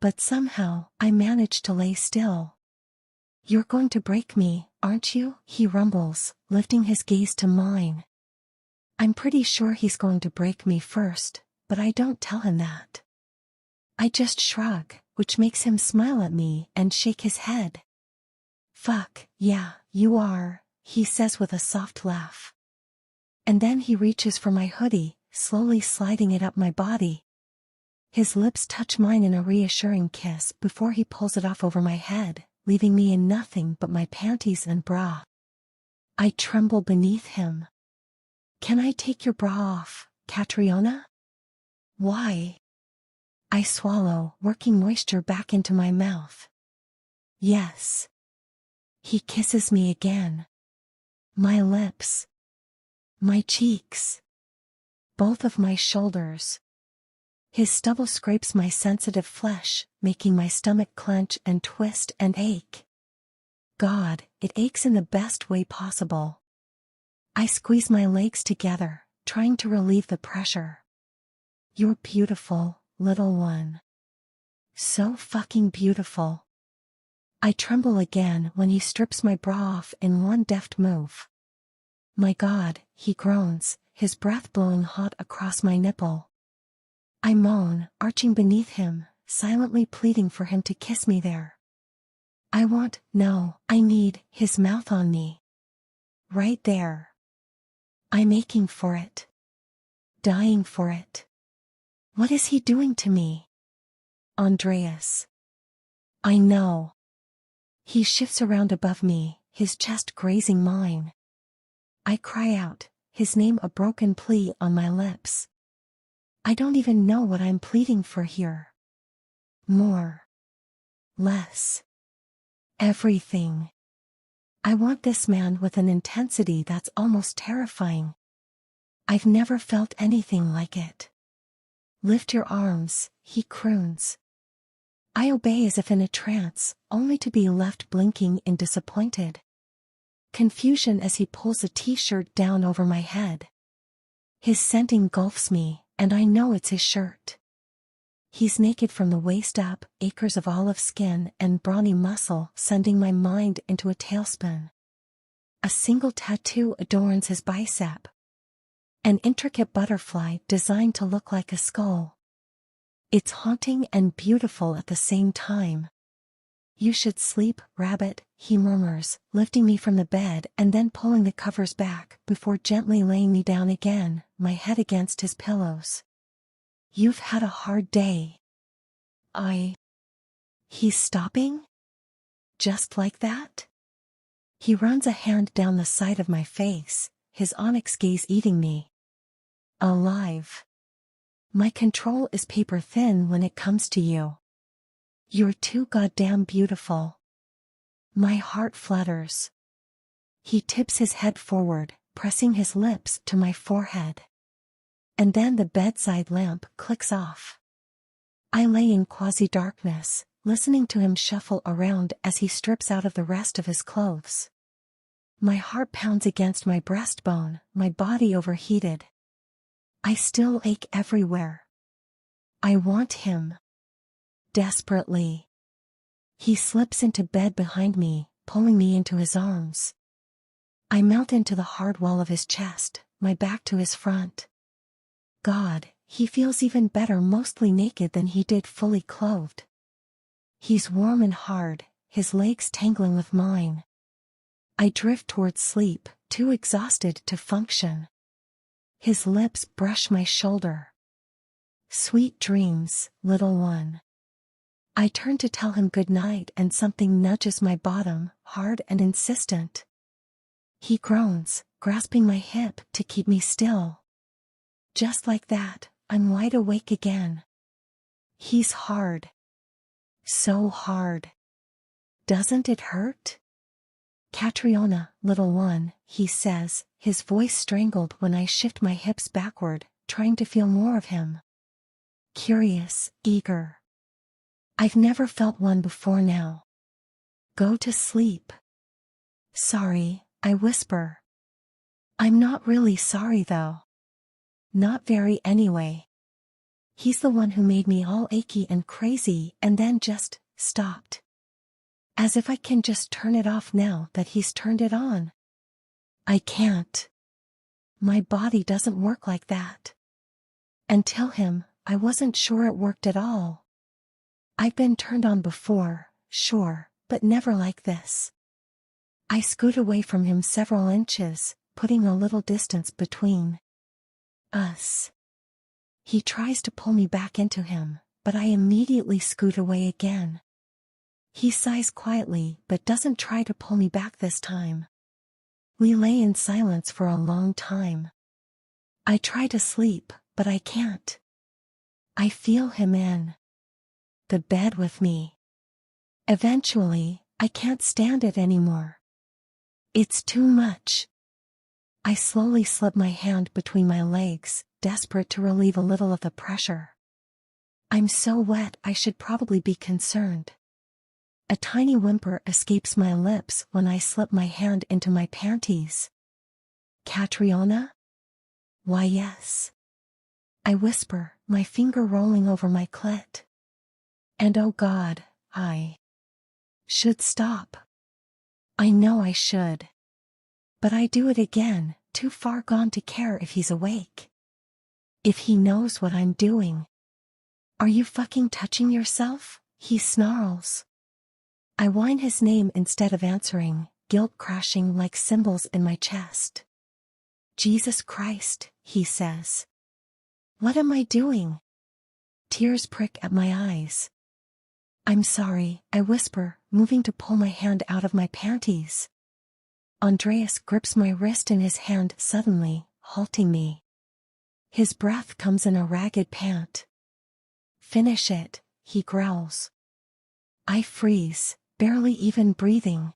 Speaker 1: But somehow, I manage to lay still. You're going to break me, aren't you? He rumbles, lifting his gaze to mine. I'm pretty sure he's going to break me first, but I don't tell him that. I just shrug, which makes him smile at me and shake his head. Fuck, yeah, you are, he says with a soft laugh. And then he reaches for my hoodie, slowly sliding it up my body. His lips touch mine in a reassuring kiss before he pulls it off over my head, leaving me in nothing but my panties and bra. I tremble beneath him. Can I take your bra off, Catriona? Why? I swallow, working moisture back into my mouth. Yes. He kisses me again. My lips. My cheeks. Both of my shoulders. His stubble scrapes my sensitive flesh, making my stomach clench and twist and ache. God, it aches in the best way possible. I squeeze my legs together, trying to relieve the pressure. You're beautiful, little one. So fucking beautiful. I tremble again when he strips my bra off in one deft move. My God, he groans, his breath blowing hot across my nipple. I moan, arching beneath him, silently pleading for him to kiss me there. I need his mouth on me. Right there. I'm aching for it. Dying for it. What is he doing to me? Andreas. I know. He shifts around above me, his chest grazing mine. I cry out, his name a broken plea on my lips. I don't even know what I'm pleading for here. More. Less. Everything. I want this man with an intensity that's almost terrifying. I've never felt anything like it. Lift your arms, he croons. I obey as if in a trance, only to be left blinking in disappointed confusion as he pulls a t-shirt down over my head. His scent engulfs me, and I know it's his shirt. He's naked from the waist up, acres of olive skin and brawny muscle sending my mind into a tailspin. A single tattoo adorns his bicep. An intricate butterfly designed to look like a skull. It's haunting and beautiful at the same time. You should sleep, rabbit, he murmurs, lifting me from the bed and then pulling the covers back before gently laying me down again, my head against his pillows. You've had a hard day. He's stopping? Just like that? He runs a hand down the side of my face, his onyx gaze eating me alive. My control is paper thin when it comes to you. You're too goddamn beautiful. My heart flutters. He tips his head forward, pressing his lips to my forehead. And then the bedside lamp clicks off. I lay in quasi-darkness, listening to him shuffle around as he strips out of the rest of his clothes. My heart pounds against my breastbone, my body overheated. I still ache everywhere. I want him. Desperately. He slips into bed behind me, pulling me into his arms. I melt into the hard wall of his chest, my back to his front. God, he feels even better mostly naked than he did fully clothed. He's warm and hard, his legs tangling with mine. I drift towards sleep, too exhausted to function. His lips brush my shoulder. Sweet dreams, little one. I turn to tell him good night and something nudges my bottom, hard and insistent. He groans, grasping my hip to keep me still. Just like that, I'm wide awake again. He's hard. So hard. Doesn't it hurt? Catriona, little one, he says, his voice strangled when I shift my hips backward, trying to feel more of him. Curious, eager. I've never felt one before now. Go to sleep. Sorry, I whisper. I'm not really sorry though. Not very anyway. He's the one who made me all achy and crazy and then just stopped. As if I can just turn it off now that he's turned it on. I can't. My body doesn't work like that. Until him, I wasn't sure it worked at all. I've been turned on before, sure, but never like this. I scoot away from him several inches, putting a little distance between us. He tries to pull me back into him, but I immediately scoot away again. He sighs quietly but doesn't try to pull me back this time. We lay in silence for a long time. I try to sleep, but I can't. I feel him in the bed with me. Eventually, I can't stand it anymore. It's too much. I slowly slip my hand between my legs, desperate to relieve a little of the pressure. I'm so wet I should probably be concerned. A tiny whimper escapes my lips when I slip my hand into my panties. Catriona? Why yes. I whisper, my finger rolling over my clit. And oh God, I should stop. I know I should. But I do it again, too far gone to care if he's awake. If he knows what I'm doing. Are you fucking touching yourself? He snarls. I whine his name instead of answering, guilt crashing like cymbals in my chest. Jesus Christ, he says. What am I doing? Tears prick at my eyes. I'm sorry, I whisper, moving to pull my hand out of my panties. Andreas grips my wrist in his hand suddenly, halting me. His breath comes in a ragged pant. Finish it, he growls. I freeze, barely even breathing.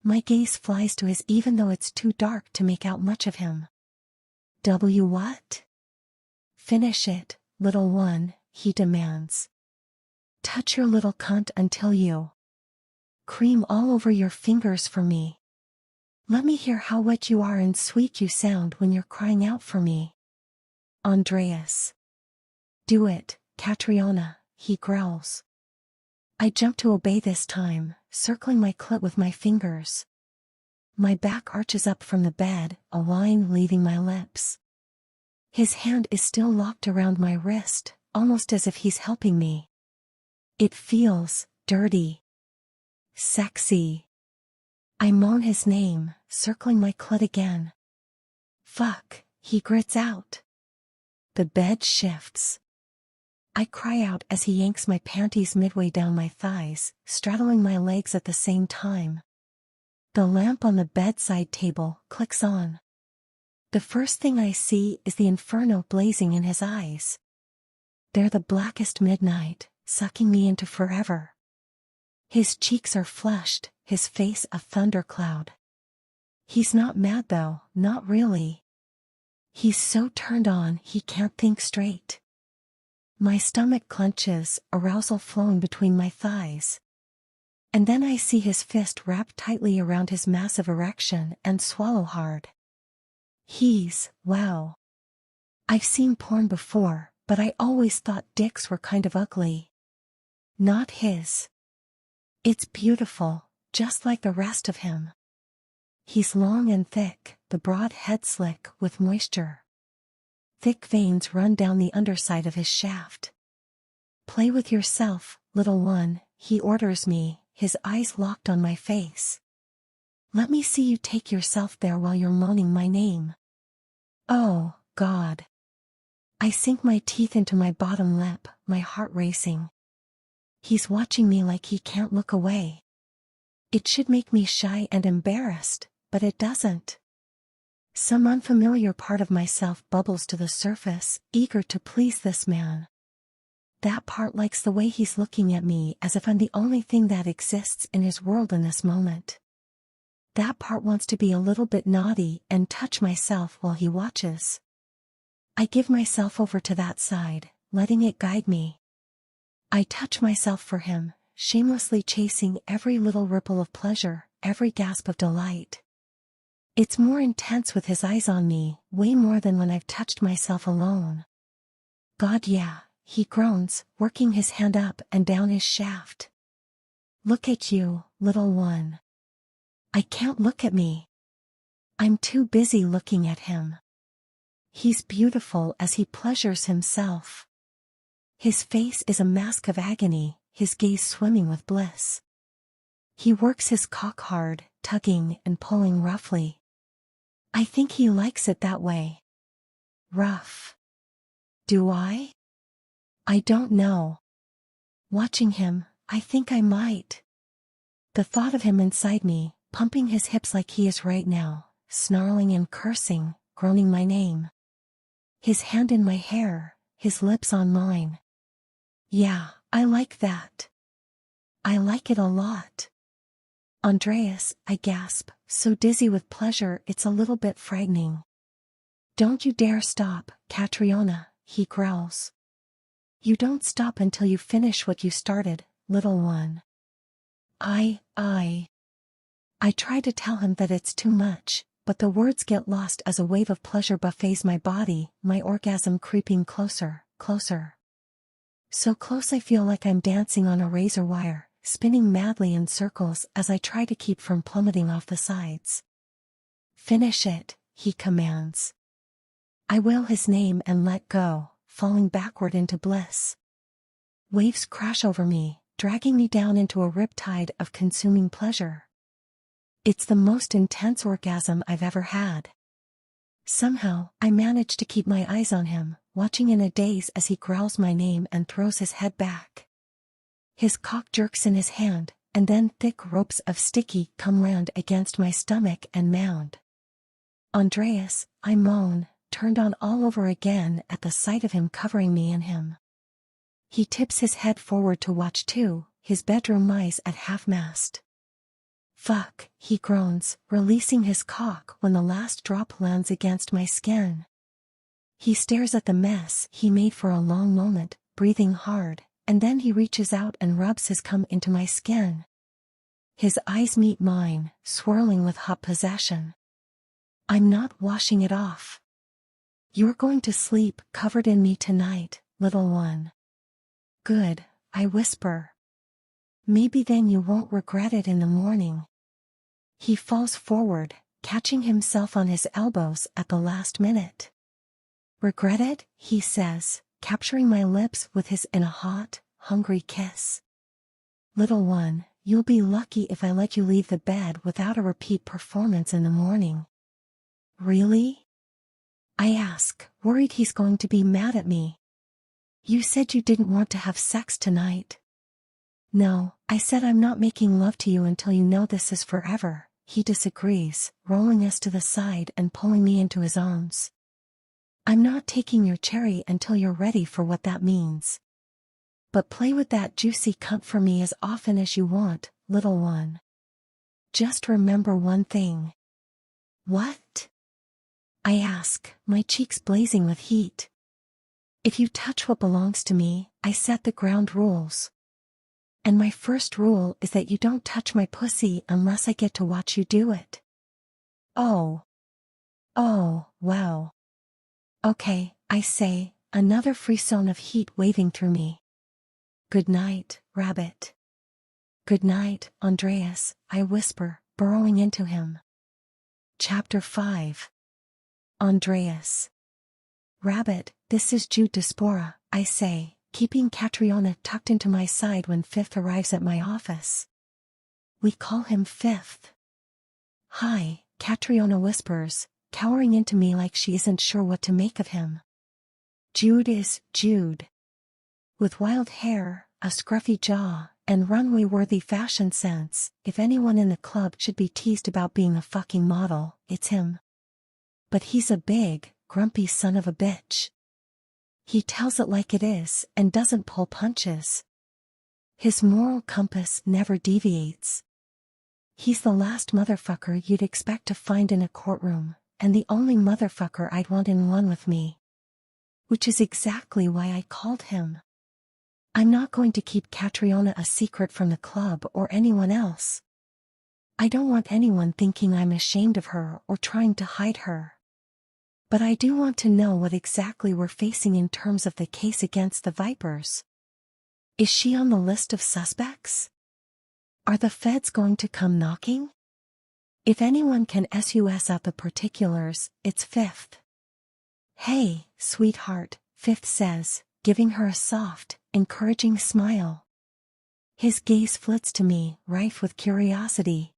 Speaker 1: My gaze flies to his even though it's too dark to make out much of him. What? Finish it, little one, he demands. Touch your little cunt until you cream all over your fingers for me. Let me hear how wet you are and sweet you sound when you're crying out for me. Andreas. Do it, Catriona, he growls. I jump to obey this time, circling my clit with my fingers. My back arches up from the bed, a line leaving my lips. His hand is still locked around my wrist, almost as if he's helping me. It feels dirty. Sexy. I moan his name, circling my clit again. Fuck, he grits out. The bed shifts. I cry out as he yanks my panties midway down my thighs, straddling my legs at the same time. The lamp on the bedside table clicks on. The first thing I see is the inferno blazing in his eyes. They're the blackest midnight, sucking me into forever. His cheeks are flushed, his face a thundercloud. He's not mad though, not really. He's so turned on he can't think straight. My stomach clenches, arousal flowing between my thighs. And then I see his fist wrapped tightly around his massive erection and swallow hard. Wow. I've seen porn before, but I always thought dicks were kind of ugly. Not his. It's beautiful, just like the rest of him. He's long and thick, the broad head slick with moisture. Thick veins run down the underside of his shaft. Play with yourself, little one, he orders me, his eyes locked on my face. Let me see you take yourself there while you're moaning my name. Oh, God. I sink my teeth into my bottom lip, my heart racing. He's watching me like he can't look away. It should make me shy and embarrassed, but it doesn't. Some unfamiliar part of myself bubbles to the surface, eager to please this man. That part likes the way he's looking at me as if I'm the only thing that exists in his world in this moment. That part wants to be a little bit naughty and touch myself while he watches. I give myself over to that side, letting it guide me. I touch myself for him, shamelessly chasing every little ripple of pleasure, every gasp of delight. It's more intense with his eyes on me, way more than when I've touched myself alone. God yeah, he groans, working his hand up and down his shaft. Look at you, little one. I can't look at me. I'm too busy looking at him. He's beautiful as he pleasures himself. His face is a mask of agony, his gaze swimming with bliss. He works his cock hard, tugging and pulling roughly. I think he likes it that way. Rough. Do I? I don't know. Watching him, I think I might. The thought of him inside me, pumping his hips like he is right now, snarling and cursing, groaning my name. His hand in my hair, his lips on mine. Yeah, I like that. I like it a lot. Andreas, I gasp, so dizzy with pleasure it's a little bit frightening. Don't you dare stop, Catriona, he growls. You don't stop until you finish what you started, little one. I try to tell him that it's too much, but the words get lost as a wave of pleasure buffets my body, my orgasm creeping closer, closer. So close I feel like I'm dancing on a razor wire, spinning madly in circles as I try to keep from plummeting off the sides. Finish it, he commands. I wail his name and let go, falling backward into bliss. Waves crash over me, dragging me down into a riptide of consuming pleasure. It's the most intense orgasm I've ever had. Somehow, I manage to keep my eyes on him, watching in a daze as he growls my name and throws his head back. His cock jerks in his hand, and then thick ropes of sticky cum land against my stomach and mound. Andreas, I moan, turned on all over again at the sight of him covering me in him. He tips his head forward to watch too, his bedroom eyes at half-mast. Fuck, he groans, releasing his cock when the last drop lands against my skin. He stares at the mess he made for a long moment, breathing hard, and then he reaches out and rubs his cum into my skin. His eyes meet mine, swirling with hot possession. I'm not washing it off. You're going to sleep covered in me tonight, little one. Good, I whisper. Maybe then you won't regret it in the morning. He falls forward, catching himself on his elbows at the last minute. Regret it, he says, capturing my lips with his in a hot, hungry kiss. Little one, you'll be lucky if I let you leave the bed without a repeat performance in the morning. Really? I ask, worried he's going to be mad at me. You said you didn't want to have sex tonight. No, I said I'm not making love to you until you know this is forever, he disagrees, rolling us to the side and pulling me into his arms. I'm not taking your cherry until you're ready for what that means. But play with that juicy cunt for me as often as you want, little one. Just remember one thing. What? I ask, my cheeks blazing with heat. If you touch what belongs to me, I set the ground rules. And my first rule is that you don't touch my pussy unless I get to watch you do it. Oh. Oh, wow. Okay, I say, another frisson of heat waving through me. Good night, rabbit. Good night, Andreas, I whisper, burrowing into him. Chapter 5. Andreas. Rabbit, this is Jude Diaspora, I say, keeping Catriona tucked into my side when Fifth arrives at my office. We call him Fifth. Hi, Catriona whispers, cowering into me like she isn't sure what to make of him. Jude is Jude. With wild hair, a scruffy jaw, and runway-worthy fashion sense, if anyone in the club should be teased about being a fucking model, it's him. But he's a big, grumpy son of a bitch. He tells it like it is and doesn't pull punches. His moral compass never deviates. He's the last motherfucker you'd expect to find in a courtroom, and the only motherfucker I'd want in one with me. Which is exactly why I called him. I'm not going to keep Catriona a secret from the club or anyone else. I don't want anyone thinking I'm ashamed of her or trying to hide her. But I do want to know what exactly we're facing in terms of the case against the Vipers. Is she on the list of suspects? Are the feds going to come knocking? If anyone can suss out the particulars, it's Fifth. Hey, sweetheart, Fifth says, giving her a soft, encouraging smile. His gaze flits to me, rife with curiosity.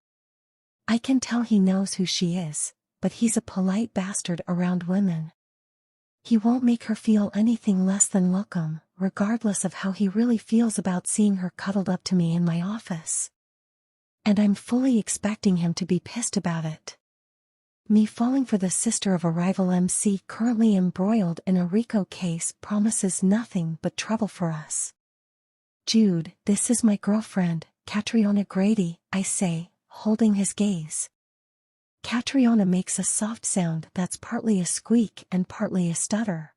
Speaker 1: I can tell he knows who she is, but he's a polite bastard around women. He won't make her feel anything less than welcome, regardless of how he really feels about seeing her cuddled up to me in my office. And I'm fully expecting him to be pissed about it. Me falling for the sister of a rival MC currently embroiled in a RICO case promises nothing but trouble for us. Jude, this is my girlfriend, Catriona Grady, I say, holding his gaze. Catriona makes a soft sound that's partly a squeak and partly a stutter.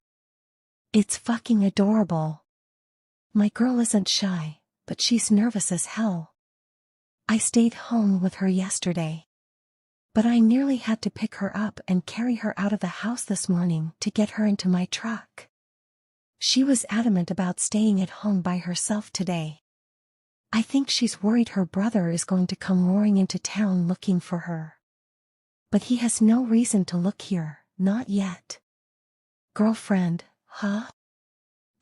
Speaker 1: It's fucking adorable. My girl isn't shy, but she's nervous as hell. I stayed home with her yesterday. But I nearly had to pick her up and carry her out of the house this morning to get her into my truck. She was adamant about staying at home by herself today. I think she's worried her brother is going to come roaring into town looking for her. But he has no reason to look here, not yet. Girlfriend, huh?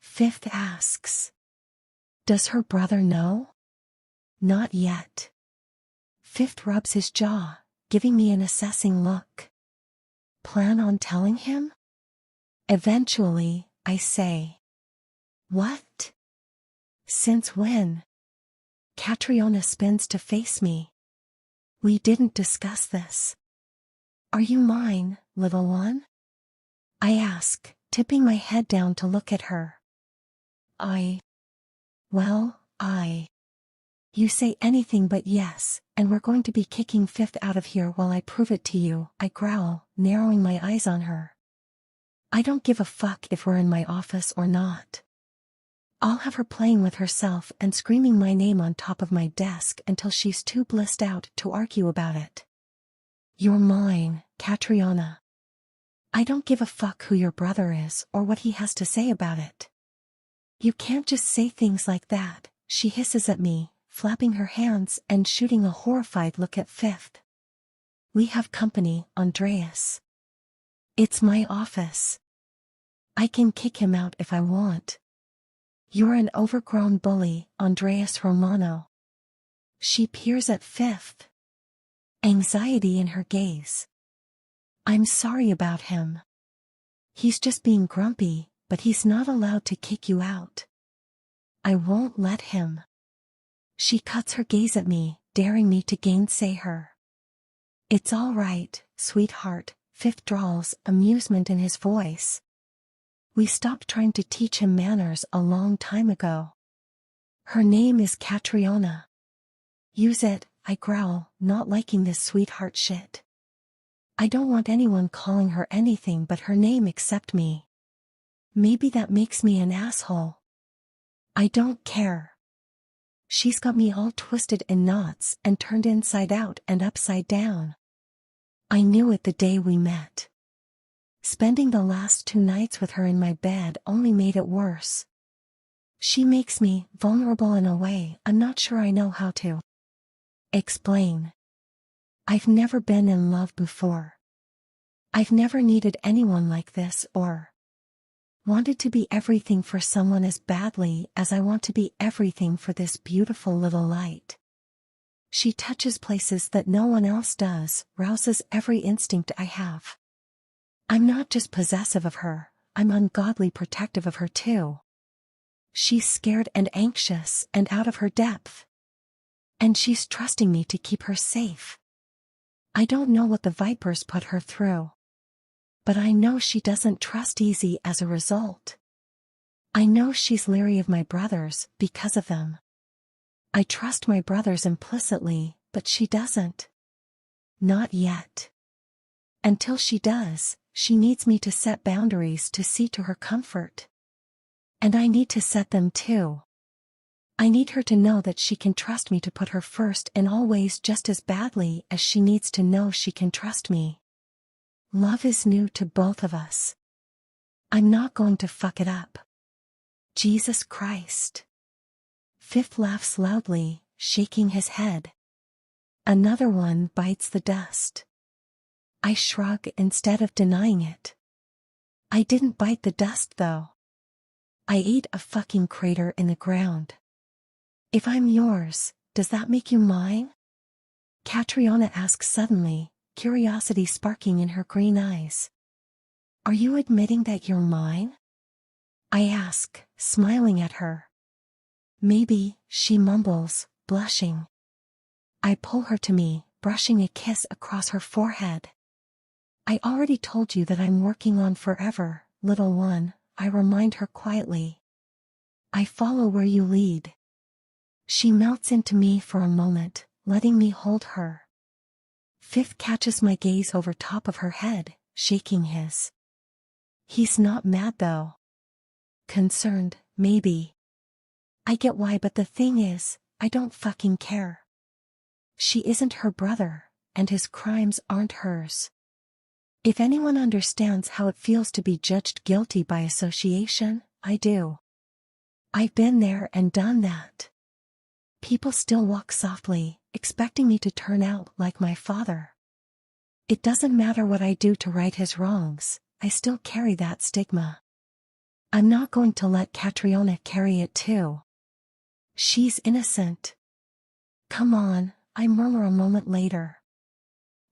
Speaker 1: Fifth asks. Does her brother know? Not yet. Fifth rubs his jaw, giving me an assessing look. Plan on telling him? Eventually, I say. What? Since when? Catriona spins to face me. We didn't discuss this. Are you mine, little one? I ask, tipping my head down to look at her. You say anything but yes, and we're going to be kicking Fifth out of here while I prove it to you, I growl, narrowing my eyes on her. I don't give a fuck if we're in my office or not. I'll have her playing with herself and screaming my name on top of my desk until she's too blissed out to argue about it. You're mine, Catriona. I don't give a fuck who your brother is or what he has to say about it. You can't just say things like that, she hisses at me, flapping her hands and shooting a horrified look at Fifth. We have company, Andreas. It's my office. I can kick him out if I want. You're an overgrown bully, Andreas Romano. She peers at Fifth. Anxiety in her gaze. I'm sorry about him. He's just being grumpy, but he's not allowed to kick you out. I won't let him. She cuts her gaze at me, daring me to gainsay her. It's all right, sweetheart, Fifth drawls, amusement in his voice. We stopped trying to teach him manners a long time ago. Her name is Catriona. Use it, I growl, not liking this sweetheart shit. I don't want anyone calling her anything but her name except me. Maybe that makes me an asshole. I don't care. She's got me all twisted in knots and turned inside out and upside down. I knew it the day we met. Spending the last 2 nights with her in my bed only made it worse. She makes me vulnerable in a way I'm not sure I know how to explain. I've never been in love before. I've never needed anyone like this or wanted to be everything for someone as badly as I want to be everything for this beautiful little light. She touches places that no one else does, rouses every instinct I have. I'm not just possessive of her, I'm ungodly protective of her too. She's scared and anxious and out of her depth. And she's trusting me to keep her safe. I don't know what the vipers put her through. But I know she doesn't trust easy as a result. I know she's leery of my brothers because of them. I trust my brothers implicitly, but she doesn't. Not yet. Until she does, she needs me to set boundaries to see to her comfort. And I need to set them too. I need her to know that she can trust me to put her first in all ways just as badly as she needs to know she can trust me. Love is new to both of us. I'm not going to fuck it up. Jesus Christ. Fifth laughs loudly, shaking his head. Another one bites the dust. I shrug instead of denying it. I didn't bite the dust though. I ate a fucking crater in the ground. If I'm yours, does that make you mine? Catriona asks suddenly, curiosity sparking in her green eyes. Are you admitting that you're mine? I ask, smiling at her. Maybe, she mumbles, blushing. I pull her to me, brushing a kiss across her forehead. I already told you that I'm working on forever, little one, I remind her quietly. I follow where you lead. She melts into me for a moment, letting me hold her. Fifth catches my gaze over top of her head, shaking his. He's not mad though. Concerned, maybe. I get why, but the thing is, I don't fucking care. She isn't her brother, and his crimes aren't hers. If anyone understands how it feels to be judged guilty by association, I do. I've been there and done that. People still walk softly, expecting me to turn out like my father. It doesn't matter what I do to right his wrongs, I still carry that stigma. I'm not going to let Catriona carry it too. She's innocent. Come on, I murmur a moment later.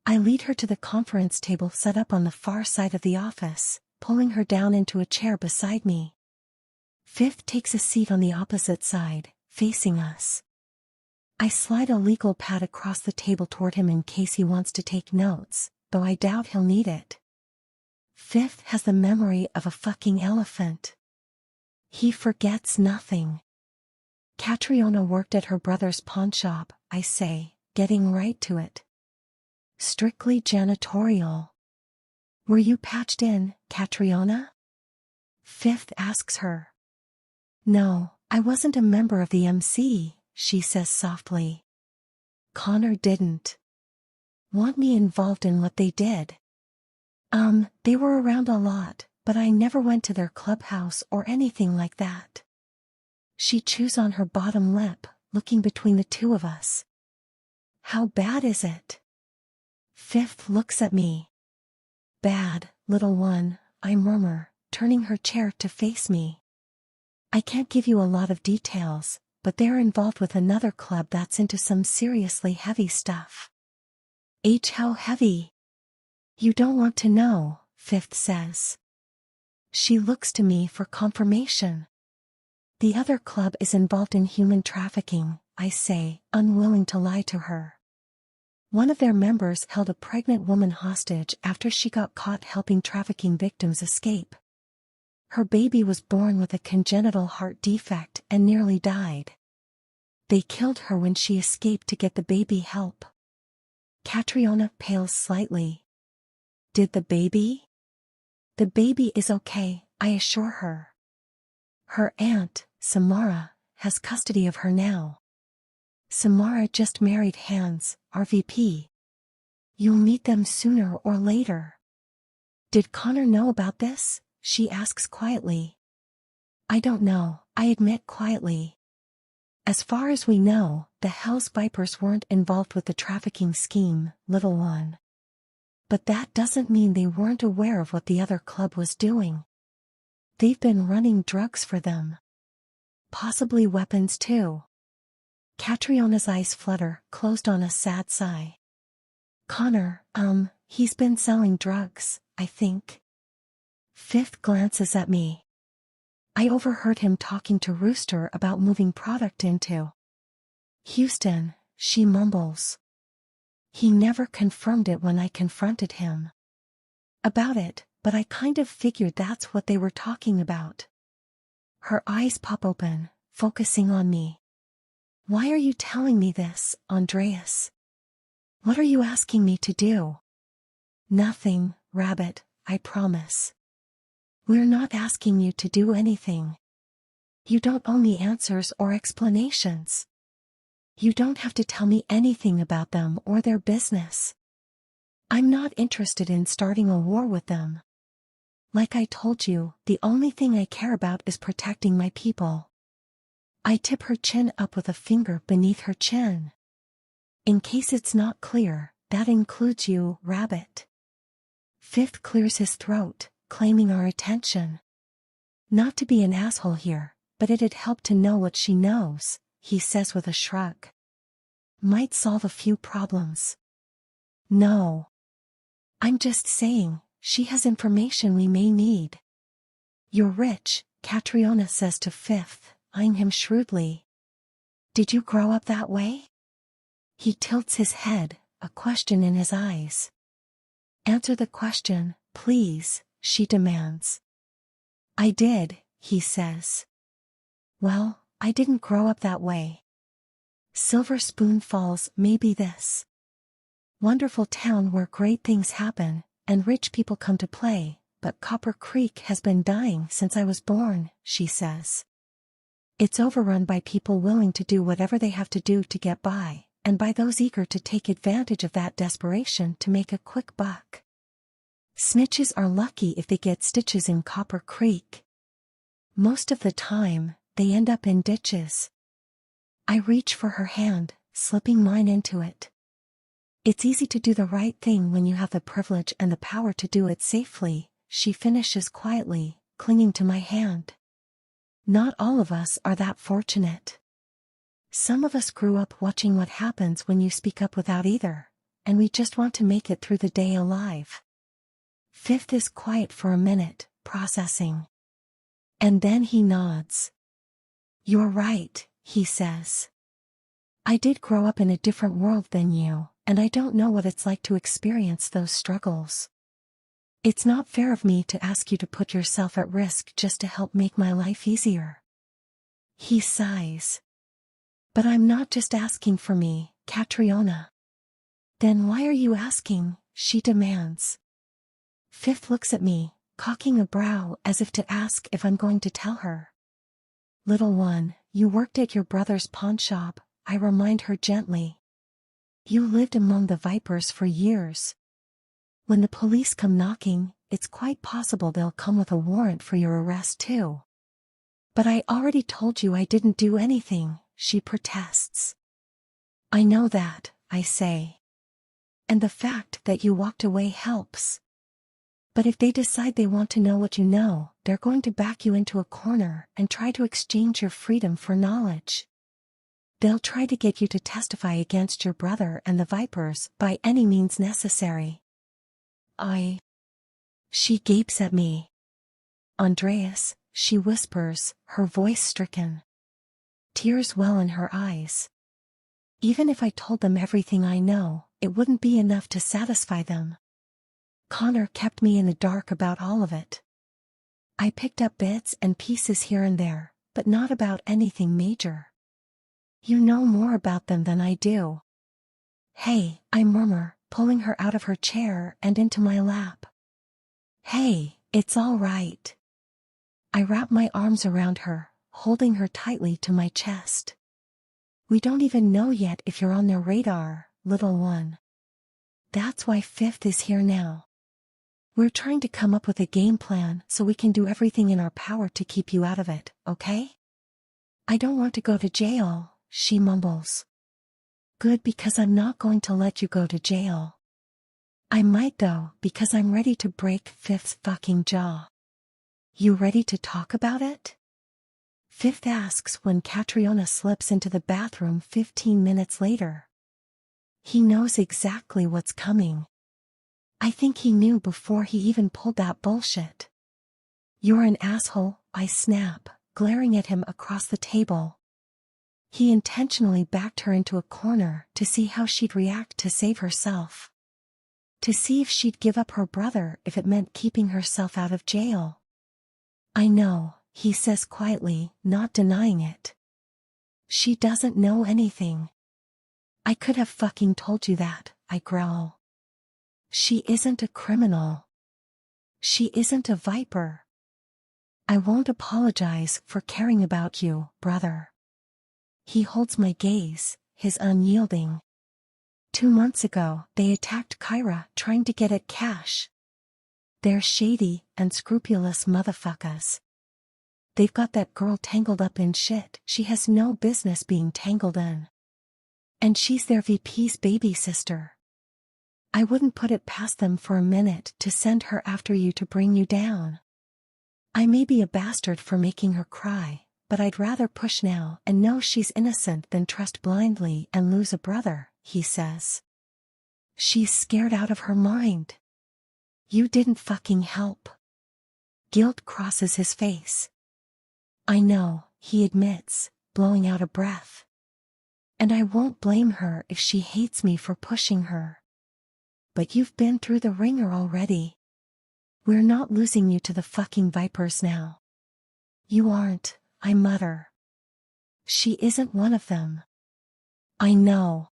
Speaker 1: I lead her to the conference table set up on the far side of the office, pulling her down into a chair beside me. Fifth takes a seat on the opposite side, facing us. I slide a legal pad across the table toward him in case he wants to take notes, though I doubt he'll need it. Fifth has the memory of a fucking elephant. He forgets nothing. Catriona worked at her brother's pawn shop, I say, getting right to it. Strictly janitorial. Were you patched in, Catriona? Fifth asks her. No, I wasn't a member of the MC, she says softly. Connor didn't want me involved in what they did. They were around a lot, but I never went to their clubhouse or anything like that. She chews on her bottom lip, looking between the two of us. How bad is it? Fifth looks at me. Bad, little one, I murmur, turning her chair to face me. I can't give you a lot of details, but they're involved with another club that's into some seriously heavy stuff. How heavy? You don't want to know, Fifth says. She looks to me for confirmation. The other club is involved in human trafficking, I say, unwilling to lie to her. One of their members held a pregnant woman hostage after she got caught helping trafficking victims escape. Her baby was born with a congenital heart defect and nearly died. They killed her when she escaped to get the baby help. Catriona pales slightly. Did the baby? The baby is okay, I assure her. Her aunt, Samara, has custody of her now. Samara just married Hans, our VP. You'll meet them sooner or later. Did Connor know about this? She asks quietly. I don't know, I admit quietly. As far as we know, the Hell's Vipers weren't involved with the trafficking scheme, little one. But that doesn't mean they weren't aware of what the other club was doing. They've been running drugs for them. Possibly weapons too. Catriona's eyes flutter, closed on a sad sigh. Connor, he's been selling drugs, I think. Fifth glances at me. I overheard him talking to Rooster about moving product into Houston, she mumbles. He never confirmed it when I confronted him about it, but I kind of figured that's what they were talking about. Her eyes pop open, focusing on me. Why are you telling me this, Andreas? What are you asking me to do? Nothing, Rabbit, I promise. We're not asking you to do anything. You don't owe me answers or explanations. You don't have to tell me anything about them or their business. I'm not interested in starting a war with them. Like I told you, the only thing I care about is protecting my people. I tip her chin up with a finger beneath her chin. In case it's not clear, that includes you, Rabbit. Fifth clears his throat, claiming our attention. Not to be an asshole here, but it'd help to know what she knows, he says with a shrug. Might solve a few problems. No. I'm just saying, she has information we may need. You're rich, Catriona says to Fifth, eyeing him shrewdly. Did you grow up that way? He tilts his head, a question in his eyes. Answer the question, please, she demands. I did, he says. Well, I didn't grow up that way. Silver Spoon Falls may be this wonderful town where great things happen, and rich people come to play, but Copper Creek has been dying since I was born, she says. It's overrun by people willing to do whatever they have to do to get by, and by those eager to take advantage of that desperation to make a quick buck. Snitches are lucky if they get stitches in Copper Creek. Most of the time, they end up in ditches. I reach for her hand, slipping mine into it. It's easy to do the right thing when you have the privilege and the power to do it safely, she finishes quietly, clinging to my hand. Not all of us are that fortunate. Some of us grew up watching what happens when you speak up without either, and we just want to make it through the day alive. Fifth is quiet for a minute, processing. And then he nods. You're right, he says. I did grow up in a different world than you, and I don't know what it's like to experience those struggles. It's not fair of me to ask you to put yourself at risk just to help make my life easier. He sighs. But I'm not just asking for me, Catriona. Then why are you asking? She demands. Fifth looks at me, cocking a brow as if to ask if I'm going to tell her. Little one, you worked at your brother's pawn shop, I remind her gently. You lived among the vipers for years. When the police come knocking, it's quite possible they'll come with a warrant for your arrest too. But I already told you I didn't do anything, she protests. I know that, I say. And the fact that you walked away helps. But if they decide they want to know what you know, they're going to back you into a corner and try to exchange your freedom for knowledge. They'll try to get you to testify against your brother and the vipers by any means necessary. She gapes at me. Andreas, she whispers, her voice stricken. Tears well in her eyes. Even if I told them everything I know, it wouldn't be enough to satisfy them. Connor kept me in the dark about all of it. I picked up bits and pieces here and there, but not about anything major. You know more about them than I do. Hey, I murmur, pulling her out of her chair and into my lap. Hey, it's all right. I wrap my arms around her, holding her tightly to my chest. We don't even know yet if you're on their radar, little one. That's why Fifth is here now. We're trying to come up with a game plan so we can do everything in our power to keep you out of it, okay? I don't want to go to jail, she mumbles. Good, because I'm not going to let you go to jail. I might though, because I'm ready to break Fifth's fucking jaw. You ready to talk about it? Fifth asks when Catriona slips into the bathroom 15 minutes later. He knows exactly what's coming. I think he knew before he even pulled that bullshit. You're an asshole, I snap, glaring at him across the table. He intentionally backed her into a corner to see how she'd react to save herself. To see if she'd give up her brother if it meant keeping herself out of jail. I know, he says quietly, not denying it. She doesn't know anything. I could have fucking told you that, I growl. She isn't a criminal. She isn't a viper. I won't apologize for caring about you, brother. He holds my gaze, his unyielding. 2 months ago, they attacked Kyra trying to get at cash. They're shady and scrupulous motherfuckers. They've got that girl tangled up in shit she has no business being tangled in. And she's their VP's baby sister. I wouldn't put it past them for a minute to send her after you to bring you down. I may be a bastard for making her cry, but I'd rather push now and know she's innocent than trust blindly and lose a brother, he says. She's scared out of her mind. You didn't fucking help. Guilt crosses his face. I know, he admits, blowing out a breath. And I won't blame her if she hates me for pushing her. But you've been through the ringer already. We're not losing you to the fucking vipers now. You aren't, I mutter. She isn't one of them. I know.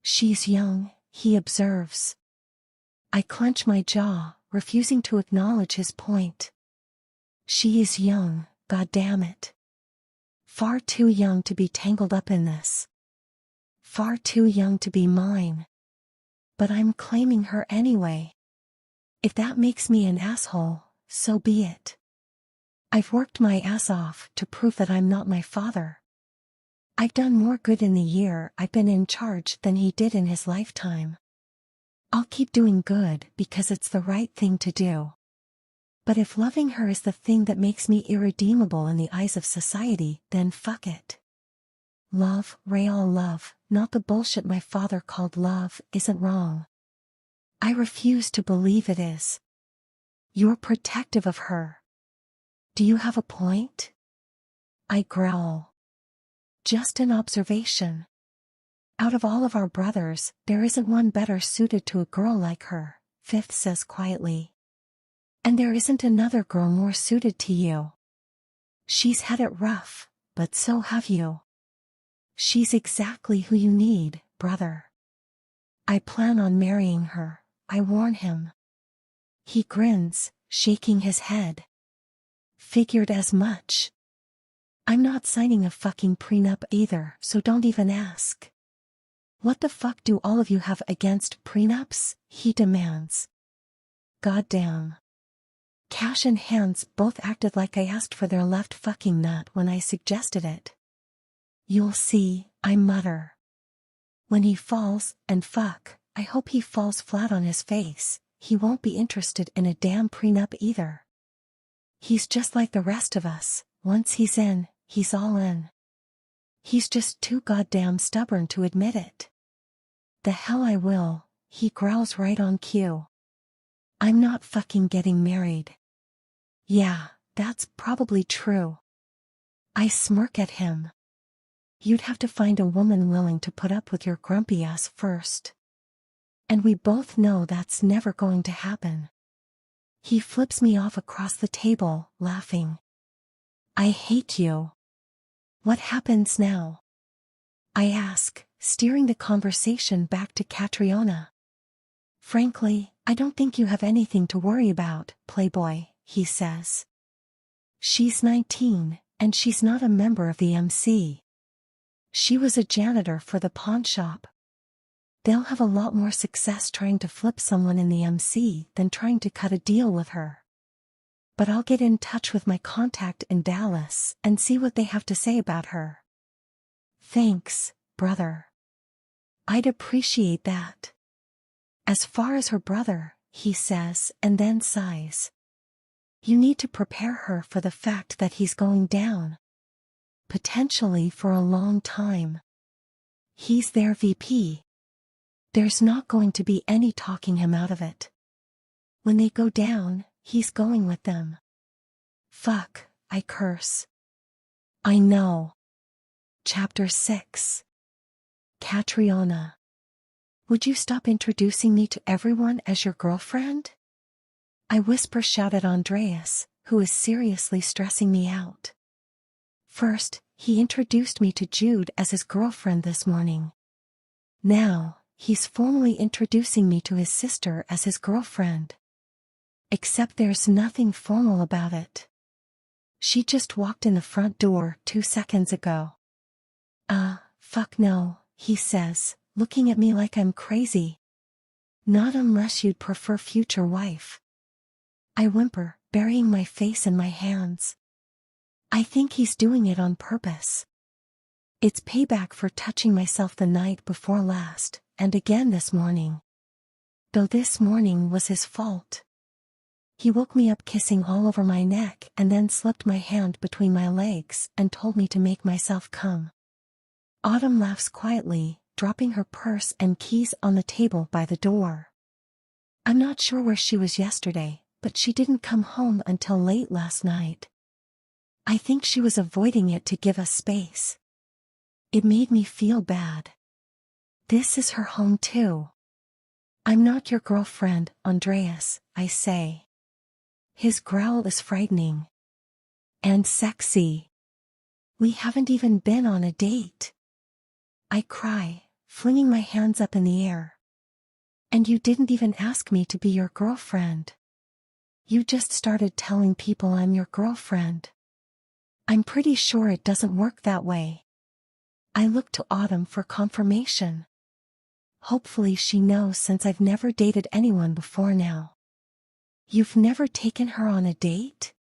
Speaker 1: She's young, he observes. I clench my jaw, refusing to acknowledge his point. She is young, goddammit. Far too young to be tangled up in this. far too young to be mine. But I'm claiming her anyway. If that makes me an asshole, so be it. I've worked my ass off to prove that I'm not my father. I've done more good in the year I've been in charge than he did in his lifetime. I'll keep doing good because it's the right thing to do. But if loving her is the thing that makes me irredeemable in the eyes of society, then fuck it. Love, real love, not the bullshit my father called love, isn't wrong. I refuse to believe it is. You're protective of her. Do you have a point? I growl. Just an observation. Out of all of our brothers, there isn't one better suited to a girl like her, Fifth says quietly. And there isn't another girl more suited to you. She's had it rough, but so have you. She's exactly who you need, brother. I plan on marrying her, I warn him. He grins, shaking his head. Figured as much. I'm not signing a fucking prenup either, so don't even ask. What the fuck do all of you have against prenups? He demands. Goddamn. Cash and Hands both acted like I asked for their left fucking nut when I suggested it. You'll see, I mutter. When he falls, and fuck, I hope he falls flat on his face, he won't be interested in a damn prenup either. He's just like the rest of us, once he's in, he's all in. He's just too goddamn stubborn to admit it. The hell I will, he growls right on cue. I'm not fucking getting married. Yeah, that's probably true. I smirk at him. You'd have to find a woman willing to put up with your grumpy ass first. And we both know that's never going to happen. He flips me off across the table, laughing. I hate you. What happens now? I ask, steering the conversation back to Catriona. Frankly, I don't think you have anything to worry about, Playboy, he says. She's 19, and she's not a member of the MC. She was a janitor for the pawn shop. They'll have a lot more success trying to flip someone in the MC than trying to cut a deal with her. But I'll get in touch with my contact in Dallas and see what they have to say about her. Thanks, brother. I'd appreciate that. As far as her brother, he says, and then sighs. You need to prepare her for the fact that he's going down. Potentially for a long time. He's their VP. There's not going to be any talking him out of it. When they go down, he's going with them. Fuck, I curse. I know. Chapter 6. Catriona. Would you stop introducing me to everyone as your girlfriend? I whisper shout at Andreas, who is seriously stressing me out. First, he introduced me to Jude as his girlfriend this morning. Now, he's formally introducing me to his sister as his girlfriend. Except there's nothing formal about it. She just walked in the front door 2 seconds ago. Fuck no, he says, looking at me like I'm crazy. Not unless you'd prefer future wife. I whimper, burying my face in my hands. I think he's doing it on purpose. It's payback for touching myself the night before last, and again this morning. Though this morning was his fault. He woke me up kissing all over my neck and then slipped my hand between my legs and told me to make myself come. Autumn laughs quietly, dropping her purse and keys on the table by the door. I'm not sure where she was yesterday, but she didn't come home until late last night. I think she was avoiding it to give us space. It made me feel bad. This is her home too. I'm not your girlfriend, Andreas, I say. His growl is frightening. And sexy. We haven't even been on a date. I cry, flinging my hands up in the air. And you didn't even ask me to be your girlfriend. You just started telling people I'm your girlfriend. I'm pretty sure it doesn't work that way. I look to Autumn for confirmation. Hopefully she knows since I've never dated anyone before now. You've never taken her on a date?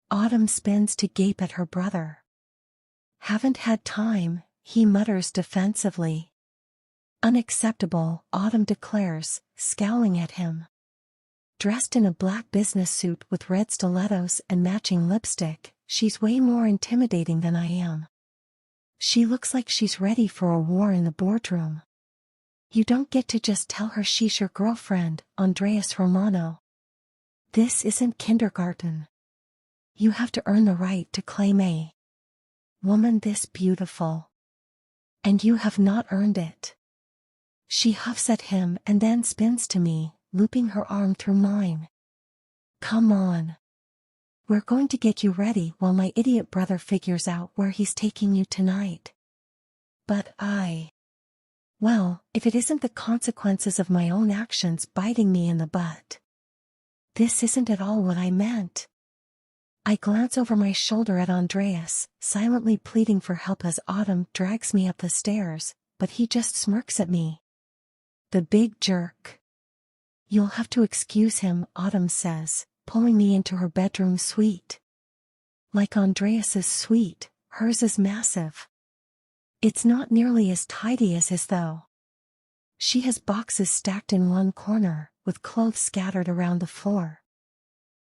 Speaker 1: Autumn spins to gape at her brother. Haven't had time, he mutters defensively. Unacceptable, Autumn declares, scowling at him. Dressed in a black business suit with red stilettos and matching lipstick, she's way more intimidating than I am. She looks like she's ready for a war in the boardroom. You don't get to just tell her she's your girlfriend, Andreas Romano. This isn't kindergarten. You have to earn the right to claim a woman this beautiful. And you have not earned it. She huffs at him and then spins to me, looping her arm through mine. Come on. We're going to get you ready while my idiot brother figures out where he's taking you tonight. But well, if it isn't the consequences of my own actions biting me in the butt. This isn't at all what I meant. I glance over my shoulder at Andreas, silently pleading for help as Autumn drags me up the stairs, but he just smirks at me. The big jerk. You'll have to excuse him, Autumn says, pulling me into her bedroom suite. Like Andreas's suite, hers is massive. It's not nearly as tidy as his though. She has boxes stacked in one corner, with clothes scattered around the floor.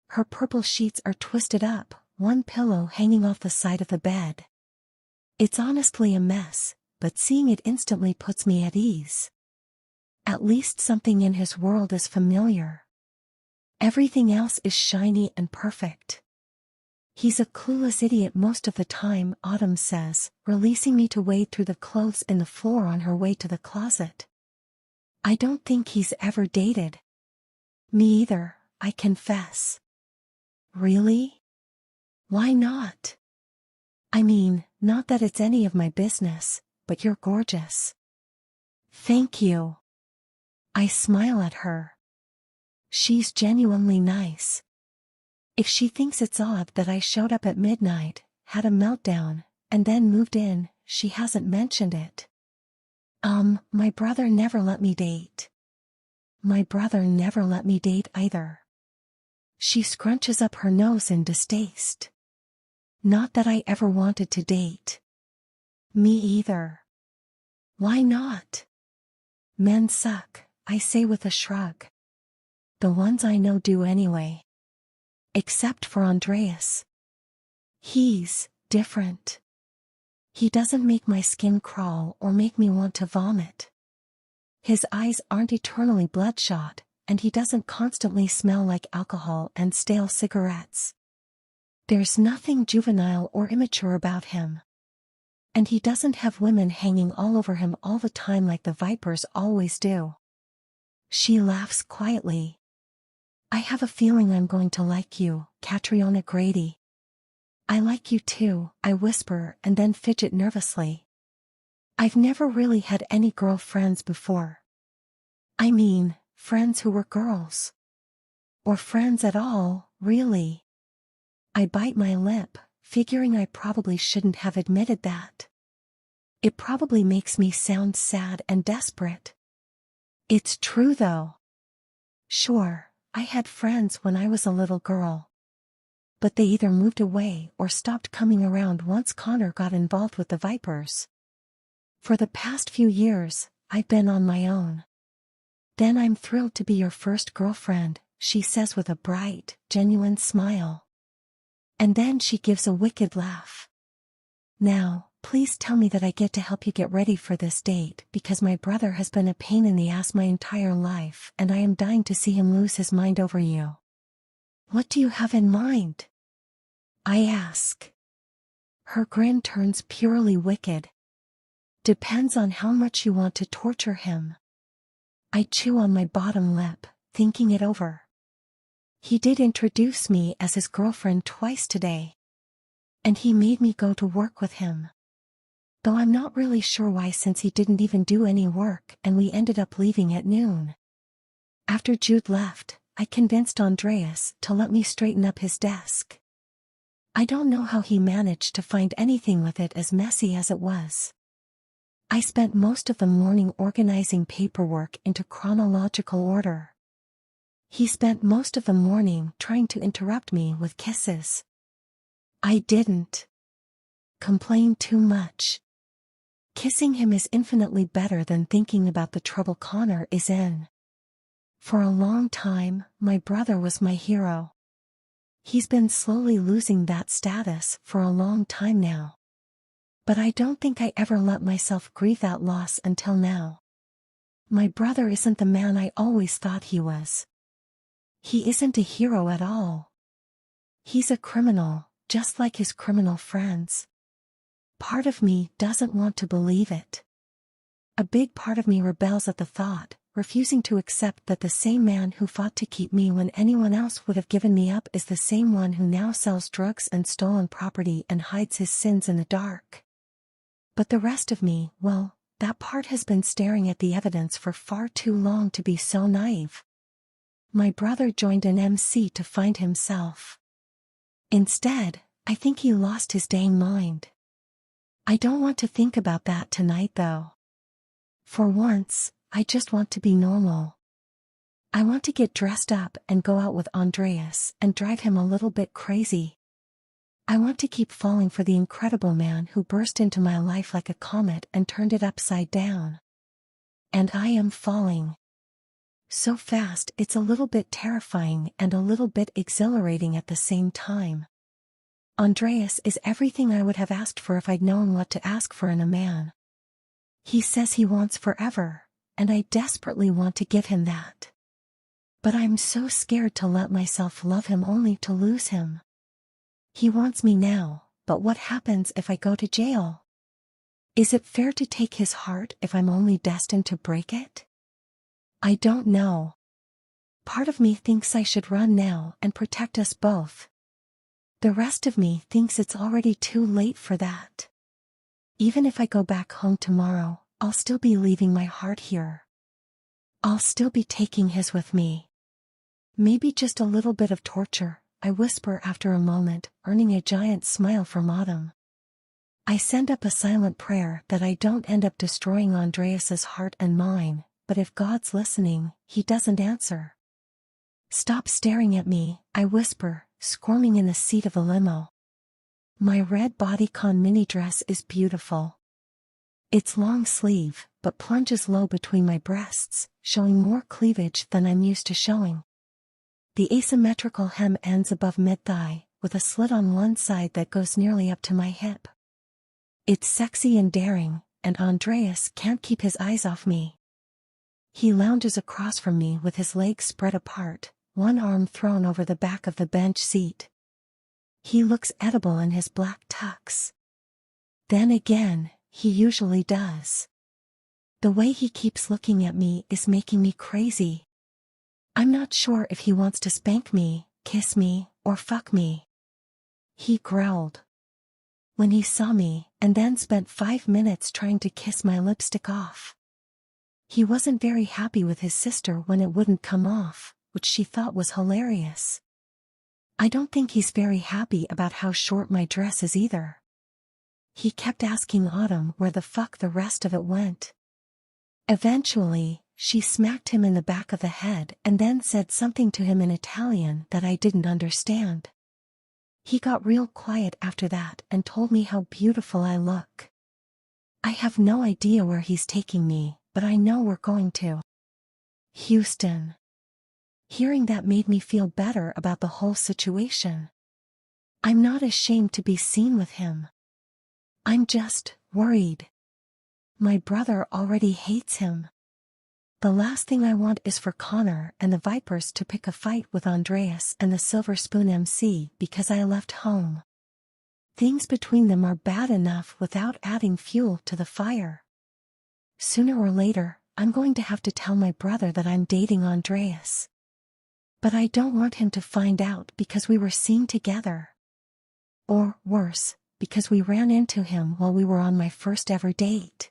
Speaker 1: Her purple sheets are twisted up, one pillow hanging off the side of the bed. It's honestly a mess, but seeing it instantly puts me at ease. At least something in his world is familiar. Everything else is shiny and perfect. He's a clueless idiot most of the time, Autumn says, releasing me to wade through the clothes in the floor on her way to the closet. I don't think he's ever dated. Me either, I confess. Really? Why not? I mean, not that it's any of my business, but you're gorgeous. Thank you. I smile at her. She's genuinely nice. If she thinks it's odd that I showed up at midnight, had a meltdown, and then moved in, she hasn't mentioned it. My brother never let me date. My brother never let me date either. She scrunches up her nose in distaste. Not that I ever wanted to date. Me either. Why not? Men suck, I say with a shrug. The ones I know do anyway. Except for Andreas. He's different. He doesn't make my skin crawl or make me want to vomit. His eyes aren't eternally bloodshot, and he doesn't constantly smell like alcohol and stale cigarettes. There's nothing juvenile or immature about him. And he doesn't have women hanging all over him all the time like the vipers always do. She laughs quietly. I have a feeling I'm going to like you, Catriona Grady. I like you too, I whisper and then fidget nervously. I've never really had any girlfriends before. I mean, friends who were girls. Or friends at all, really. I bite my lip, figuring I probably shouldn't have admitted that. It probably makes me sound sad and desperate. It's true though. Sure, I had friends when I was a little girl. But they either moved away or stopped coming around once Connor got involved with the Vipers. For the past few years, I've been on my own. Then I'm thrilled to be your first girlfriend, she says with a bright, genuine smile. And then she gives a wicked laugh. Now, please tell me that I get to help you get ready for this date because my brother has been a pain in the ass my entire life and I am dying to see him lose his mind over you. What do you have in mind? I ask. Her grin turns purely wicked. Depends on how much you want to torture him. I chew on my bottom lip, thinking it over. He did introduce me as his girlfriend twice today. And he made me go to work with him. Though I'm not really sure why since he didn't even do any work and we ended up leaving at noon. After Jude left, I convinced Andreas to let me straighten up his desk. I don't know how he managed to find anything with it as messy as it was. I spent most of the morning organizing paperwork into chronological order. He spent most of the morning trying to interrupt me with kisses. I didn't complain too much. Kissing him is infinitely better than thinking about the trouble Connor is in. For a long time, my brother was my hero. He's been slowly losing that status for a long time now. But I don't think I ever let myself grieve that loss until now. My brother isn't the man I always thought he was. He isn't a hero at all. He's a criminal, just like his criminal friends. Part of me doesn't want to believe it. A big part of me rebels at the thought, refusing to accept that the same man who fought to keep me when anyone else would have given me up is the same one who now sells drugs and stolen property and hides his sins in the dark. But the rest of me, well, that part has been staring at the evidence for far too long to be so naive. My brother joined an MC to find himself. Instead, I think he lost his dang mind. I don't want to think about that tonight though. For once, I just want to be normal. I want to get dressed up and go out with Andreas and drive him a little bit crazy. I want to keep falling for the incredible man who burst into my life like a comet and turned it upside down. And I am falling. So fast it's a little bit terrifying and a little bit exhilarating at the same time. Andreas is everything I would have asked for if I'd known what to ask for in a man. He says he wants forever, and I desperately want to give him that. But I'm so scared to let myself love him only to lose him. He wants me now, but what happens if I go to jail? Is it fair to take his heart if I'm only destined to break it? I don't know. Part of me thinks I should run now and protect us both. The rest of me thinks it's already too late for that. Even if I go back home tomorrow, I'll still be leaving my heart here. I'll still be taking his with me. Maybe just a little bit of torture, I whisper after a moment, earning a giant smile from Autumn. I send up a silent prayer that I don't end up destroying Andreas's heart and mine, but if God's listening, he doesn't answer. Stop staring at me, I whisper, squirming in the seat of the limo. My red bodycon mini dress is beautiful. It's long sleeve, but plunges low between my breasts, showing more cleavage than I'm used to showing. The asymmetrical hem ends above mid-thigh, with a slit on one side that goes nearly up to my hip. It's sexy and daring, and Andreas can't keep his eyes off me. He lounges across from me with his legs spread apart, one arm thrown over the back of the bench seat. He looks edible in his black tux. Then again, he usually does. The way he keeps looking at me is making me crazy. I'm not sure if he wants to spank me, kiss me, or fuck me. He growled when he saw me, and then spent 5 minutes trying to kiss my lipstick off. He wasn't very happy with his sister when it wouldn't come off, which she thought was hilarious. I don't think he's very happy about how short my dress is either. He kept asking Autumn where the fuck the rest of it went. Eventually, she smacked him in the back of the head and then said something to him in Italian that I didn't understand. He got real quiet after that and told me how beautiful I look. I have no idea where he's taking me, but I know we're going to Houston. Hearing that made me feel better about the whole situation. I'm not ashamed to be seen with him. I'm just worried. My brother already hates him. The last thing I want is for Connor and the Vipers to pick a fight with Andreas and the Silver Spoon MC because I left home. Things between them are bad enough without adding fuel to the fire. Sooner or later, I'm going to have to tell my brother that I'm dating Andreas. But I don't want him to find out because we were seen together. Or, worse, because we ran into him while we were on my first ever date.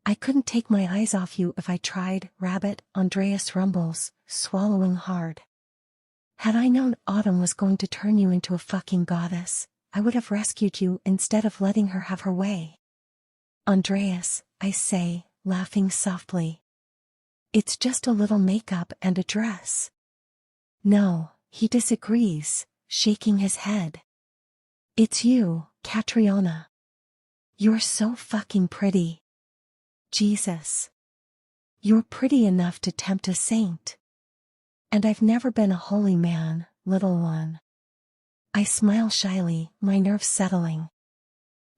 Speaker 1: I couldn't take my eyes off you if I tried, Rabbit, Andreas rumbles, swallowing hard. Had I known Autumn was going to turn you into a fucking goddess, I would have rescued you instead of letting her have her way. Andreas, I say, laughing softly. It's just a little makeup and a dress. No, he disagrees, shaking his head. It's you, Catriona. You're so fucking pretty. Jesus. You're pretty enough to tempt a saint. And I've never been a holy man, little one. I smile shyly, my nerves settling.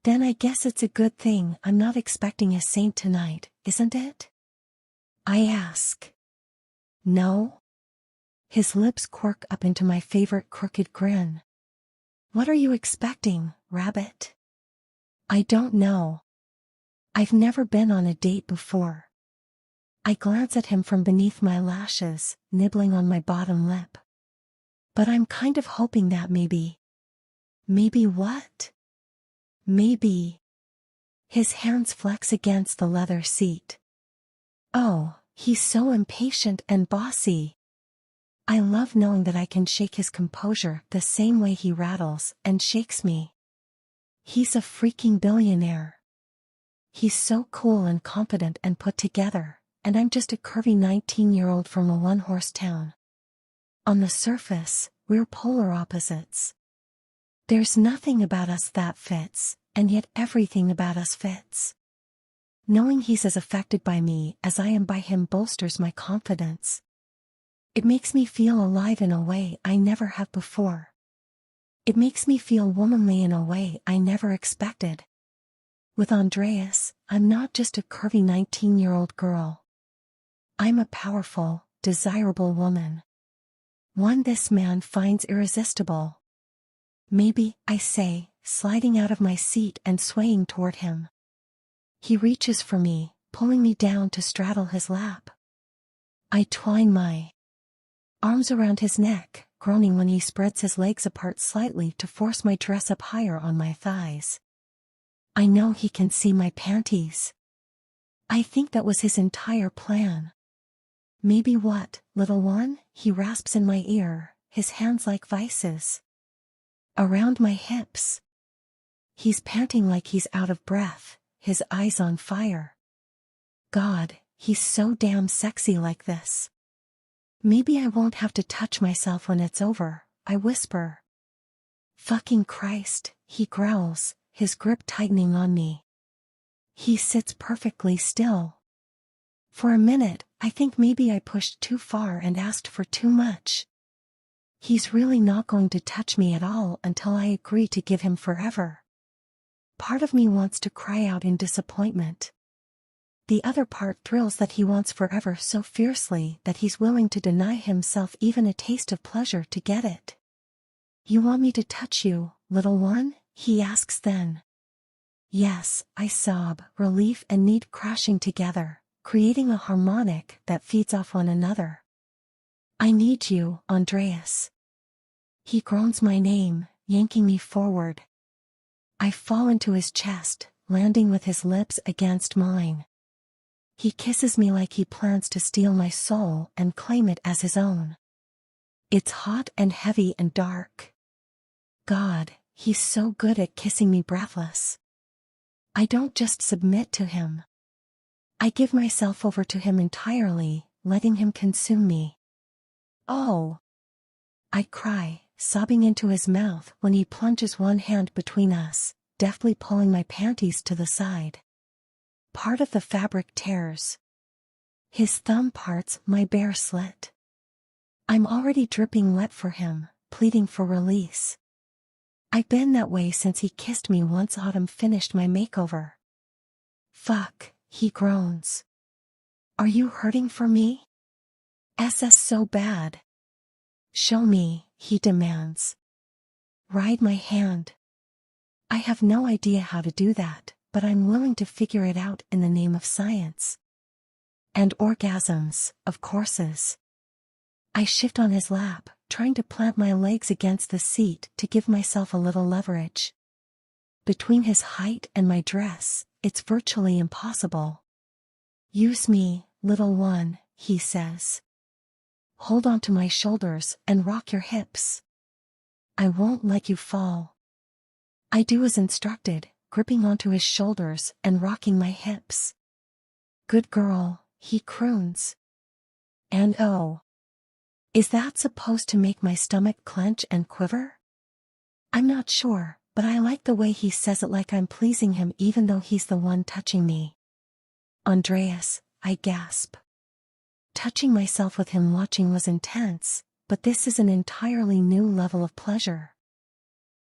Speaker 1: Then I guess it's a good thing I'm not expecting a saint tonight, isn't it? I ask. No? His lips quirk up into my favorite crooked grin. What are you expecting, rabbit? I don't know. I've never been on a date before. I glance at him from beneath my lashes, nibbling on my bottom lip. But I'm kind of hoping that maybe. Maybe what? Maybe. His hands flex against the leather seat. Oh, he's so impatient and bossy. I love knowing that I can shake his composure the same way he rattles and shakes me. He's a freaking billionaire. He's so cool and confident and put together, and I'm just a curvy 19-year-old from a one-horse town. On the surface, we're polar opposites. There's nothing about us that fits, and yet everything about us fits. Knowing he's as affected by me as I am by him bolsters my confidence. It makes me feel alive in a way I never have before. It makes me feel womanly in a way I never expected. With Andreas, I'm not just a curvy 19-year-old girl. I'm a powerful, desirable woman. One this man finds irresistible. Maybe, I say, sliding out of my seat and swaying toward him. He reaches for me, pulling me down to straddle his lap. I twine my arms around his neck, groaning when he spreads his legs apart slightly to force my dress up higher on my thighs. I know he can see my panties. I think that was his entire plan. Maybe what, little one? He rasps in my ear, his hands like vices. Around my hips. He's panting like he's out of breath, his eyes on fire. God, he's so damn sexy like this. Maybe I won't have to touch myself when it's over, I whisper. Fucking Christ, he growls, his grip tightening on me. He sits perfectly still. For a minute, I think maybe I pushed too far and asked for too much. He's really not going to touch me at all until I agree to give him forever. Part of me wants to cry out in disappointment. The other part thrills that he wants forever so fiercely that he's willing to deny himself even a taste of pleasure to get it. You want me to touch you, little one? He asks then. Yes, I sob, relief and need crashing together, creating a harmonic that feeds off one another. I need you, Andreas. He groans my name, yanking me forward. I fall into his chest, landing with his lips against mine. He kisses me like he plans to steal my soul and claim it as his own. It's hot and heavy and dark. God, he's so good at kissing me breathless. I don't just submit to him. I give myself over to him entirely, letting him consume me. Oh! I cry, sobbing into his mouth when he plunges one hand between us, deftly pulling my panties to the side. Part of the fabric tears. His thumb parts my bare slit. I'm already dripping wet for him, pleading for release. I've been that way since he kissed me once Autumn finished my makeover. Fuck, he groans. Are you hurting for me? SS so bad. Show me, he demands. Ride my hand. I have no idea how to do that, but I'm willing to figure it out in the name of science. And orgasms, of courses. I shift on his lap, trying to plant my legs against the seat to give myself a little leverage. Between his height and my dress, it's virtually impossible. Use me, little one, he says. Hold on to my shoulders and rock your hips. I won't let you fall. I do as instructed, gripping onto his shoulders and rocking my hips. Good girl, he croons. And oh, is that supposed to make my stomach clench and quiver? I'm not sure, but I like the way he says it, like I'm pleasing him even though he's the one touching me. Andreas, I gasp. Touching myself with him watching was intense, but this is an entirely new level of pleasure.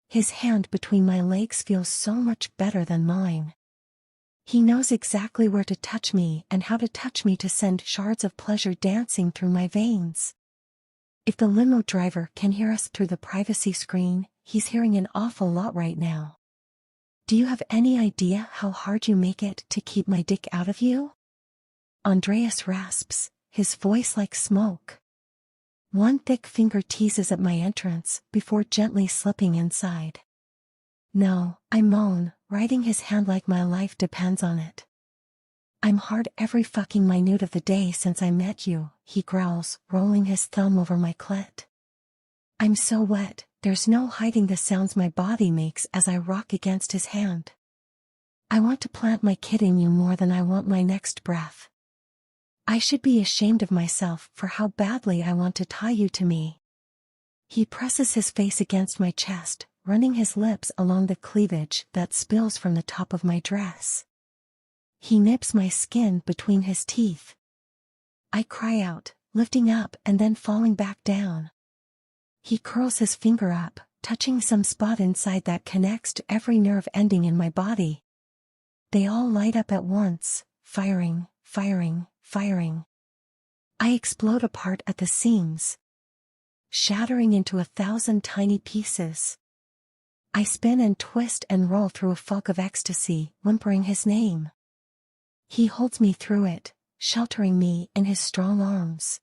Speaker 1: His hand between my legs feels so much better than mine. He knows exactly where to touch me and how to touch me to send shards of pleasure dancing through my veins. If the limo driver can hear us through the privacy screen, he's hearing an awful lot right now. Do you have any idea how hard you make it to keep my dick out of you? Andreas rasps, his voice like smoke. One thick finger teases at my entrance before gently slipping inside. No, I moan, riding his hand like my life depends on it. I'm hard every fucking minute of the day since I met you, he growls, rolling his thumb over my clit. I'm so wet, there's no hiding the sounds my body makes as I rock against his hand. I want to plant my kid in you more than I want my next breath. I should be ashamed of myself for how badly I want to tie you to me. He presses his face against my chest, running his lips along the cleavage that spills from the top of my dress. He nips my skin between his teeth. I cry out, lifting up and then falling back down. He curls his finger up, touching some spot inside that connects to every nerve ending in my body. They all light up at once, firing, firing, firing. I explode apart at the seams, shattering into 1,000 tiny pieces. I spin and twist and roll through a fog of ecstasy, whimpering his name. He holds me through it, sheltering me in his strong arms.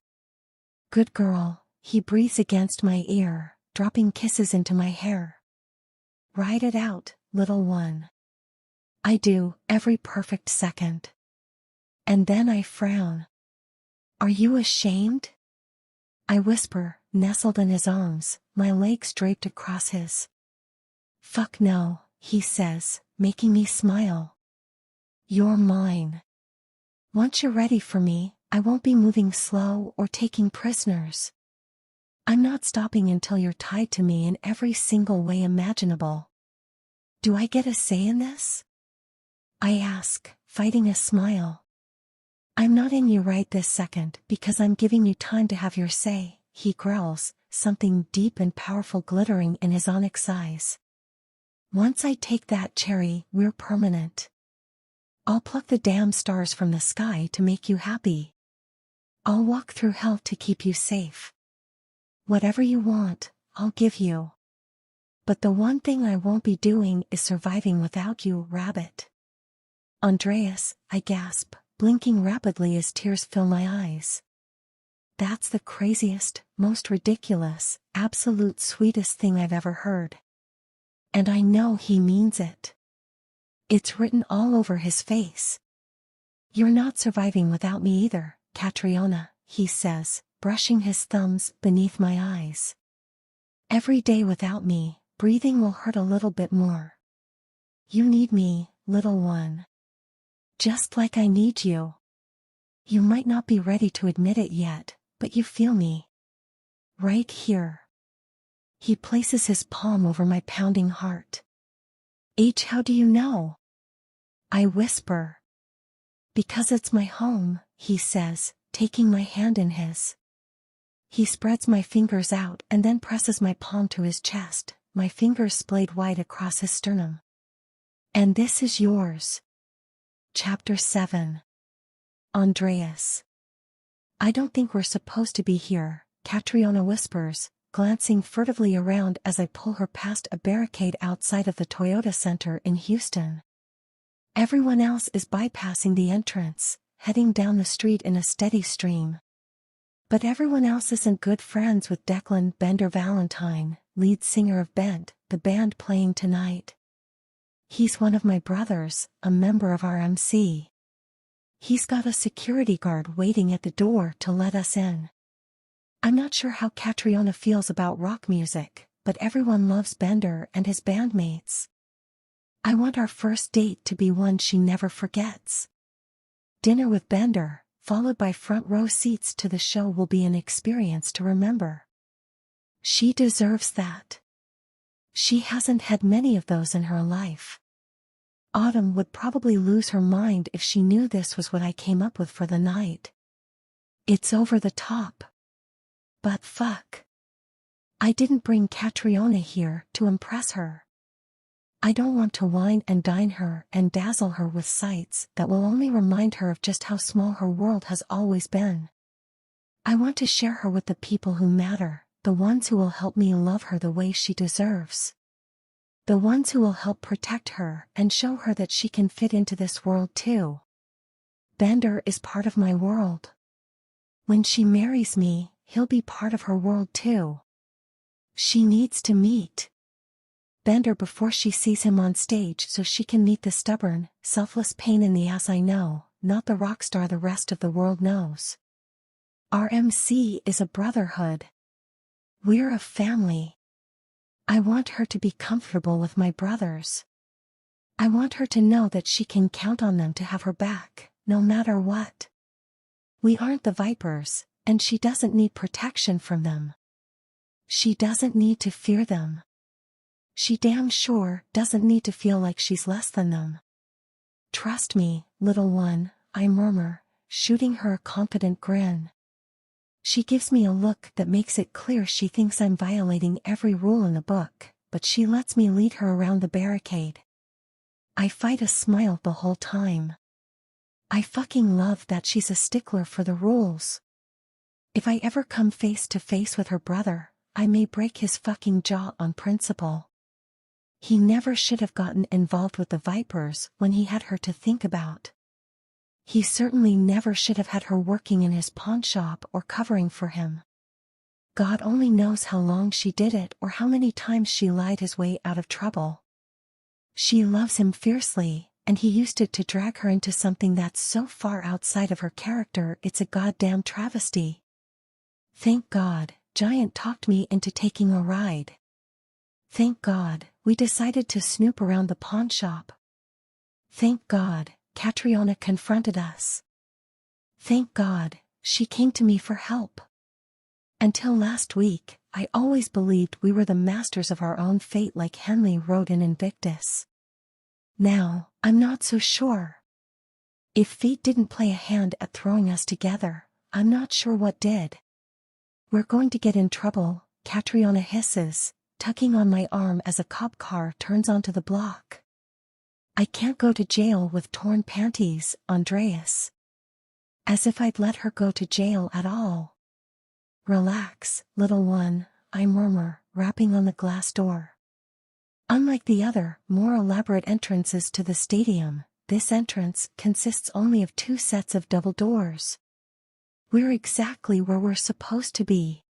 Speaker 1: Good girl, he breathes against my ear, dropping kisses into my hair. Ride it out, little one. I do, every perfect second. And then I frown. Are you ashamed? I whisper, nestled in his arms, my legs draped across his. Fuck no, he says, making me smile. You're mine. Once you're ready for me, I won't be moving slow or taking prisoners. I'm not stopping until you're tied to me in every single way imaginable. Do I get a say in this? I ask, fighting a smile. I'm not in you right this second because I'm giving you time to have your say, he growls, something deep and powerful glittering in his onyx eyes. Once I take that cherry, we're permanent. I'll pluck the damn stars from the sky to make you happy. I'll walk through hell to keep you safe. Whatever you want, I'll give you. But the one thing I won't be doing is surviving without you, rabbit. Andreas, I gasp, blinking rapidly as tears fill my eyes. That's the craziest, most ridiculous, absolute sweetest thing I've ever heard. And I know he means it. It's written all over his face. You're not surviving without me either, Catriona, he says, brushing his thumbs beneath my eyes. Every day without me, breathing will hurt a little bit more. You need me, little one. Just like I need you. You might not be ready to admit it yet, but you feel me. Right here. He places his palm over my pounding heart. How do you know? I whisper. Because it's my home, he says, taking my hand in his. He spreads my fingers out and then presses my palm to his chest, my fingers splayed wide across his sternum. And this is yours. Chapter 7. Andreas. I don't think we're supposed to be here, Catriona whispers, glancing furtively around as I pull her past a barricade outside of the Toyota Center in Houston. Everyone else is bypassing the entrance, heading down the street in a steady stream. But everyone else isn't good friends with Declan Bender Valentine, lead singer of Bent, the band playing tonight. He's one of my brothers, a member of our MC. He's got a security guard waiting at the door to let us in. I'm not sure how Catriona feels about rock music, but everyone loves Bender and his bandmates. I want our first date to be one she never forgets. Dinner with Bender, followed by front row seats to the show, will be an experience to remember. She deserves that. She hasn't had many of those in her life. Autumn would probably lose her mind if she knew this was what I came up with for the night. It's over the top. But fuck. I didn't bring Catriona here to impress her. I don't want to wine and dine her and dazzle her with sights that will only remind her of just how small her world has always been. I want to share her with the people who matter, the ones who will help me love her the way she deserves. The ones who will help protect her and show her that she can fit into this world too. Bender is part of my world. When she marries me, he'll be part of her world too. She needs to meet Bender before she sees him on stage so she can meet the stubborn, selfless pain in the ass I know, not the rock star the rest of the world knows. RMC is a brotherhood. We're a family. I want her to be comfortable with my brothers. I want her to know that she can count on them to have her back, no matter what. We aren't the Vipers, and she doesn't need protection from them. She doesn't need to fear them. She damn sure doesn't need to feel like she's less than them. Trust me, little one, I murmur, shooting her a confident grin. She gives me a look that makes it clear she thinks I'm violating every rule in the book, but she lets me lead her around the barricade. I fight a smile the whole time. I fucking love that she's a stickler for the rules. If I ever come face to face with her brother, I may break his fucking jaw on principle. He never should have gotten involved with the Vipers when he had her to think about. He certainly never should have had her working in his pawn shop or covering for him. God only knows how long she did it or how many times she lied his way out of trouble. She loves him fiercely, and he used it to drag her into something that's so far outside of her character it's a goddamn travesty. Thank God, Giant talked me into taking a ride. Thank God, we decided to snoop around the pawn shop. Thank God, Catriona confronted us. Thank God, she came to me for help. Until last week, I always believed we were the masters of our own fate like Henley wrote in Invictus. Now, I'm not so sure. If fate didn't play a hand at throwing us together, I'm not sure what did. We're going to get in trouble, Catriona hisses, tugging on my arm as a cop car turns onto the block. I can't go to jail with torn panties, Andreas. As if I'd let her go to jail at all. Relax, little one, I murmur, rapping on the glass door. Unlike the other, more elaborate entrances to the stadium, this entrance consists only of 2 sets of double doors. We're exactly where we're supposed to be.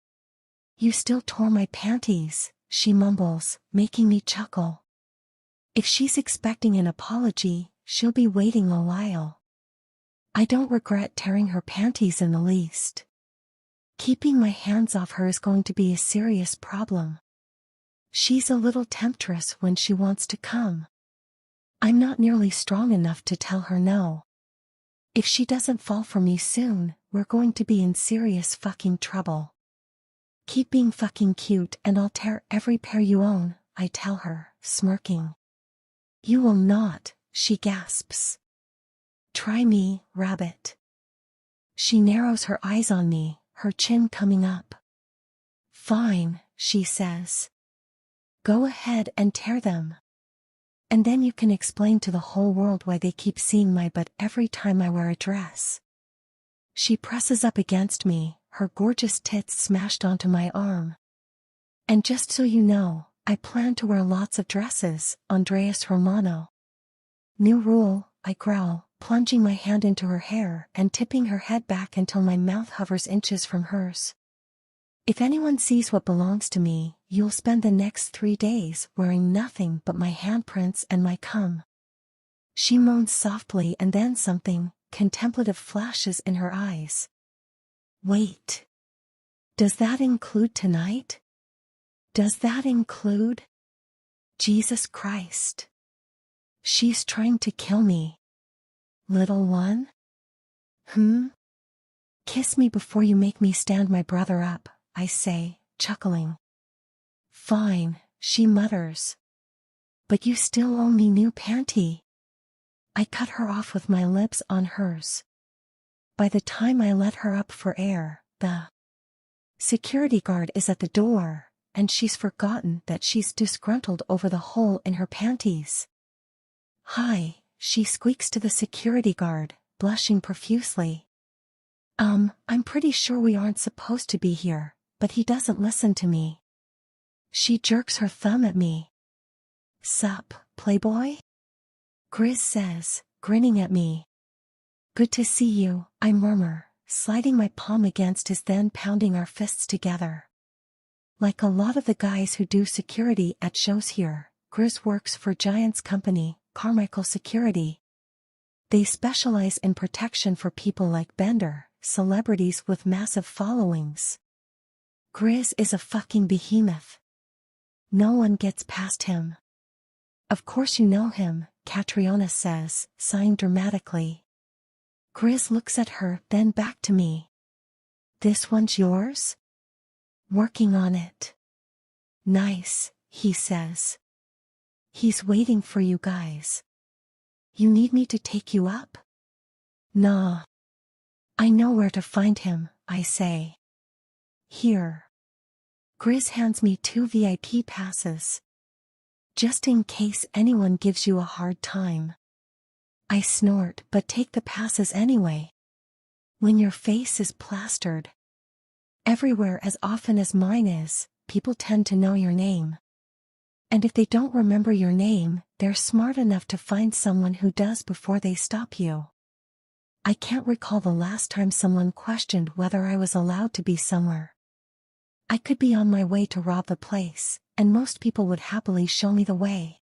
Speaker 1: You still tore my panties, she mumbles, making me chuckle. If she's expecting an apology, she'll be waiting a while. I don't regret tearing her panties in the least. Keeping my hands off her is going to be a serious problem. She's a little temptress when she wants to come. I'm not nearly strong enough to tell her no. If she doesn't fall for me soon, we're going to be in serious fucking trouble. Keep being fucking cute and I'll tear every pair you own, I tell her, smirking. You will not, she gasps. Try me, rabbit. She narrows her eyes on me, her chin coming up. Fine, she says. Go ahead and tear them. And then you can explain to the whole world why they keep seeing my butt every time I wear a dress. She presses up against me, her gorgeous tits smashed onto my arm. And just so you know, I plan to wear lots of dresses, Andreas Romano. New rule, I growl, plunging my hand into her hair and tipping her head back until my mouth hovers inches from hers. If anyone sees what belongs to me, you'll spend the next 3 days wearing nothing but my handprints and my cum. She moans softly and then something contemplative flashes in her eyes. Wait. Does that include tonight? Does that include? Jesus Christ. She's trying to kill me. Little one? Kiss me before you make me stand my brother up, I say, chuckling. Fine, she mutters. But you still owe me new panty. I cut her off with my lips on hers. By the time I let her up for air, the security guard is at the door, and she's forgotten that she's disgruntled over the hole in her panties. Hi, she squeaks to the security guard, blushing profusely. I'm pretty sure we aren't supposed to be here, but he doesn't listen to me. She jerks her thumb at me. Sup, playboy? Grizz says, grinning at me. Good to see you, I murmur, sliding my palm against his, then pounding our fists together. Like a lot of the guys who do security at shows here, Grizz works for Giant's company, Carmichael Security. They specialize in protection for people like Bender, celebrities with massive followings. Grizz is a fucking behemoth. No one gets past him. Of course you know him, Catriona says, sighing dramatically. Grizz looks at her, then back to me. This one's yours? Working on it. Nice, he says. He's waiting for you guys. You need me to take you up? Nah. I know where to find him, I say. Here. Grizz hands me 2 VIP passes. Just in case anyone gives you a hard time. I snort but take the passes anyway. When your face is plastered everywhere as often as mine is, people tend to know your name. And if they don't remember your name, they're smart enough to find someone who does before they stop you. I can't recall the last time someone questioned whether I was allowed to be somewhere. I could be on my way to rob the place, and most people would happily show me the way.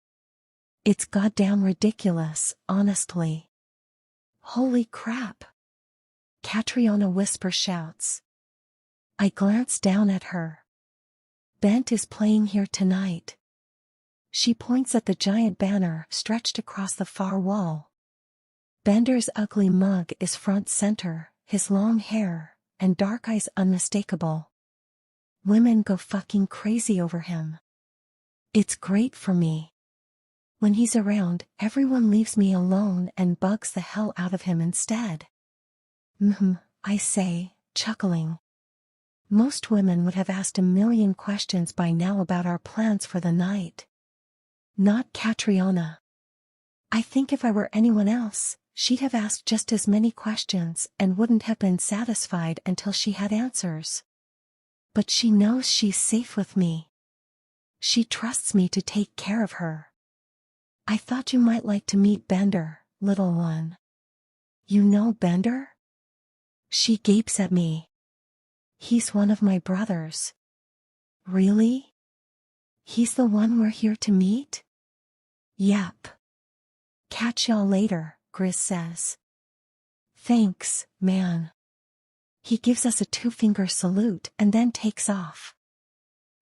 Speaker 1: It's goddamn ridiculous, honestly. Holy crap. Catriona whisper shouts. I glance down at her. Bent is playing here tonight. She points at the giant banner stretched across the far wall. Bender's ugly mug is front center, his long hair and dark eyes unmistakable. Women go fucking crazy over him. It's great for me. When he's around, everyone leaves me alone and bugs the hell out of him instead. I say, chuckling. Most women would have asked a million questions by now about our plans for the night. Not Catriona. I think if I were anyone else, she'd have asked just as many questions and wouldn't have been satisfied until she had answers. But she knows she's safe with me. She trusts me to take care of her. I thought you might like to meet Bender, little one. You know Bender? She gapes at me. He's one of my brothers. Really? He's the one we're here to meet? Yep. Catch y'all later, Grizz says. Thanks, man. He gives us a 2-finger salute and then takes off.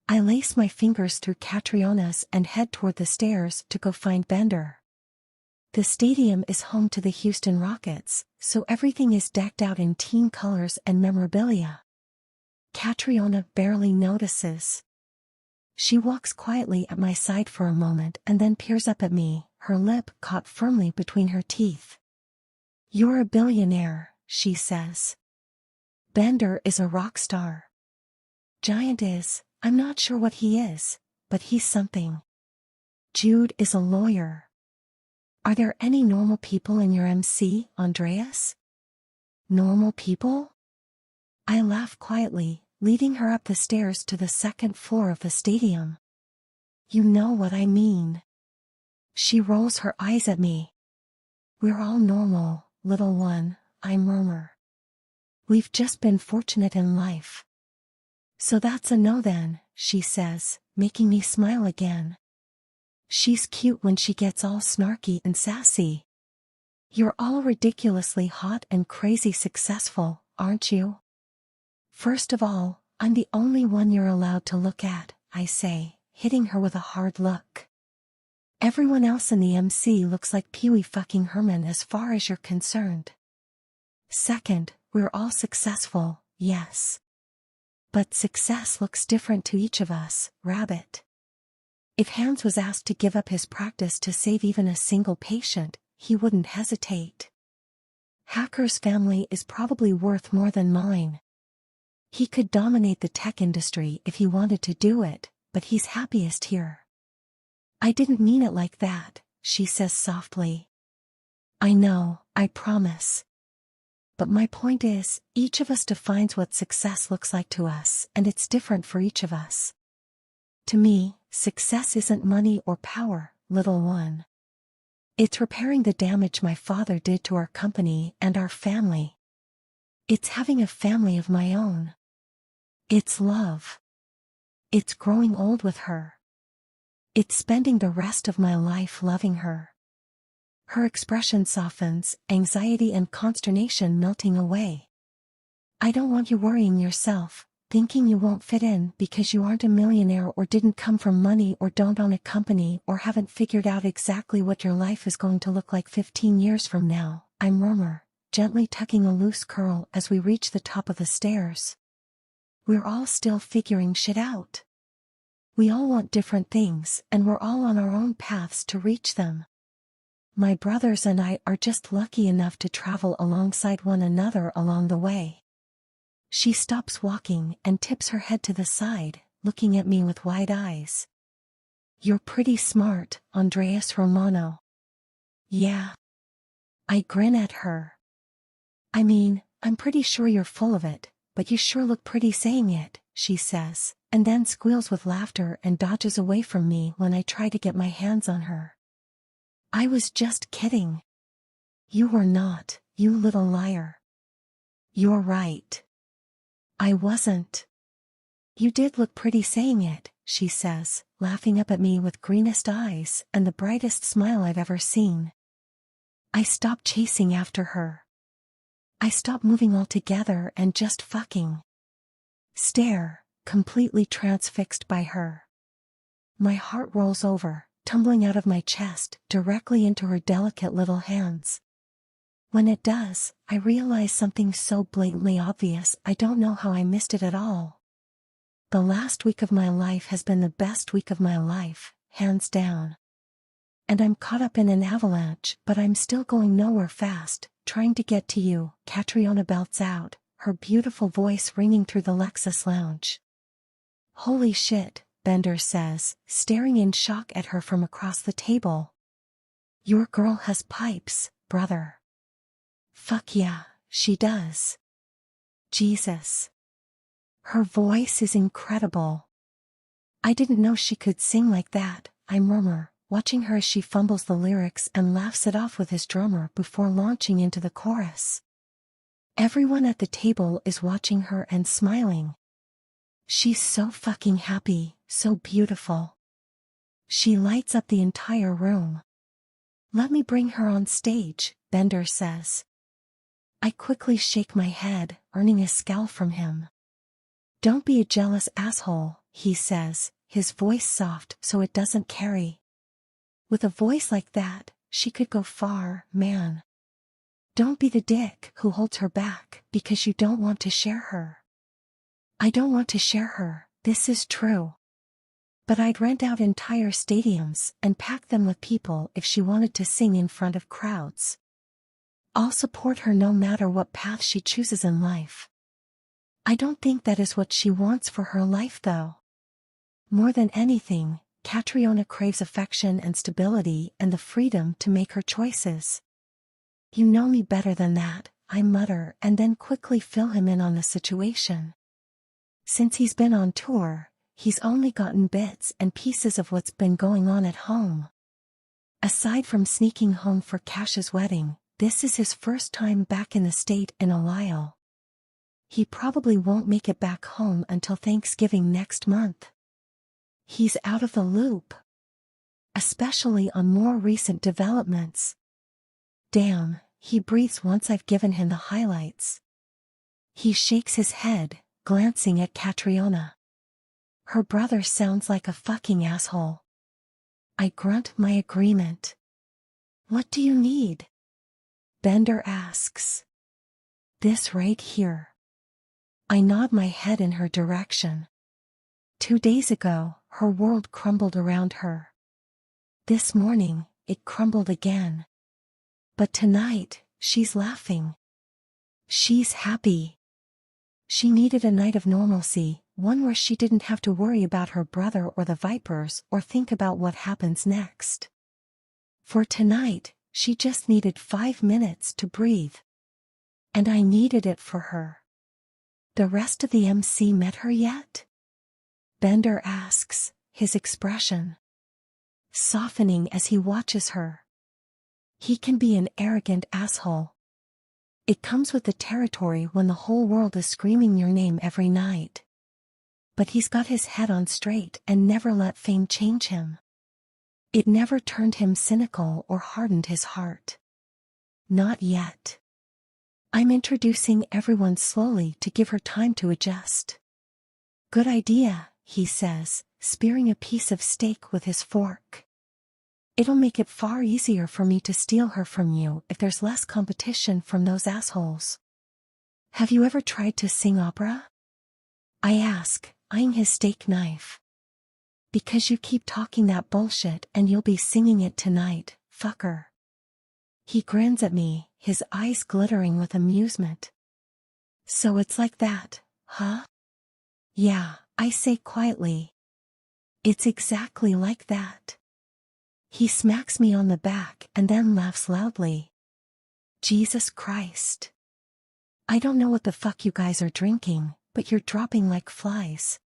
Speaker 1: I lace my fingers through Catriona's and head toward the stairs to go find Bender. The stadium is home to the Houston Rockets, so everything is decked out in team colors and memorabilia. Catriona barely notices. She walks quietly at my side for a moment and then peers up at me, her lip caught firmly between her teeth. You're a billionaire, she says. Bender is a rock star. Giant is, I'm not sure what he is, but he's something. Jude is a lawyer. Are there any normal people in your MC, Andreas? Normal people? I laugh quietly, leading her up the stairs to the 2nd floor of the stadium. You know what I mean. She rolls her eyes at me. We're all normal, little one, I murmur. We've just been fortunate in life. So that's a no then, she says, making me smile again. She's cute when she gets all snarky and sassy. You're all ridiculously hot and crazy successful, aren't you? First of all, I'm the only one you're allowed to look at, I say, hitting her with a hard look. Everyone else in the MC looks like Pee-wee fucking Herman as far as you're concerned. Second, we're all successful, yes. But success looks different to each of us, Rabbit. If Hans was asked to give up his practice to save even a single patient, he wouldn't hesitate. Hacker's family is probably worth more than mine. He could dominate the tech industry if he wanted to do it, but he's happiest here. I didn't mean it like that, she says softly. I know, I promise. But my point is, each of us defines what success looks like to us, and it's different for each of us. To me, success isn't money or power, little one. It's repairing the damage my father did to our company and our family. It's having a family of my own. It's love. It's growing old with her. It's spending the rest of my life loving her. Her expression softens, anxiety and consternation melting away. I don't want you worrying yourself, thinking you won't fit in because you aren't a millionaire or didn't come from money or don't own a company or haven't figured out exactly what your life is going to look like 15 years from now. I'm Romer, gently tucking a loose curl as we reach the top of the stairs. We're all still figuring shit out. We all want different things, and we're all on our own paths to reach them. My brothers and I are just lucky enough to travel alongside one another along the way. She stops walking and tips her head to the side, looking at me with wide eyes. You're pretty smart, Andreas Romano. Yeah. I grin at her. I mean, I'm pretty sure you're full of it, but you sure look pretty saying it, she says, and then squeals with laughter and dodges away from me when I try to get my hands on her. I was just kidding. You were not, you little liar. You're right. I wasn't. You did look pretty saying it, she says, laughing up at me with greenest eyes and the brightest smile I've ever seen. I stop chasing after her. I stop moving altogether and just fucking stare, completely transfixed by her. My heart rolls over, tumbling out of my chest, directly into her delicate little hands. When it does, I realize something so blatantly obvious I don't know how I missed it at all. The last week of my life has been the best week of my life, hands down. And I'm caught up in an avalanche, but I'm still going nowhere fast, trying to get to you, Catriona belts out, her beautiful voice ringing through the Lexus lounge. Holy shit, Bender says, staring in shock at her from across the table. Your girl has pipes, brother. Fuck yeah, she does. Jesus. Her voice is incredible. I didn't know she could sing like that, I murmur, watching her as she fumbles the lyrics and laughs it off with his drummer before launching into the chorus. Everyone at the table is watching her and smiling. She's so fucking happy, so beautiful. She lights up the entire room. Let me bring her on stage, Bender says. I quickly shake my head, earning a scowl from him. Don't be a jealous asshole, he says, his voice soft so it doesn't carry. With a voice like that, she could go far, man. Don't be the dick who holds her back because you don't want to share her. I don't want to share her, this is true. But I'd rent out entire stadiums and pack them with people if she wanted to sing in front of crowds. I'll support her no matter what path she chooses in life. I don't think that is what she wants for her life though. More than anything, Catriona craves affection and stability and the freedom to make her choices. You know me better than that, I mutter and then quickly fill him in on the situation. Since he's been on tour, he's only gotten bits and pieces of what's been going on at home. Aside from sneaking home for Cash's wedding, this is his first time back in the state in a while. He probably won't make it back home until Thanksgiving next month. He's out of the loop. Especially on more recent developments. Damn, he breathes once I've given him the highlights. He shakes his head, glancing at Catriona. Her brother sounds like a fucking asshole. I grunt my agreement. What do you need? Bender asks. This right here. I nod my head in her direction. 2 days ago, her world crumbled around her. This morning, it crumbled again. But tonight, she's laughing. She's happy. She needed a night of normalcy, one where she didn't have to worry about her brother or the vipers or think about what happens next. For tonight, she just needed 5 minutes to breathe. And I needed it for her. The rest of the MC met her yet? Bender asks, his expression softening as he watches her. He can be an arrogant asshole. It comes with the territory when the whole world is screaming your name every night. But he's got his head on straight and never let fame change him. It never turned him cynical or hardened his heart. Not yet. I'm introducing everyone slowly to give her time to adjust. Good idea, he says, spearing a piece of steak with his fork. It'll make it far easier for me to steal her from you if there's less competition from those assholes. Have you ever tried to sing opera? I ask, eyeing his steak knife. Because you keep talking that bullshit and you'll be singing it tonight, fucker. He grins at me, his eyes glittering with amusement. So it's like that, huh? Yeah, I say quietly. It's exactly like that. He smacks me on the back and then laughs loudly. Jesus Christ. I don't know what the fuck you guys are drinking, but you're dropping like flies.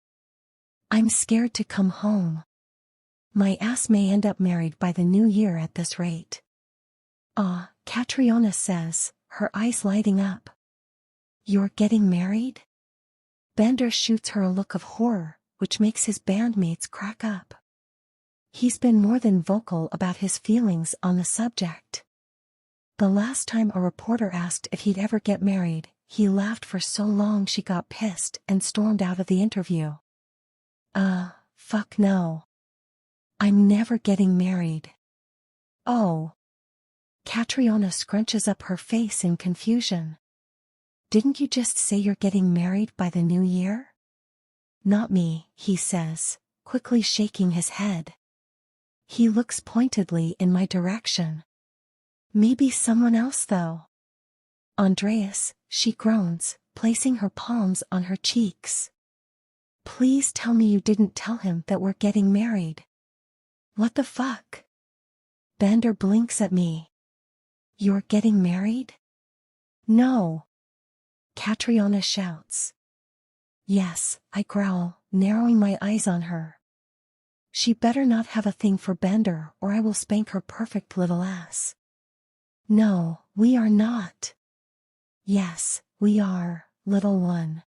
Speaker 1: I'm scared to come home. My ass may end up married by the new year at this rate. Catriona says, her eyes lighting up. You're getting married? Bender shoots her a look of horror, which makes his bandmates crack up. He's been more than vocal about his feelings on the subject. The last time a reporter asked if he'd ever get married, he laughed for so long she got pissed and stormed out of the interview. Fuck no. I'm never getting married. Oh. Catriona scrunches up her face in confusion. Didn't you just say you're getting married by the new year? Not me, he says, quickly shaking his head. He looks pointedly in my direction. Maybe someone else though. Andreas, she groans, placing her palms on her cheeks. Please tell me you didn't tell him that we're getting married. What the fuck? Bender blinks at me. You're getting married? No. Catriona shouts. Yes, I growl, narrowing my eyes on her. She better not have a thing for Bender or I will spank her perfect little ass. No, we are not. Yes, we are, little one.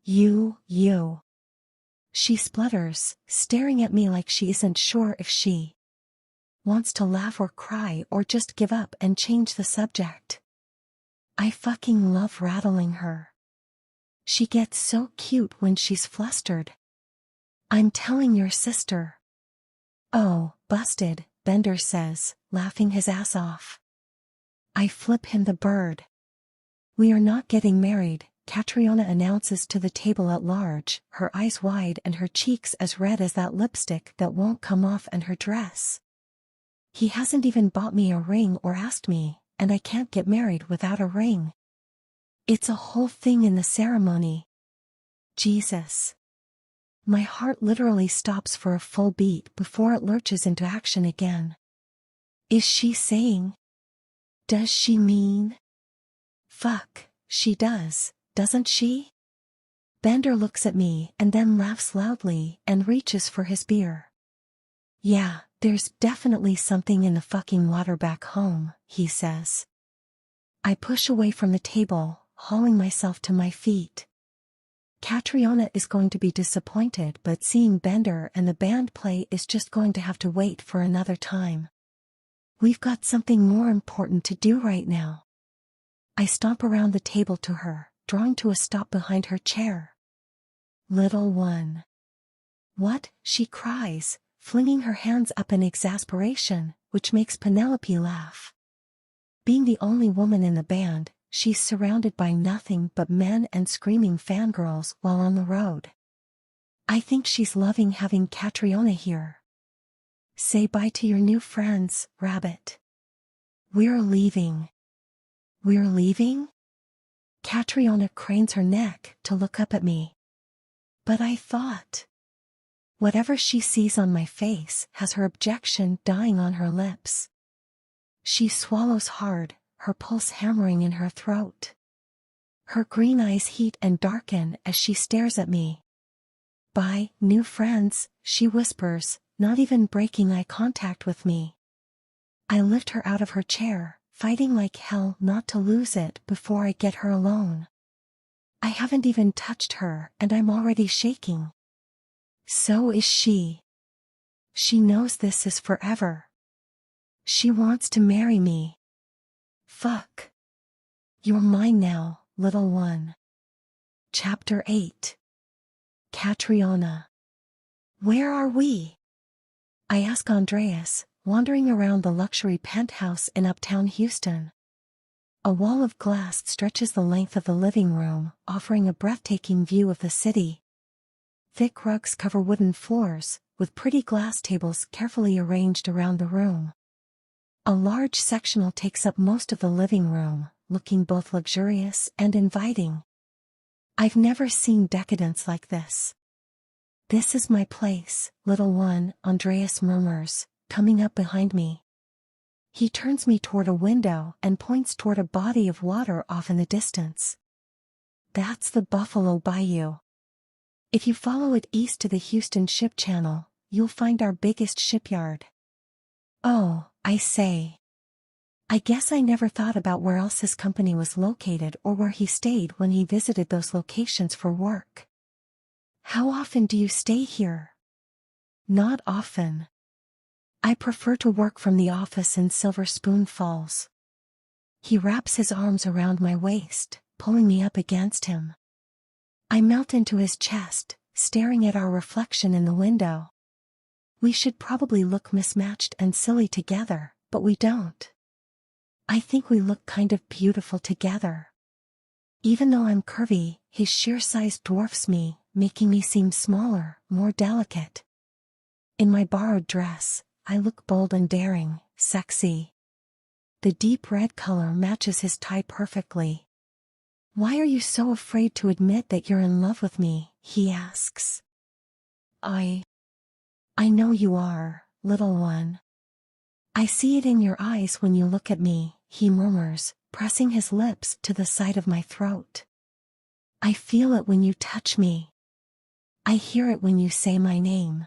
Speaker 1: You. She splutters, staring at me like she isn't sure if she wants to laugh or cry or just give up and change the subject. I fucking love rattling her. She gets so cute when she's flustered. I'm telling your sister. Oh, busted, Bender says, laughing his ass off. I flip him the bird. We are not getting married, Catriona announces to the table at large, her eyes wide and her cheeks as red as that lipstick that won't come off and her dress. He hasn't even bought me a ring or asked me, and I can't get married without a ring. It's a whole thing in the ceremony. Jesus. My heart literally stops for a full beat before it lurches into action again. Is she saying? Does she mean? Fuck, she does, doesn't she? Bender looks at me and then laughs loudly and reaches for his beer. Yeah, there's definitely something in the fucking water back home, he says. I push away from the table, hauling myself to my feet. Catriona is going to be disappointed, but seeing Bender and the band play is just going to have to wait for another time. We've got something more important to do right now. I stomp around the table to her, drawing to a stop behind her chair. Little one. What? She cries, flinging her hands up in exasperation, which makes Penelope laugh. Being the only woman in the band, she's surrounded by nothing but men and screaming fangirls while on the road. I think she's loving having Catriona here. Say bye to your new friends, Rabbit. We're leaving. We're leaving? Catriona cranes her neck to look up at me. But I thought. Whatever she sees on my face has her objection dying on her lips. She swallows hard, her pulse hammering in her throat. Her green eyes heat and darken as she stares at me. Bye, new friends, she whispers, not even breaking eye contact with me. I lift her out of her chair, fighting like hell not to lose it before I get her alone. I haven't even touched her and I'm already shaking. So is she. She knows this is forever. She wants to marry me. Fuck. You're mine now, little one. Chapter 8. Catriona. Where are we? I ask Andreas, wandering around the luxury penthouse in uptown Houston. A wall of glass stretches the length of the living room, offering a breathtaking view of the city. Thick rugs cover wooden floors, with pretty glass tables carefully arranged around the room. A large sectional takes up most of the living room, looking both luxurious and inviting. I've never seen decadence like this. This is my place, little one, Andreas murmurs, coming up behind me. He turns me toward a window and points toward a body of water off in the distance. That's the Buffalo Bayou. If you follow it east to the Houston Ship Channel, you'll find our biggest shipyard. Oh, I say. I guess I never thought about where else his company was located or where he stayed when he visited those locations for work. How often do you stay here? Not often. I prefer to work from the office in Silver Spoon Falls. He wraps his arms around my waist, pulling me up against him. I melt into his chest, staring at our reflection in the window. We should probably look mismatched and silly together, but we don't. I think we look kind of beautiful together. Even though I'm curvy, his sheer size dwarfs me, making me seem smaller, more delicate. In my borrowed dress, I look bold and daring, sexy. The deep red color matches his tie perfectly. Why are you so afraid to admit that you're in love with me? He asks. I know you are, little one. I see it in your eyes when you look at me, he murmurs, pressing his lips to the side of my throat. I feel it when you touch me. I hear it when you say my name.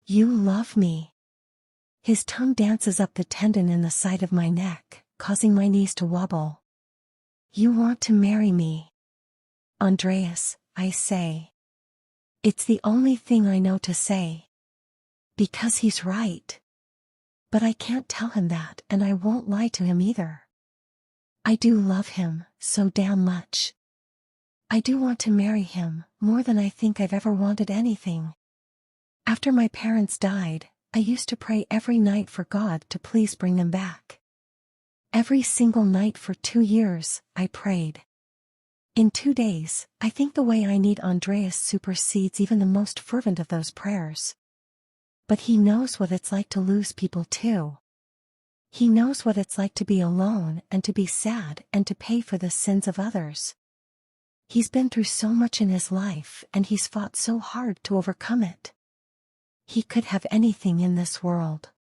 Speaker 1: You love me. His tongue dances up the tendon in the side of my neck, causing my knees to wobble. You want to marry me. Andreas, I say. It's the only thing I know to say. Because he's right. But I can't tell him that, and I won't lie to him either. I do love him, so damn much. I do want to marry him, more than I think I've ever wanted anything. After my parents died, I used to pray every night for God to please bring them back. Every single night for 2 years, I prayed. In 2 days, I think the way I need Andreas supersedes even the most fervent of those prayers. But he knows what it's like to lose people too. He knows what it's like to be alone and to be sad and to pay for the sins of others. He's been through so much in his life and he's fought so hard to overcome it. He could have anything in this world.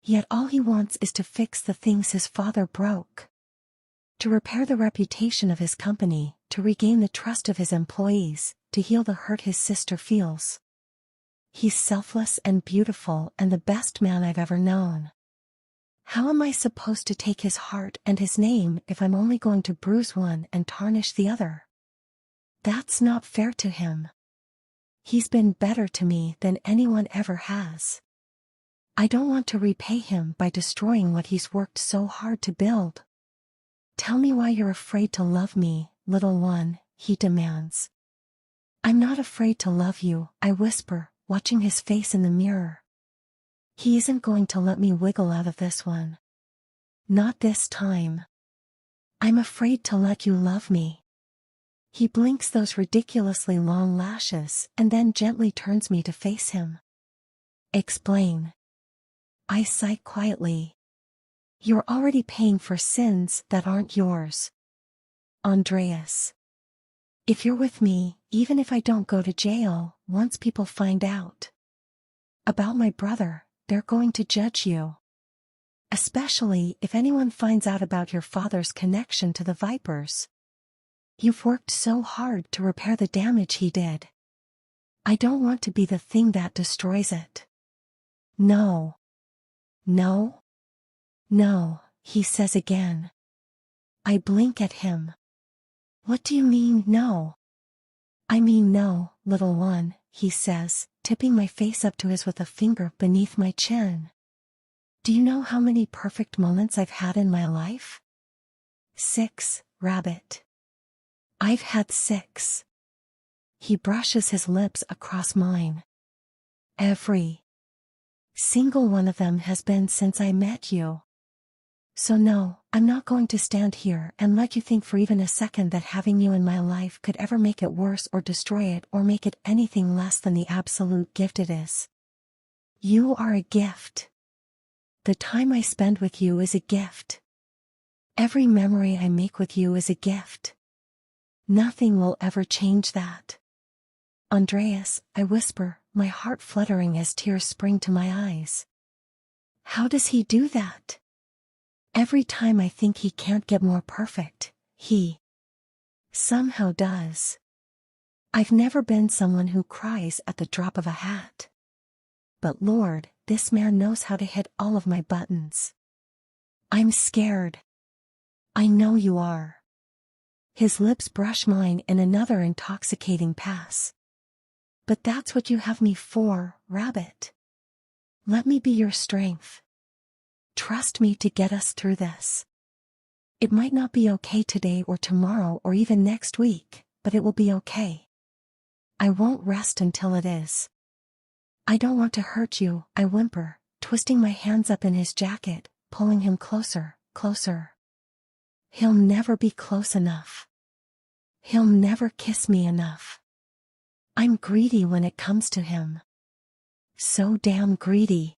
Speaker 1: Yet all he wants is to fix the things his father broke. To repair the reputation of his company, to regain the trust of his employees, to heal the hurt his sister feels. He's selfless and beautiful and the best man I've ever known. How am I supposed to take his heart and his name if I'm only going to bruise one and tarnish the other? That's not fair to him. He's been better to me than anyone ever has. I don't want to repay him by destroying what he's worked so hard to build. Tell me why you're afraid to love me, little one, he demands. I'm not afraid to love you, I whisper, watching his face in the mirror. He isn't going to let me wiggle out of this one. Not this time. I'm afraid to let you love me. He blinks those ridiculously long lashes and then gently turns me to face him. Explain. I sigh quietly. You're already paying for sins that aren't yours. Andreas. If you're with me, even if I don't go to jail, once people find out about my brother, they're going to judge you. Especially if anyone finds out about your father's connection to the Vipers. You've worked so hard to repair the damage he did. I don't want to be the thing that destroys it. No. No? No, he says again. I blink at him. What do you mean, no? I mean no, little one, he says, tipping my face up to his with a finger beneath my chin. Do you know how many perfect moments I've had in my life? 6, rabbit. I've had 6. He brushes his lips across mine. Every single one of them has been since I met you. So no, I'm not going to stand here and let you think for even a second that having you in my life could ever make it worse or destroy it or make it anything less than the absolute gift it is. You are a gift. The time I spend with you is a gift. Every memory I make with you is a gift. Nothing will ever change that. Andreas, I whisper, my heart fluttering as tears spring to my eyes. How does he do that? Every time I think he can't get more perfect, he somehow does. I've never been someone who cries at the drop of a hat. But Lord, this man knows how to hit all of my buttons. I'm scared. I know you are. His lips brush mine in another intoxicating pass. But that's what you have me for, rabbit. Let me be your strength. Trust me to get us through this. It might not be okay today or tomorrow or even next week, but it will be okay. I won't rest until it is. I don't want to hurt you, I whimper, twisting my hands up in his jacket, pulling him closer, closer. He'll never be close enough. He'll never kiss me enough. I'm greedy when it comes to him. So damn greedy.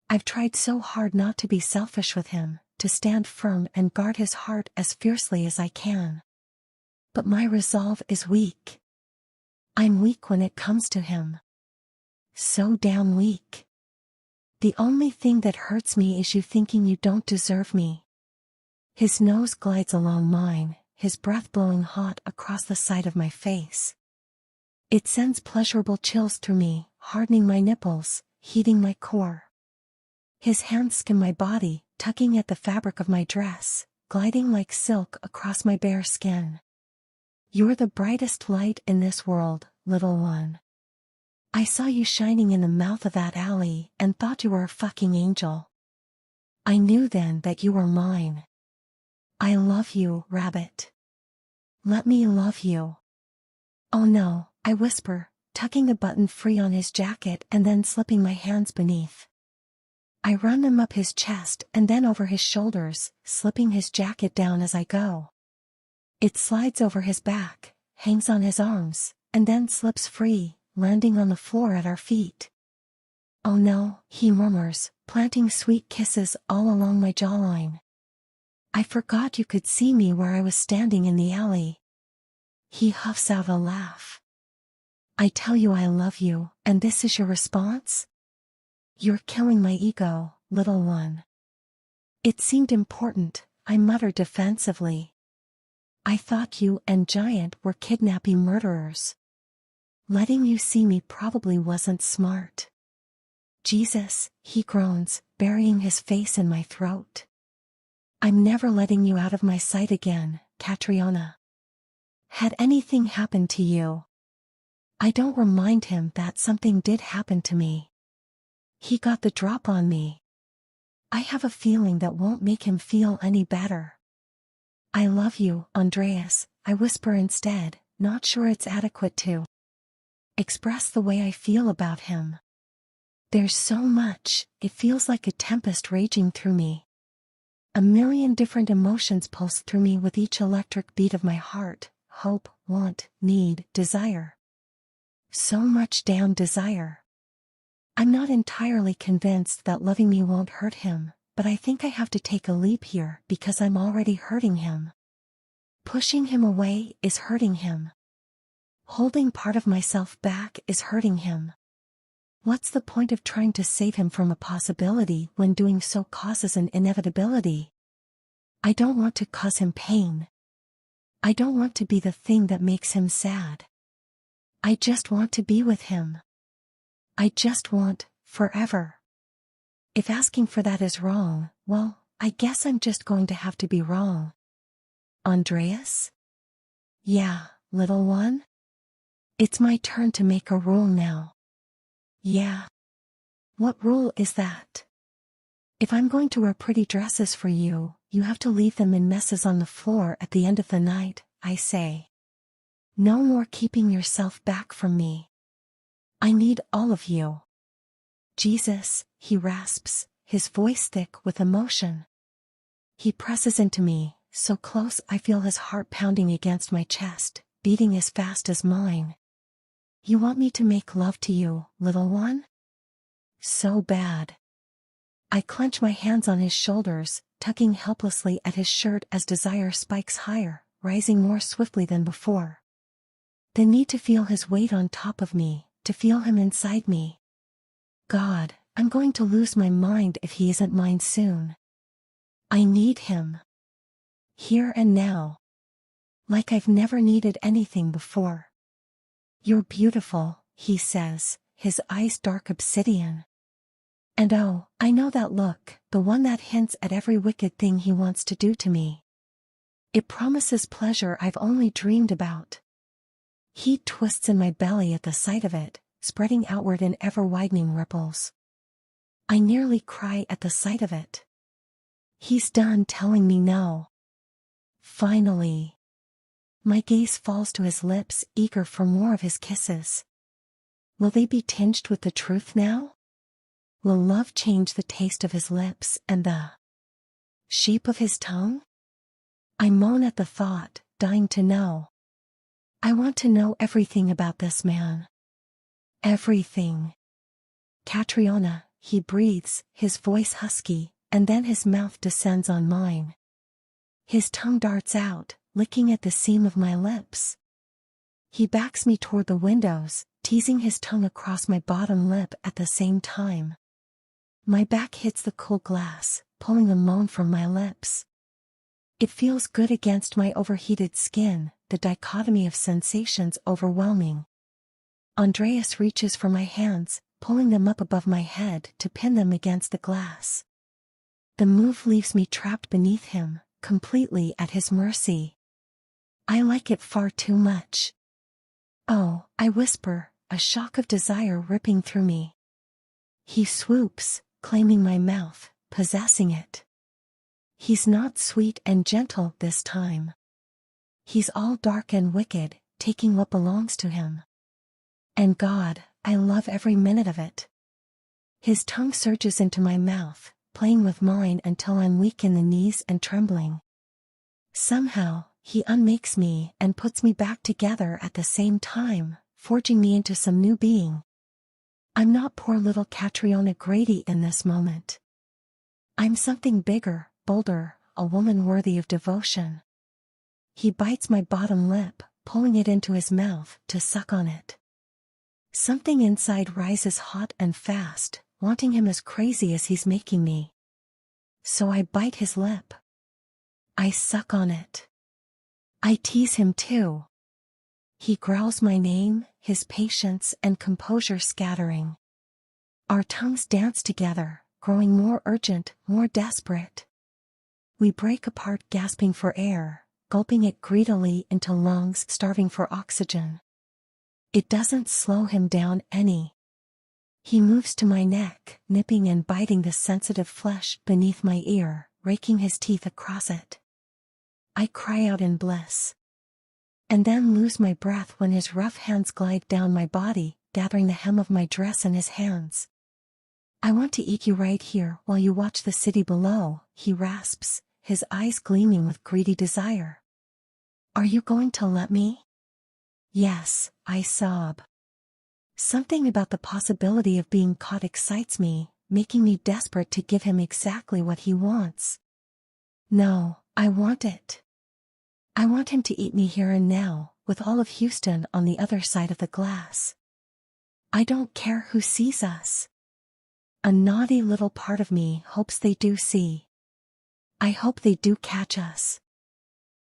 Speaker 1: I've tried so hard not to be selfish with him, to stand firm and guard his heart as fiercely as I can. But my resolve is weak. I'm weak when it comes to him. So damn weak. The only thing that hurts me is you thinking you don't deserve me. His nose glides along mine, his breath blowing hot across the side of my face. It sends pleasurable chills through me, hardening my nipples, heating my core. His hands skim my body, tugging at the fabric of my dress, gliding like silk across my bare skin. You're the brightest light in this world, little one. I saw you shining in the mouth of that alley and thought you were a fucking angel. I knew then that you were mine. I love you, rabbit. Let me love you. Oh no, I whisper, tucking the button free on his jacket and then slipping my hands beneath. I run them up his chest and then over his shoulders, slipping his jacket down as I go. It slides over his back, hangs on his arms, and then slips free, landing on the floor at our feet. Oh no, he murmurs, planting sweet kisses all along my jawline. I forgot you could see me where I was standing in the alley. He huffs out a laugh. I tell you I love you, and this is your response? You're killing my ego, little one. It seemed important, I muttered defensively. I thought you and Giant were kidnapping murderers. Letting you see me probably wasn't smart. Jesus, he groans, burying his face in my throat. I'm never letting you out of my sight again, Catriona. Had anything happened to you? I don't remind him that something did happen to me. He got the drop on me. I have a feeling that won't make him feel any better. I love you, Andreas, I whisper instead, not sure it's adequate to express the way I feel about him. There's so much, it feels like a tempest raging through me. A million different emotions pulse through me with each electric beat of my heart: hope, want, need, desire. So much damn desire. I'm not entirely convinced that loving me won't hurt him, but I think I have to take a leap here because I'm already hurting him. Pushing him away is hurting him. Holding part of myself back is hurting him. What's the point of trying to save him from a possibility when doing so causes an inevitability? I don't want to cause him pain. I don't want to be the thing that makes him sad. I just want to be with him. I just want forever. If asking for that is wrong, well, I guess I'm just going to have to be wrong. Andreas? Yeah, little one? It's my turn to make a rule now. Yeah. What rule is that? If I'm going to wear pretty dresses for you, you have to leave them in messes on the floor at the end of the night, I say. No more keeping yourself back from me. I need all of you. Jesus, he rasps, his voice thick with emotion. He presses into me, so close I feel his heart pounding against my chest, beating as fast as mine. You want me to make love to you, little one? So bad. I clench my hands on his shoulders, tugging helplessly at his shirt as desire spikes higher, rising more swiftly than before. The need to feel his weight on top of me, to feel him inside me. God, I'm going to lose my mind if he isn't mine soon. I need him. Here and now. Like I've never needed anything before. You're beautiful, he says, his eyes dark obsidian. And oh, I know that look, the one that hints at every wicked thing he wants to do to me. It promises pleasure I've only dreamed about. Heat twists in my belly at the sight of it, spreading outward in ever-widening ripples. I nearly cry at the sight of it. He's done telling me no. Finally. My gaze falls to his lips, eager for more of his kisses. Will they be tinged with the truth now? Will love change the taste of his lips and the shape of his tongue? I moan at the thought, dying to know. I want to know everything about this man. Everything. Catriona, he breathes, his voice husky, and then his mouth descends on mine. His tongue darts out, licking at the seam of my lips. He backs me toward the windows, teasing his tongue across my bottom lip at the same time. My back hits the cool glass, pulling a moan from my lips. It feels good against my overheated skin, the dichotomy of sensations overwhelming. Andreas reaches for my hands, pulling them up above my head to pin them against the glass. The move leaves me trapped beneath him, completely at his mercy. I like it far too much. Oh, I whisper, a shock of desire ripping through me. He swoops, claiming my mouth, possessing it. He's not sweet and gentle this time. He's all dark and wicked, taking what belongs to him. And God, I love every minute of it. His tongue surges into my mouth, playing with mine until I'm weak in the knees and trembling. Somehow, he unmakes me and puts me back together at the same time, forging me into some new being. I'm not poor little Catriona Grady in this moment. I'm something bigger, bolder, a woman worthy of devotion. He bites my bottom lip, pulling it into his mouth to suck on it. Something inside rises hot and fast, wanting him as crazy as he's making me. So I bite his lip. I suck on it. I tease him too. He growls my name, his patience and composure scattering. Our tongues dance together, growing more urgent, more desperate. We break apart gasping for air, gulping it greedily into lungs starving for oxygen. It doesn't slow him down any. He moves to my neck, nipping and biting the sensitive flesh beneath my ear, raking his teeth across it. I cry out in bliss. And then lose my breath when his rough hands glide down my body, gathering the hem of my dress in his hands. I want to eat you right here while you watch the city below, he rasps, his eyes gleaming with greedy desire. Are you going to let me? Yes, I sob. Something about the possibility of being caught excites me, making me desperate to give him exactly what he wants. No, I want it. I want him to eat me here and now, with all of Houston on the other side of the glass. I don't care who sees us. A naughty little part of me hopes they do see. I hope they do catch us.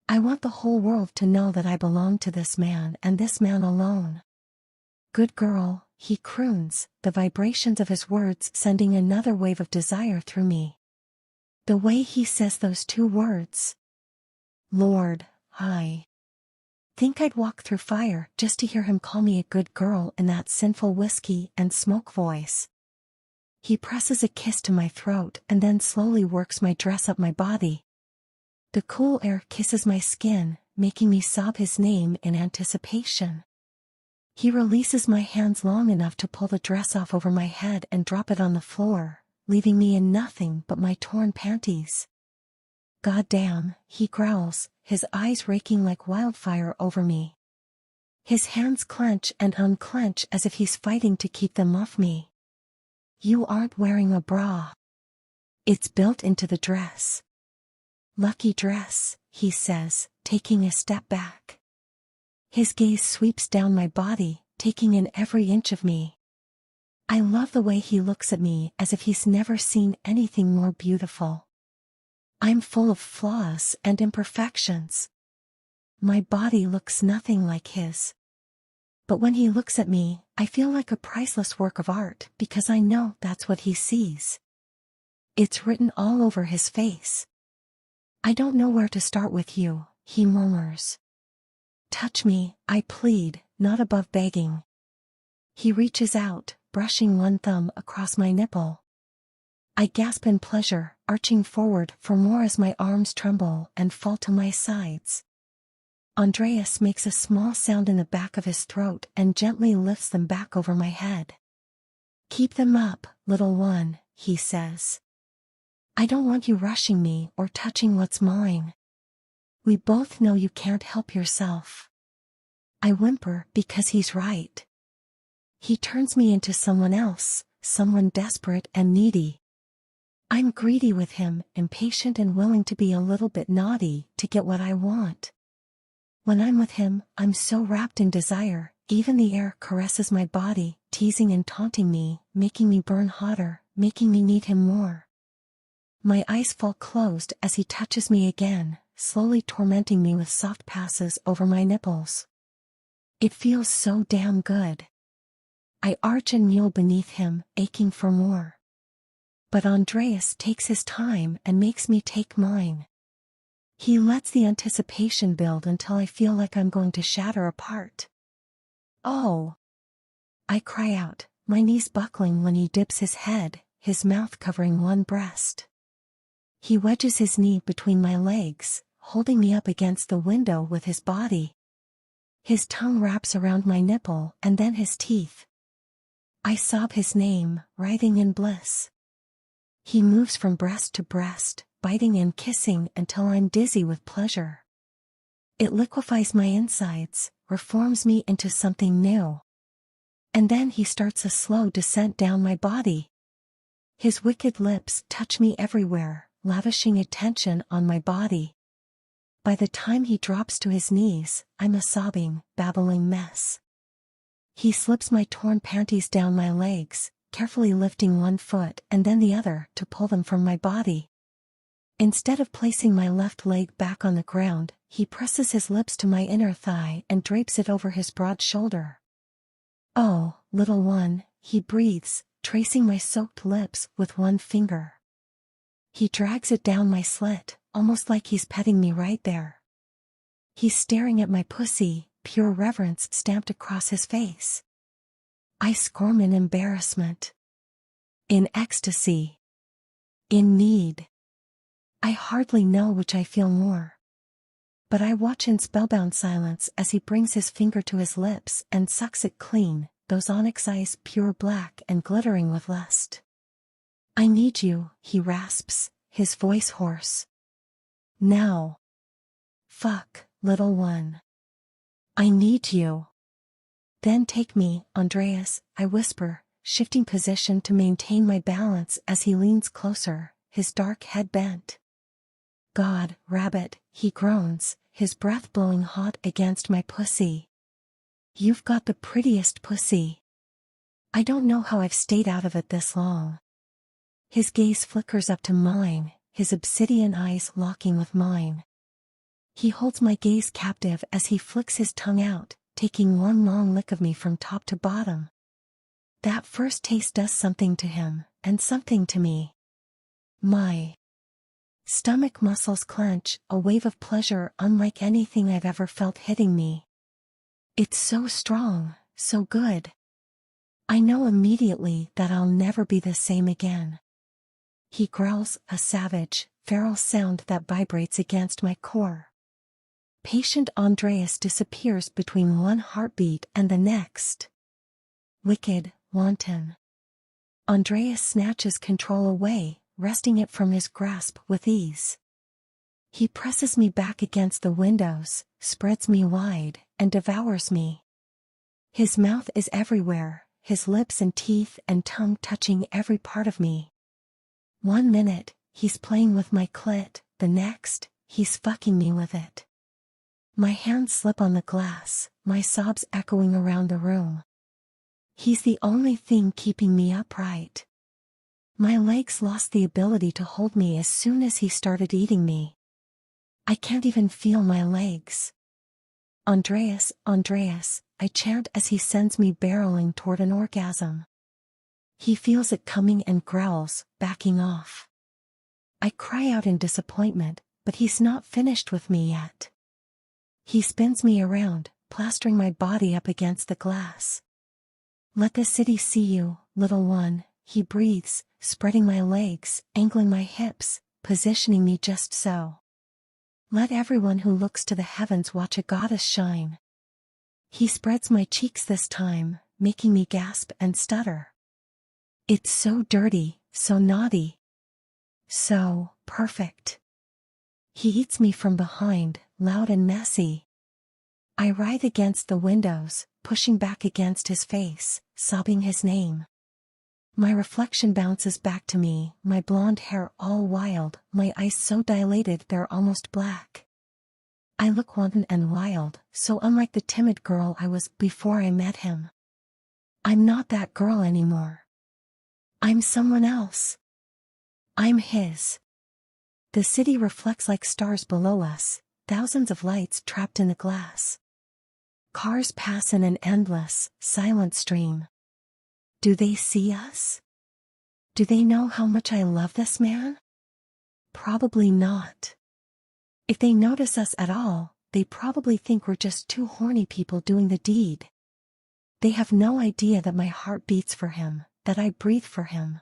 Speaker 1: I want the whole world to know that I belong to this man and this man alone. Good girl, he croons, the vibrations of his words sending another wave of desire through me. The way he says those two words. Lord, I think I'd walk through fire just to hear him call me a good girl in that sinful whiskey and smoke voice. He presses a kiss to my throat and then slowly works my dress up my body. The cool air kisses my skin, making me sob his name in anticipation. He releases my hands long enough to pull the dress off over my head and drop it on the floor, leaving me in nothing but my torn panties. Goddamn, he growls, his eyes raking like wildfire over me. His hands clench and unclench as if he's fighting to keep them off me. You aren't wearing a bra. It's built into the dress. Lucky dress, he says, taking a step back. His gaze sweeps down my body, taking in every inch of me. I love the way he looks at me as if he's never seen anything more beautiful. I'm full of flaws and imperfections. My body looks nothing like his. But when he looks at me, I feel like a priceless work of art because I know that's what he sees. It's written all over his face. I don't know where to start with you, he murmurs. Touch me, I plead, not above begging. He reaches out, brushing one thumb across my nipple. I gasp in pleasure, arching forward for more as my arms tremble and fall to my sides. Andreas makes a small sound in the back of his throat and gently lifts them back over my head. Keep them up, little one, he says. I don't want you rushing me or touching what's mine. We both know you can't help yourself. I whimper because he's right. He turns me into someone else, someone desperate and needy. I'm greedy with him, impatient and willing to be a little bit naughty to get what I want. When I'm with him, I'm so wrapped in desire, even the air caresses my body, teasing and taunting me, making me burn hotter, making me need him more. My eyes fall closed as he touches me again, slowly tormenting me with soft passes over my nipples. It feels so damn good. I arch and kneel beneath him, aching for more. But Andreas takes his time and makes me take mine. He lets the anticipation build until I feel like I'm going to shatter apart. Oh! I cry out, my knees buckling when he dips his head, his mouth covering one breast. He wedges his knee between my legs, holding me up against the window with his body. His tongue wraps around my nipple and then his teeth. I sob his name, writhing in bliss. He moves from breast to breast, biting and kissing until I'm dizzy with pleasure. It liquefies my insides, reforms me into something new. And then he starts a slow descent down my body. His wicked lips touch me everywhere, lavishing attention on my body. By the time he drops to his knees, I'm a sobbing, babbling mess. He slips my torn panties down my legs, carefully lifting one foot and then the other to pull them from my body. Instead of placing my left leg back on the ground, he presses his lips to my inner thigh and drapes it over his broad shoulder. Oh, little one, he breathes, tracing my soaked lips with one finger. He drags it down my slit, almost like he's petting me right there. He's staring at my pussy, pure reverence stamped across his face. I squirm in embarrassment. In ecstasy. In need. I hardly know which I feel more. But I watch in spellbound silence as he brings his finger to his lips and sucks it clean, those onyx eyes pure black and glittering with lust. I need you, he rasps, his voice hoarse. Now. Fuck, little one. I need you. Then take me, Andreas, I whisper, shifting position to maintain my balance as he leans closer, his dark head bent. God, rabbit, he groans, his breath blowing hot against my pussy. You've got the prettiest pussy. I don't know how I've stayed out of it this long. His gaze flickers up to mine, his obsidian eyes locking with mine. He holds my gaze captive as he flicks his tongue out, taking one long lick of me from top to bottom. That first taste does something to him, and something to me. My stomach muscles clench, a wave of pleasure unlike anything I've ever felt hitting me. It's so strong, so good. I know immediately that I'll never be the same again. He growls, a savage, feral sound that vibrates against my core. Patient Andreas disappears between one heartbeat and the next. Wicked, wanton. Andreas snatches control away, wresting it from his grasp with ease. He presses me back against the windows, spreads me wide, and devours me. His mouth is everywhere, his lips and teeth and tongue touching every part of me. 1 minute, he's playing with my clit, the next, he's fucking me with it. My hands slip on the glass, my sobs echoing around the room. He's the only thing keeping me upright. My legs lost the ability to hold me as soon as he started eating me. I can't even feel my legs. Andreas, Andreas, I chant as he sends me barreling toward an orgasm. He feels it coming and growls, backing off. I cry out in disappointment, but he's not finished with me yet. He spins me around, plastering my body up against the glass. Let the city see you, little one, he breathes, spreading my legs, angling my hips, positioning me just so. Let everyone who looks to the heavens watch a goddess shine. He spreads my cheeks this time, making me gasp and stutter. It's so dirty, so naughty. So perfect. He eats me from behind, loud and messy. I writhe against the windows, pushing back against his face, sobbing his name. My reflection bounces back to me, my blonde hair all wild, my eyes so dilated they're almost black. I look wanton and wild, so unlike the timid girl I was before I met him. I'm not that girl anymore. I'm someone else. I'm his. The city reflects like stars below us, thousands of lights trapped in the glass. Cars pass in an endless, silent stream. Do they see us? Do they know how much I love this man? Probably not. If they notice us at all, they probably think we're just two horny people doing the deed. They have no idea that my heart beats for him, that I breathe for him.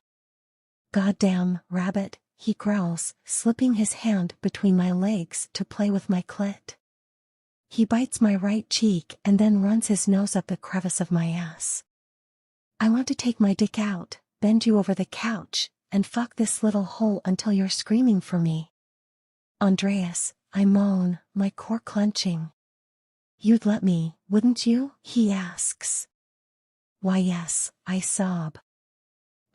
Speaker 1: Goddamn, rabbit, he growls, slipping his hand between my legs to play with my clit. He bites my right cheek and then runs his nose up the crevice of my ass. I want to take my dick out, bend you over the couch, and fuck this little hole until you're screaming for me. Andreas, I moan, my core clenching. You'd let me, wouldn't you? He asks. Why yes, I sob.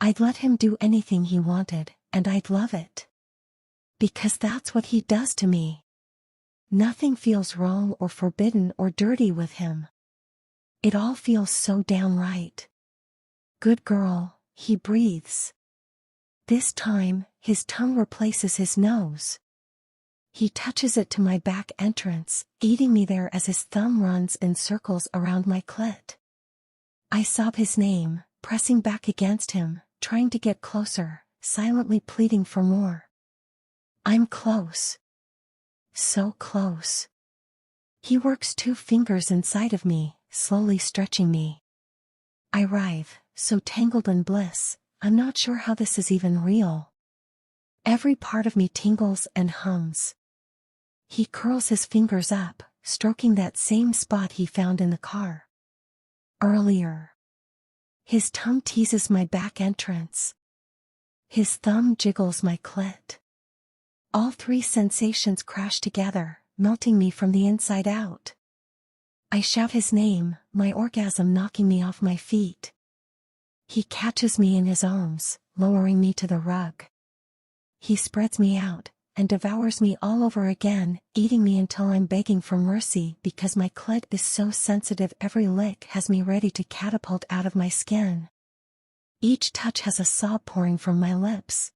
Speaker 1: I'd let him do anything he wanted, and I'd love it. Because that's what he does to me. Nothing feels wrong or forbidden or dirty with him. It all feels so downright. Good girl, he breathes. This time, his tongue replaces his nose. He touches it to my back entrance, eating me there as his thumb runs in circles around my clit. I sob his name, pressing back against him, trying to get closer, silently pleading for more. I'm close. So close. He works 2 fingers inside of me, slowly stretching me. I writhe, so tangled in bliss, I'm not sure how this is even real. Every part of me tingles and hums. He curls his fingers up, stroking that same spot he found in the car earlier. His tongue teases my back entrance. His thumb jiggles my clit. All three sensations crash together, melting me from the inside out. I shout his name, my orgasm knocking me off my feet. He catches me in his arms, lowering me to the rug. He spreads me out, and devours me all over again, eating me until I'm begging for mercy because my clit is so sensitive every lick has me ready to catapult out of my skin. Each touch has a sob pouring from my lips.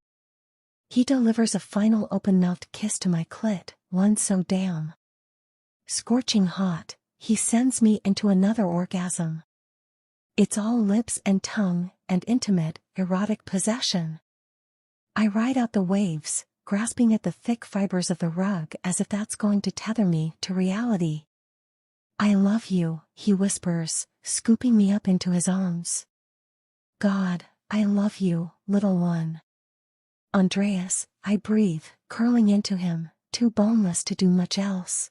Speaker 1: He delivers a final open-mouthed kiss to my clit, one so damn scorching hot, he sends me into another orgasm. It's all lips and tongue, and intimate, erotic possession. I ride out the waves, grasping at the thick fibers of the rug as if that's going to tether me to reality. I love you, he whispers, scooping me up into his arms. God, I love you, little one. Andreas, I breathe, curling into him, too boneless to do much else.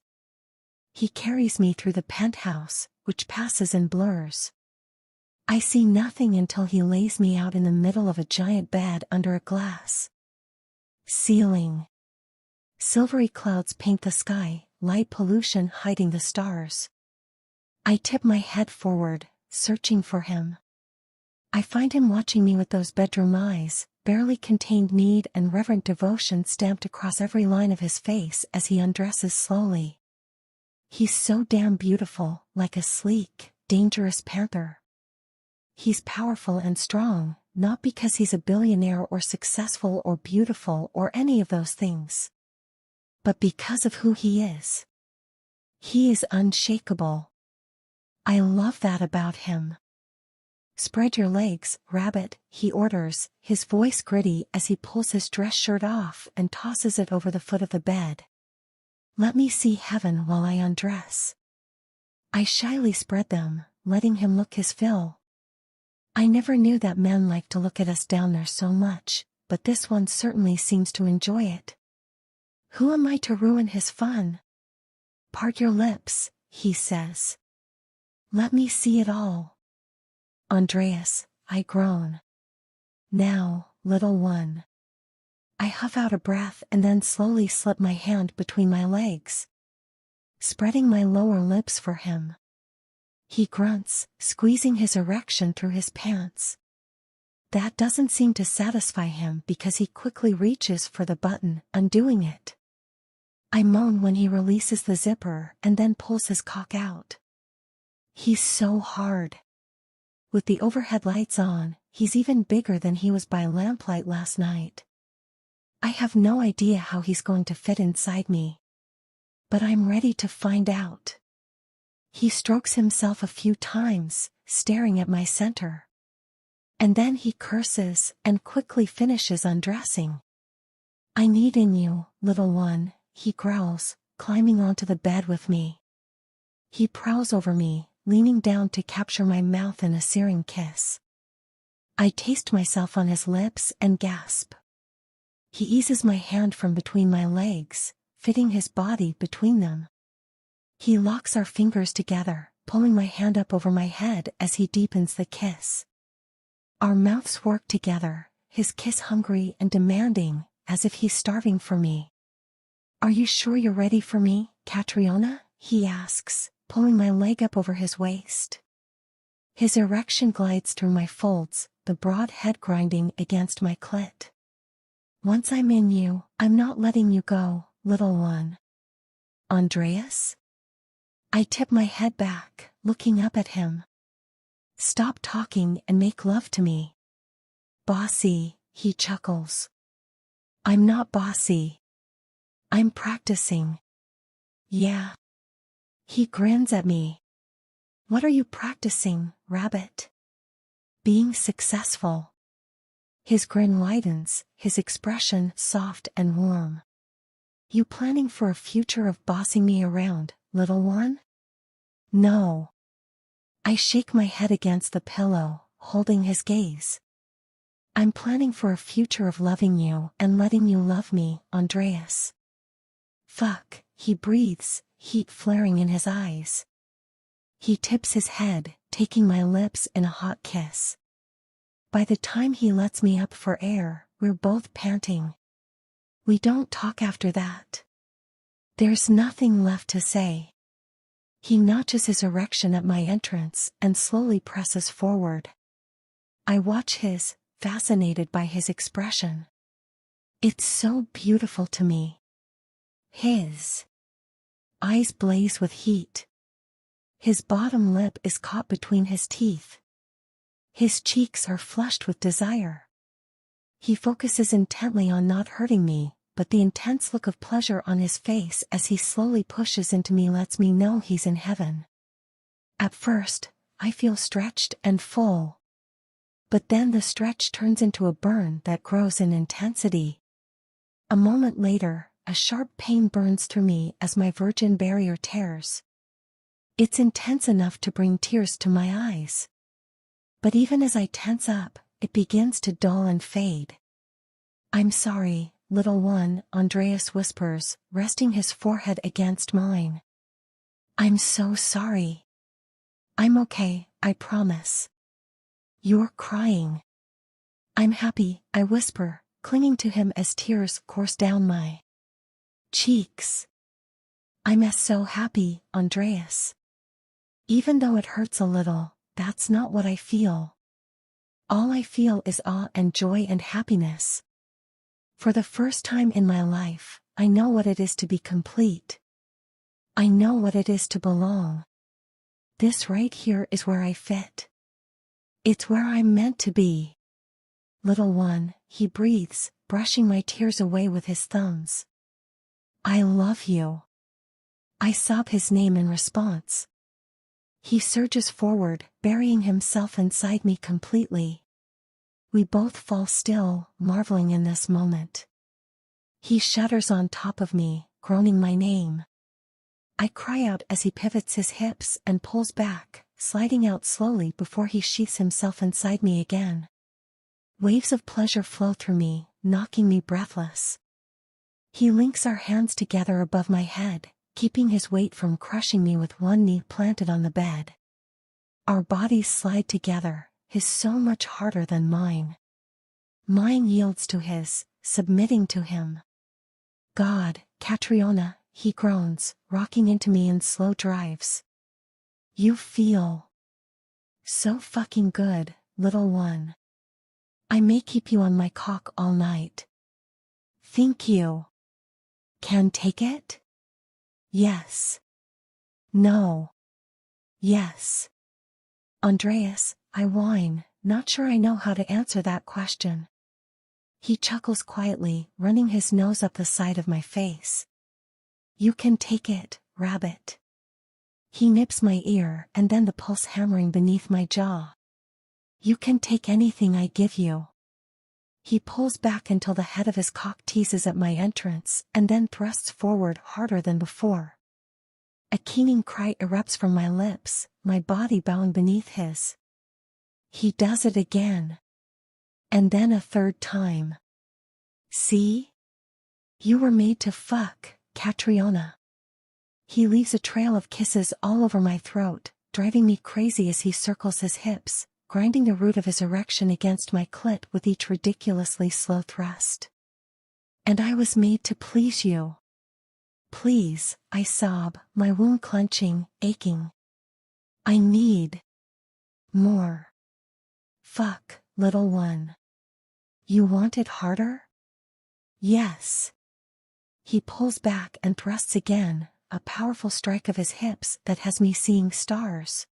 Speaker 1: He carries me through the penthouse, which passes in blurs. I see nothing until he lays me out in the middle of a giant bed under a glass ceiling. Silvery clouds paint the sky, light pollution hiding the stars. I tip my head forward, searching for him. I find him watching me with those bedroom eyes, barely contained need and reverent devotion stamped across every line of his face as he undresses slowly. He's so damn beautiful, like a sleek, dangerous panther. He's powerful and strong, not because he's a billionaire or successful or beautiful or any of those things, but because of who he is. He is unshakable. I love that about him. Spread your legs, rabbit, he orders, his voice gritty as he pulls his dress shirt off and tosses it over the foot of the bed. Let me see heaven while I undress. I shyly spread them, letting him look his fill. I never knew that men liked to look at us down there so much, but this one certainly seems to enjoy it. Who am I to ruin his fun? Part your lips, he says. Let me see it all. Andreas, I groan. Now, little one. I huff out a breath and then slowly slip my hand between my legs, spreading my lower lips for him. He grunts, squeezing his erection through his pants. That doesn't seem to satisfy him because he quickly reaches for the button, undoing it. I moan when he releases the zipper and then pulls his cock out. He's so hard. With the overhead lights on, he's even bigger than he was by lamplight last night. I have no idea how he's going to fit inside me. But I'm ready to find out. He strokes himself a few times, staring at my center. And then he curses and quickly finishes undressing. I need in you, little one, he growls, climbing onto the bed with me. He prowls over me, leaning down to capture my mouth in a searing kiss. I taste myself on his lips and gasp. He eases my hand from between my legs, fitting his body between them. He locks our fingers together, pulling my hand up over my head as he deepens the kiss. Our mouths work together, his kiss hungry and demanding, as if he's starving for me. Are you sure you're ready for me, Catriona? He asks, pulling my leg up over his waist. His erection glides through my folds, the broad head grinding against my clit. Once I'm in you, I'm not letting you go, little one. Andreas? I tip my head back, looking up at him. Stop talking and make love to me. Bossy, he chuckles. I'm not bossy. I'm practicing. Yeah. He grins at me. What are you practicing, rabbit? Being successful. His grin widens, his expression soft and warm. You planning for a future of bossing me around, little one? No. I shake my head against the pillow, holding his gaze. I'm planning for a future of loving you and letting you love me, Andreas. Fuck, he breathes, heat flaring in his eyes. He tips his head, taking my lips in a hot kiss. By the time he lets me up for air, we're both panting. We don't talk after that. There's nothing left to say. He notches his erection at my entrance and slowly presses forward. I watch his, fascinated by his expression. It's so beautiful to me. His eyes blaze with heat. His bottom lip is caught between his teeth. His cheeks are flushed with desire. He focuses intently on not hurting me, but the intense look of pleasure on his face as he slowly pushes into me lets me know he's in heaven. At first, I feel stretched and full. But then the stretch turns into a burn that grows in intensity. A moment later, a sharp pain burns through me as my virgin barrier tears. It's intense enough to bring tears to my eyes. But even as I tense up, it begins to dull and fade. I'm sorry, little one, Andreas whispers, resting his forehead against mine. I'm so sorry. I'm okay, I promise. You're crying. I'm happy, I whisper, clinging to him as tears course down my cheeks. I'm so happy, Andreas. Even though it hurts a little, that's not what I feel. All I feel is awe and joy and happiness. For the first time in my life, I know what it is to be complete. I know what it is to belong. This right here is where I fit. It's where I'm meant to be. Little one, he breathes, brushing my tears away with his thumbs. I love you. I sob his name in response. He surges forward, burying himself inside me completely. We both fall still, marveling in this moment. He shudders on top of me, groaning my name. I cry out as he pivots his hips and pulls back, sliding out slowly before he sheaths himself inside me again. Waves of pleasure flow through me, knocking me breathless. He links our hands together above my head, keeping his weight from crushing me with one knee planted on the bed. Our bodies slide together, his so much harder than mine. Mine yields to his, submitting to him. God, Catriona, he groans, rocking into me in slow drives. You feel so fucking good, little one. I may keep you on my cock all night. Think you can take it? Yes. No. Yes. Andreas, I whine, not sure I know how to answer that question. He chuckles quietly, running his nose up the side of my face. You can take it, rabbit. He nips my ear and then the pulse hammering beneath my jaw. You can take anything I give you. He pulls back until the head of his cock teases at my entrance and then thrusts forward harder than before. A keening cry erupts from my lips, my body bowing beneath his. He does it again. And then a third time. See? You were made to fuck, Catriona. He leaves a trail of kisses all over my throat, driving me crazy as he circles his hips, grinding the root of his erection against my clit with each ridiculously slow thrust. And I was made to please you. Please, I sob, my womb clenching, aching. I need more. Fuck, little one. You want it harder? Yes. He pulls back and thrusts again, a powerful strike of his hips that has me seeing stars.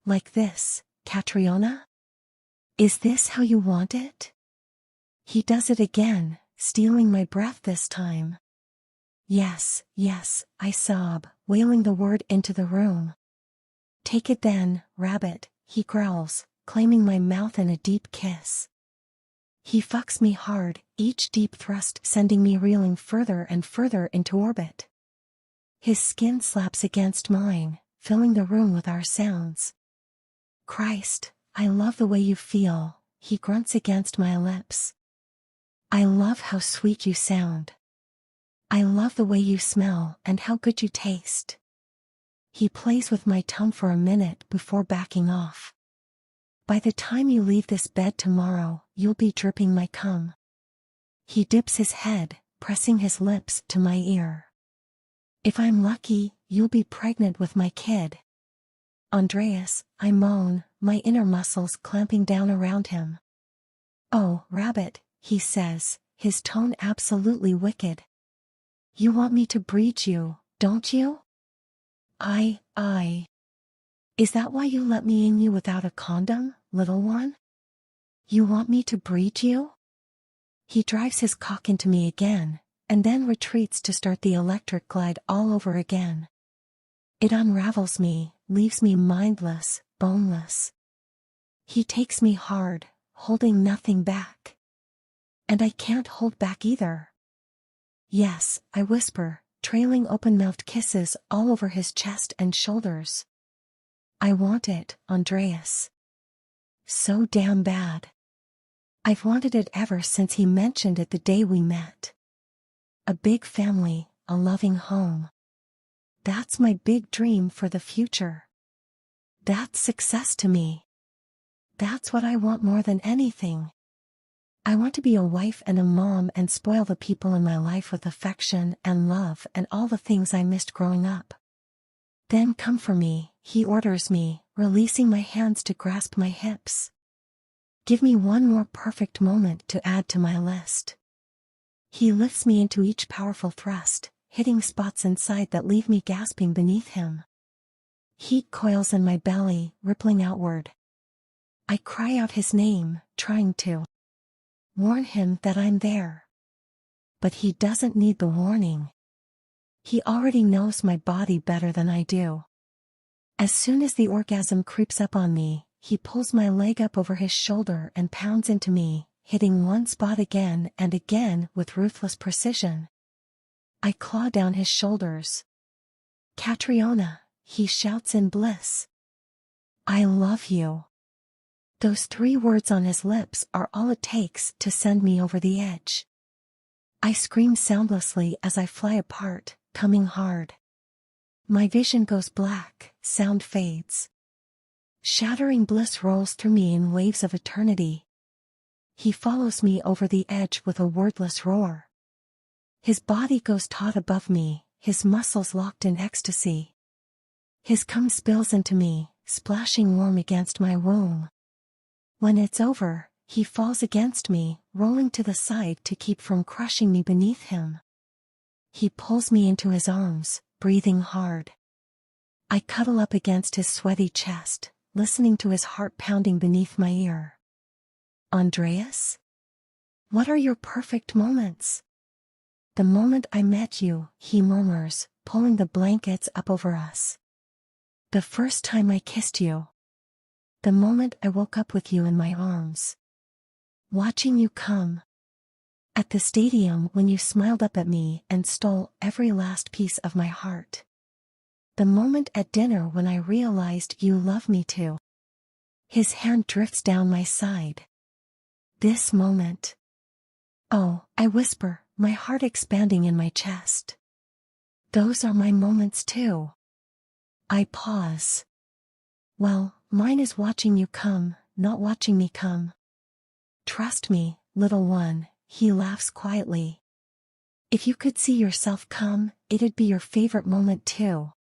Speaker 1: Like this, Catriona? Is this how you want it? He does it again, stealing my breath this time. Yes, yes, I sob, wailing the word into the room. Take it then, rabbit, he growls, claiming my mouth in a deep kiss. He fucks me hard, each deep thrust sending me reeling further and further into orbit. His skin slaps against mine, filling the room with our sounds. Christ, I love the way you feel, he grunts against my lips. I love how sweet you sound. I love the way you smell and how good you taste. He plays with my tongue for a minute before backing off. By the time you leave this bed tomorrow, you'll be dripping my cum. He dips his head, pressing his lips to my ear. If I'm lucky, you'll be pregnant with my kid. Andreas, I moan, my inner muscles clamping down around him. Oh, rabbit, he says, his tone absolutely wicked. You want me to breed you, don't you? Is that why you let me in you without a condom, little one? You want me to breed you? He drives his cock into me again, and then retreats to start the electric glide all over again. It unravels me, leaves me mindless, boneless. He takes me hard, holding nothing back. And I can't hold back either. Yes, I whisper, trailing open-mouthed kisses all over his chest and shoulders. I want it, Andreas. So damn bad. I've wanted it ever since he mentioned it the day we met. A big family, a loving home. That's my big dream for the future. That's success to me. That's what I want more than anything. I want to be a wife and a mom and spoil the people in my life with affection and love and all the things I missed growing up. Then come for me, he orders me, releasing my hands to grasp my hips. Give me one more perfect moment to add to my list. He lifts me into each powerful thrust, hitting spots inside that leave me gasping beneath him. Heat coils in my belly, rippling outward. I cry out his name, trying to warn him that I'm there. But he doesn't need the warning. He already knows my body better than I do. As soon as the orgasm creeps up on me, he pulls my leg up over his shoulder and pounds into me, hitting one spot again and again with ruthless precision. I claw down his shoulders. Catriona, he shouts in bliss. I love you. Those 3 words on his lips are all it takes to send me over the edge. I scream soundlessly as I fly apart, coming hard. My vision goes black, sound fades. Shattering bliss rolls through me in waves of eternity. He follows me over the edge with a wordless roar. His body goes taut above me, his muscles locked in ecstasy. His cum spills into me, splashing warm against my womb. When it's over, he falls against me, rolling to the side to keep from crushing me beneath him. He pulls me into his arms, breathing hard. I cuddle up against his sweaty chest, listening to his heart pounding beneath my ear. Andreas? What are your perfect moments? The moment I met you, he murmurs, pulling the blankets up over us. The first time I kissed you. The moment I woke up with you in my arms. Watching you come. At the stadium when you smiled up at me and stole every last piece of my heart. The moment at dinner when I realized you love me too. His hand drifts down my side. This moment. Oh, I whisper, my heart expanding in my chest. Those are my moments too. I pause. Well, mine is watching you come, not watching me come. Trust me, little one, he laughs quietly. If you could see yourself come, it'd be your favorite moment too.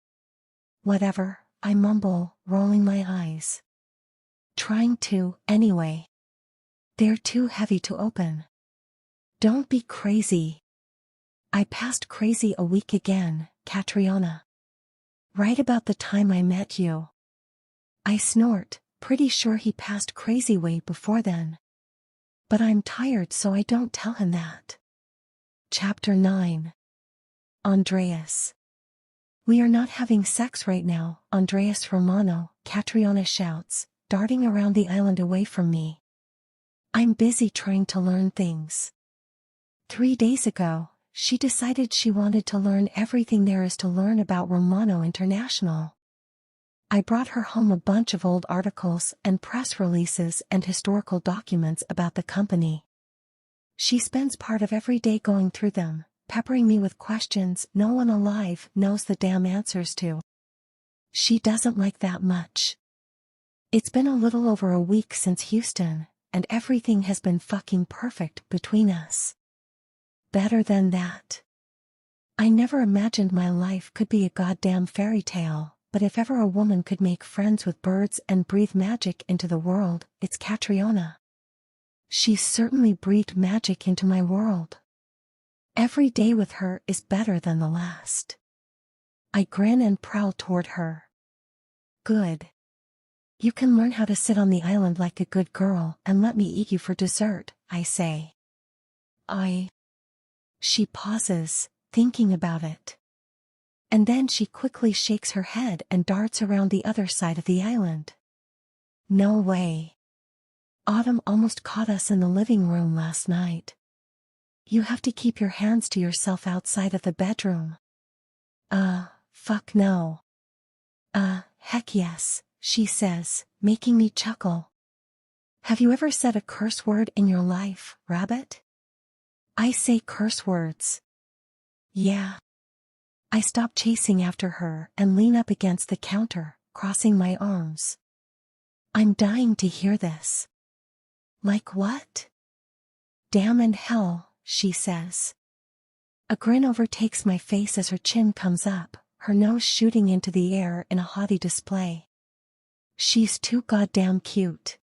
Speaker 1: Whatever, I mumble, rolling my eyes. Trying to, anyway. They're too heavy to open. Don't be crazy. I passed crazy a week again, Catriona. Right about the time I met you. I snort, pretty sure he passed crazy way before then. But I'm tired so I don't tell him that. Chapter 9. Andreas. We are not having sex right now, Andreas Romano, Catriona shouts, darting around the island away from me. I'm busy trying to learn things. 3 days ago, she decided she wanted to learn everything there is to learn about Romano International. I brought her home a bunch of old articles and press releases and historical documents about the company. She spends part of every day going through them, peppering me with questions no one alive knows the damn answers to. She doesn't like that much. It's been a little over a week since Houston, and everything has been fucking perfect between us. Better than that. I never imagined my life could be a goddamn fairy tale, but if ever a woman could make friends with birds and breathe magic into the world, it's Catriona. She's certainly breathed magic into my world. Every day with her is better than the last. I grin and prowl toward her. Good. You can learn how to sit on the island like a good girl and let me eat you for dessert, I say. She pauses, thinking about it. And then she quickly shakes her head and darts around the other side of the island. No way. Autumn almost caught us in the living room last night. You have to keep your hands to yourself outside of the bedroom. Fuck no. Heck yes, she says, making me chuckle. Have you ever said a curse word in your life, rabbit? I say curse words. Yeah. I stop chasing after her and lean up against the counter, crossing my arms. I'm dying to hear this. Like what? Damn and hell, she says. A grin overtakes my face as her chin comes up, her nose shooting into the air in a haughty display. She's too goddamn cute.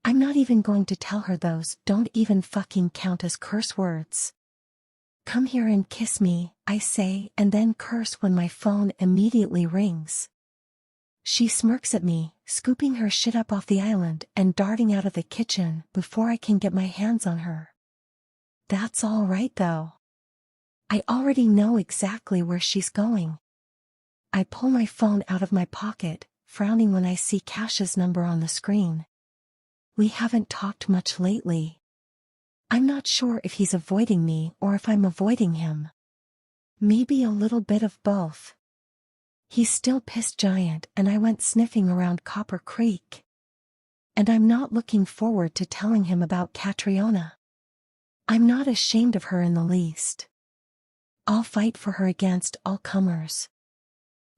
Speaker 1: I'm not even going to tell her those don't even fucking count as curse words. Come here and kiss me, I say, and then curse when my phone immediately rings. She smirks at me, scooping her shit up off the island and darting out of the kitchen before I can get my hands on her. That's all right though. I already know exactly where she's going. I pull my phone out of my pocket, frowning when I see Cash's number on the screen. We haven't talked much lately. I'm not sure if he's avoiding me or if I'm avoiding him. Maybe a little bit of both. He's still pissed giant and I went sniffing around Copper Creek. And I'm not looking forward to telling him about Catriona. I'm not ashamed of her in the least. I'll fight for her against all comers.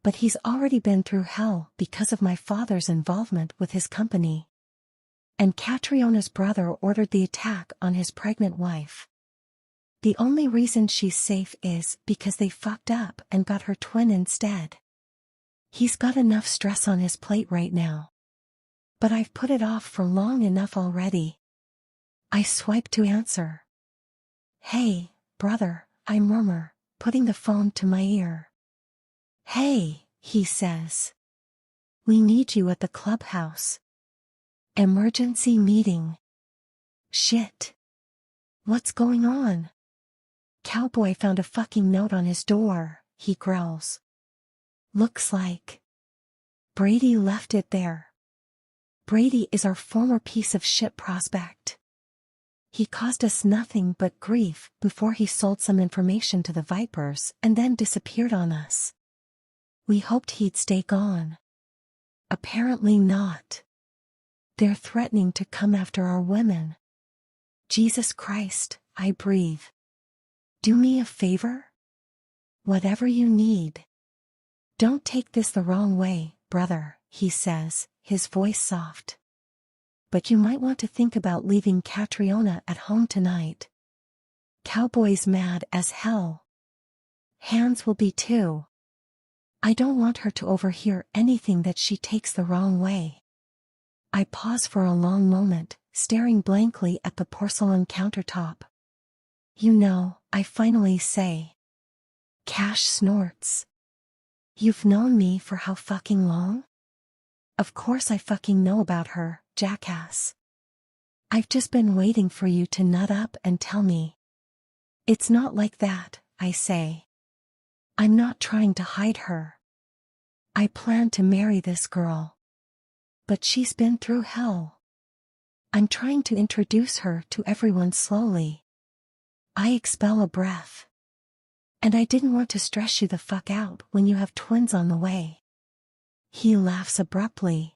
Speaker 1: But he's already been through hell because of my father's involvement with his company. And Catriona's brother ordered the attack on his pregnant wife. The only reason she's safe is because they fucked up and got her twin instead. He's got enough stress on his plate right now. But I've put it off for long enough already. I swipe to answer. Hey, brother, I murmur, putting the phone to my ear. Hey, he says. We need you at the clubhouse. Emergency meeting. Shit. What's going on? Cowboy found a fucking note on his door, he growls. Looks like Brady left it there. Brady is our former piece of shit prospect. He caused us nothing but grief before he sold some information to the Vipers and then disappeared on us. We hoped he'd stay gone. Apparently not. They're threatening to come after our women. Jesus Christ, I breathe. Do me a favor? Whatever you need. Don't take this the wrong way, brother, he says, his voice soft. But you might want to think about leaving Catriona at home tonight. Cowboy's mad as hell. Hands will be too. I don't want her to overhear anything that she takes the wrong way. I pause for a long moment, staring blankly at the porcelain countertop. You know, I finally say. Cash snorts. You've known me for how fucking long? Of course I fucking know about her, jackass. I've just been waiting for you to nut up and tell me. It's not like that, I say. I'm not trying to hide her. I plan to marry this girl. But she's been through hell. I'm trying to introduce her to everyone slowly. I expel a breath. And I didn't want to stress you the fuck out when you have twins on the way. He laughs abruptly.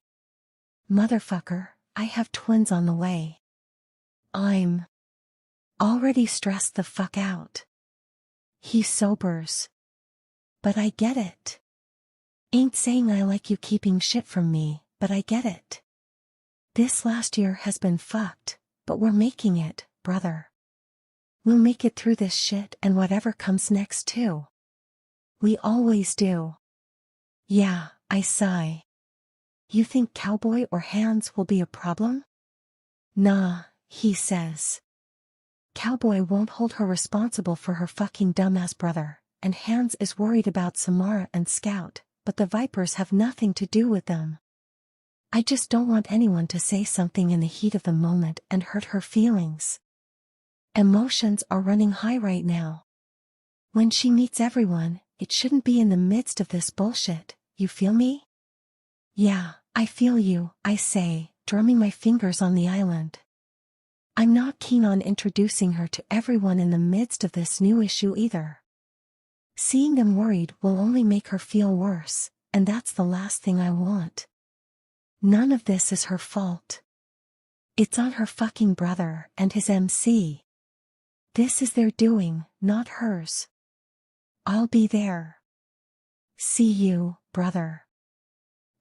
Speaker 1: Motherfucker, I have twins on the way. I'm already stressed the fuck out. He sobers. But I get it. Ain't saying I like you keeping shit from me, but I get it. This last year has been fucked, but we're making it, brother. We'll make it through this shit and whatever comes next too. We always do. Yeah, I sigh. You think Cowboy or Hands will be a problem? Nah, he says. Cowboy won't hold her responsible for her fucking dumbass brother, and Hands is worried about Samara and Scout, but the Vipers have nothing to do with them. I just don't want anyone to say something in the heat of the moment and hurt her feelings. Emotions are running high right now. When she meets everyone, it shouldn't be in the midst of this bullshit, you feel me? Yeah, I feel you, I say, drumming my fingers on the island. I'm not keen on introducing her to everyone in the midst of this new issue either. Seeing them worried will only make her feel worse, and that's the last thing I want. None of this is her fault. It's on her fucking brother and his MC. This is their doing, not hers. I'll be there. See you, brother.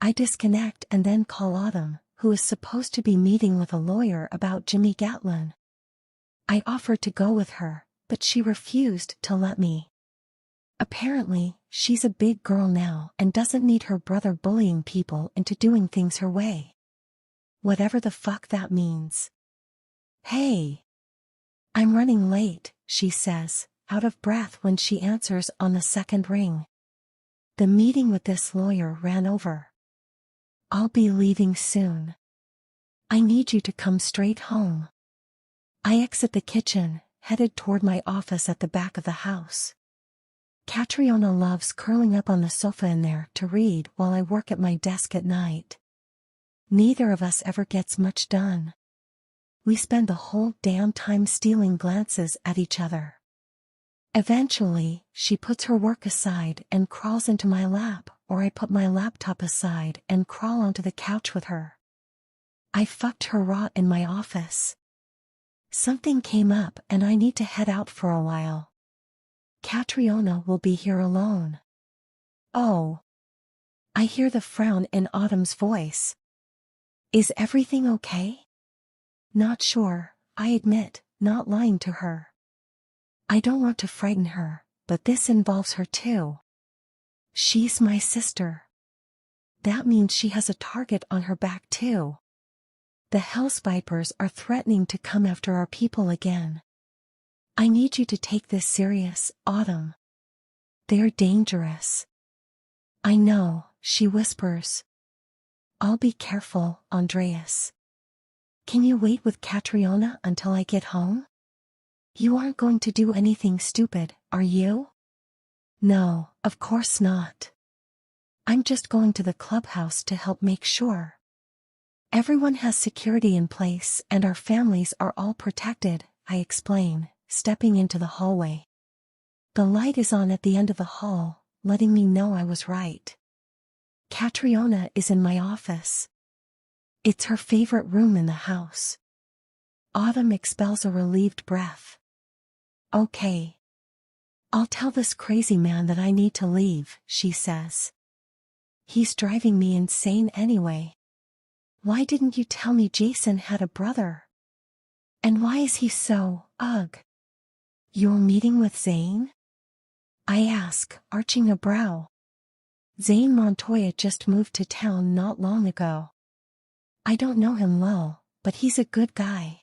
Speaker 1: I disconnect and then call Autumn, who is supposed to be meeting with a lawyer about Jimmy Gatlin. I offered to go with her, but she refused to let me. Apparently, she's a big girl now and doesn't need her brother bullying people into doing things her way. Whatever the fuck that means. Hey! I'm running late, she says, out of breath when she answers on the second ring. The meeting with this lawyer ran over. I'll be leaving soon. I need you to come straight home. I exit the kitchen, headed toward my office at the back of the house. Catriona loves curling up on the sofa in there to read while I work at my desk at night. Neither of us ever gets much done. We spend the whole damn time stealing glances at each other. Eventually, she puts her work aside and crawls into my lap, or I put my laptop aside and crawl onto the couch with her. I fucked her raw in my office. Something came up and I need to head out for a while. Catriona will be here alone. Oh. I hear the frown in Autumn's voice. Is everything okay? Not sure, I admit, not lying to her. I don't want to frighten her, but this involves her too. She's my sister. That means she has a target on her back too. The Hell's Vipers are threatening to come after our people again. I need you to take this serious, Autumn. They're dangerous. I know, she whispers. I'll be careful, Andreas. Can you wait with Catriona until I get home? You aren't going to do anything stupid, are you? No, of course not. I'm just going to the clubhouse to help make sure. Everyone has security in place and our families are all protected, I explain, stepping into the hallway. The light is on at the end of the hall, letting me know I was right. Catriona is in my office. It's her favorite room in the house. Autumn expels a relieved breath. Okay. I'll tell this crazy man that I need to leave, she says. He's driving me insane anyway. Why didn't you tell me Jason had a brother? And why is he so, ugh? You're meeting with Zane? I ask, arching a brow. Zane Montoya just moved to town not long ago. I don't know him well, but he's a good guy.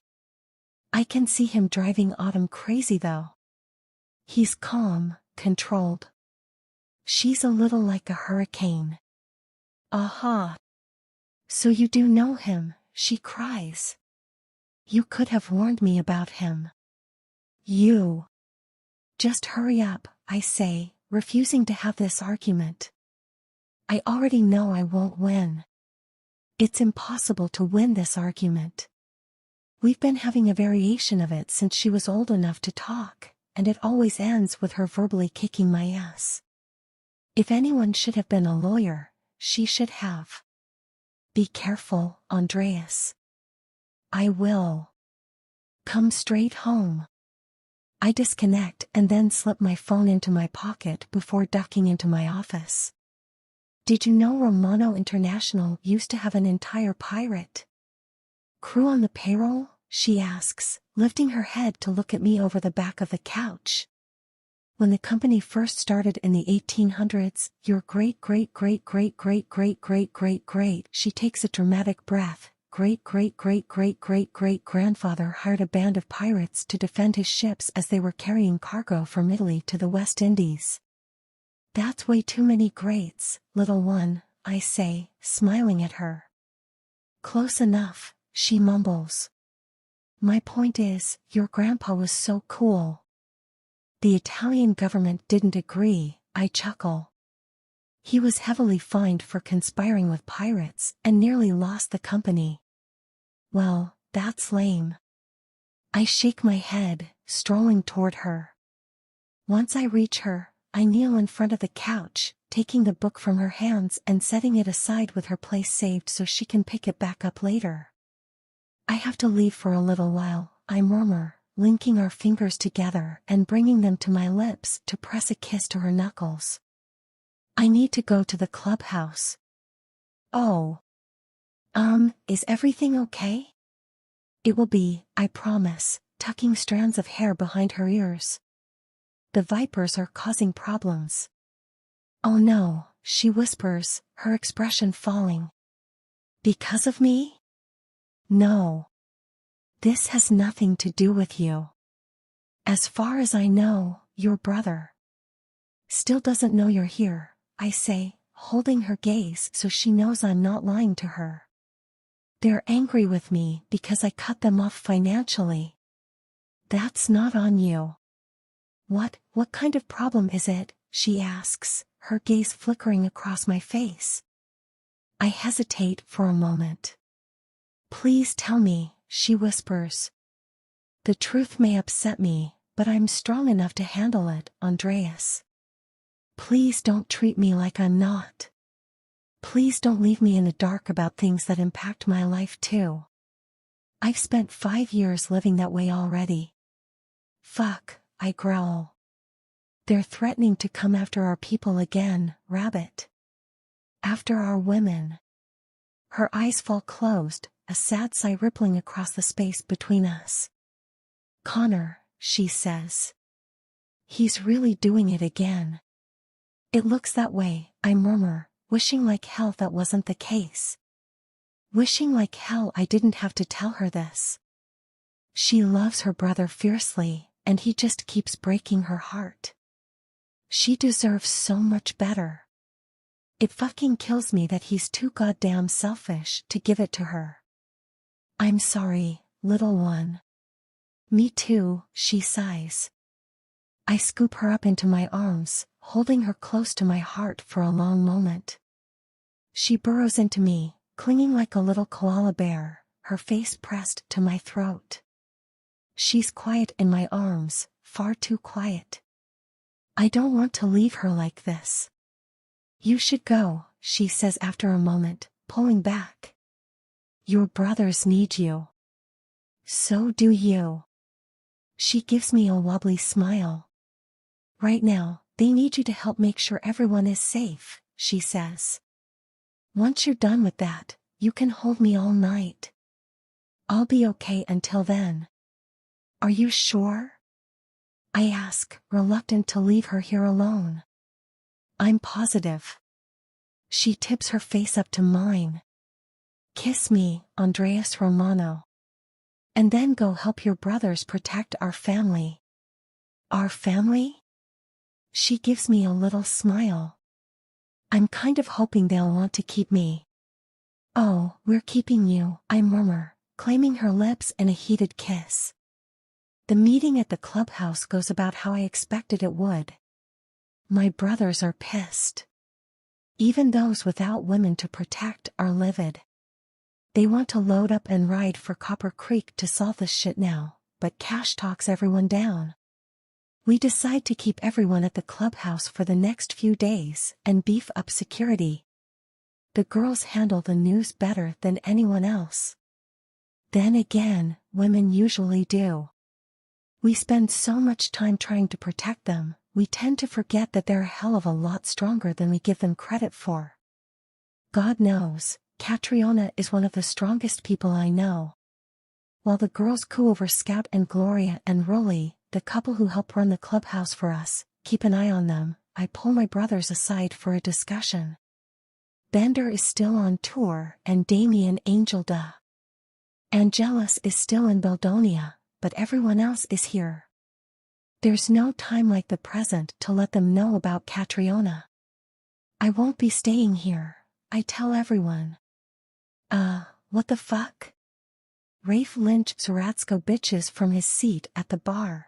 Speaker 1: I can see him driving Autumn crazy though. He's calm, controlled. She's a little like a hurricane. Aha. So you do know him, she cries. You could have warned me about him. You. Just hurry up, I say, refusing to have this argument. I already know I won't win. It's impossible to win this argument. We've been having a variation of it since she was old enough to talk, and it always ends with her verbally kicking my ass. If anyone should have been a lawyer, she should have. Be careful, Andreas. I will. Come straight home. I disconnect and then slip my phone into my pocket before ducking into my office. Did you know Romano International used to have an entire pirate crew on the payroll? she asks, lifting her head to look at me over the back of the couch. When the company first started in the 1800s, your great-great-great-great-great-great-great-great-great, she takes a dramatic breath, great-great-great-great-great-great-grandfather hired a band of pirates to defend his ships as they were carrying cargo from Italy to the West Indies. That's way too many greats, little one, I say, smiling at her. Close enough, she mumbles. My point is, your grandpa was so cool. The Italian government didn't agree, I chuckle. He was heavily fined for conspiring with pirates and nearly lost the company. Well, that's lame. I shake my head, strolling toward her. Once I reach her, I kneel in front of the couch, taking the book from her hands and setting it aside with her place saved so she can pick it back up later. I have to leave for a little while, I murmur, linking our fingers together and bringing them to my lips to press a kiss to her knuckles. I need to go to the clubhouse. Oh. Is everything okay? It will be, I promise, tucking strands of hair behind her ears. The vipers are causing problems. Oh no, she whispers, her expression falling. Because of me? No. This has nothing to do with you. As far as I know, your brother still doesn't know you're here, I say, holding her gaze so she knows I'm not lying to her. They're angry with me because I cut them off financially. That's not on you. What kind of problem is it? She asks, her gaze flickering across my face. I hesitate for a moment. Please tell me, she whispers. The truth may upset me, but I'm strong enough to handle it, Andreas. Please don't treat me like I'm not. Please don't leave me in the dark about things that impact my life too. I've spent 5 years living that way already. Fuck, I growl. They're threatening to come after our people again, Rabbit. After our women. Her eyes fall closed, a sad sigh rippling across the space between us. Connor, she says. He's really doing it again. It looks that way, I murmur, wishing like hell that wasn't the case. Wishing like hell I didn't have to tell her this. She loves her brother fiercely, and he just keeps breaking her heart. She deserves so much better. It fucking kills me that he's too goddamn selfish to give it to her. I'm sorry, little one. Me too, she sighs. I scoop her up into my arms, holding her close to my heart for a long moment. She burrows into me, clinging like a little koala bear, her face pressed to my throat. She's quiet in my arms, far too quiet. I don't want to leave her like this. You should go, she says after a moment, pulling back. Your brothers need you. So do you. She gives me a wobbly smile. Right now, they need you to help make sure everyone is safe, she says. Once you're done with that, you can hold me all night. I'll be okay until then. Are you sure? I ask, reluctant to leave her here alone. I'm positive. She tips her face up to mine. Kiss me, Andreas Romano. And then go help your brothers protect our family. Our family? She gives me a little smile. I'm kind of hoping they'll want to keep me. Oh, we're keeping you, I murmur, claiming her lips in a heated kiss. The meeting at the clubhouse goes about how I expected it would. My brothers are pissed. Even those without women to protect are livid. They want to load up and ride for Copper Creek to solve this shit now, but cash talks everyone down. We decide to keep everyone at the clubhouse for the next few days and beef up security. The girls handle the news better than anyone else. Then again, women usually do. We spend so much time trying to protect them, we tend to forget that they're a hell of a lot stronger than we give them credit for. God knows, Catriona is one of the strongest people I know. While the girls coo over Scout and Gloria and Rolly, the couple who help run the clubhouse for us, keep an eye on them, I pull my brothers aside for a discussion. Bender is still on tour and Damien Angel duh. Angelus is still in Beldonia, but everyone else is here. There's no time like the present to let them know about Catriona. I won't be staying here, I tell everyone. What the fuck? Rafe Lynch Zaratsko bitches from his seat at the bar.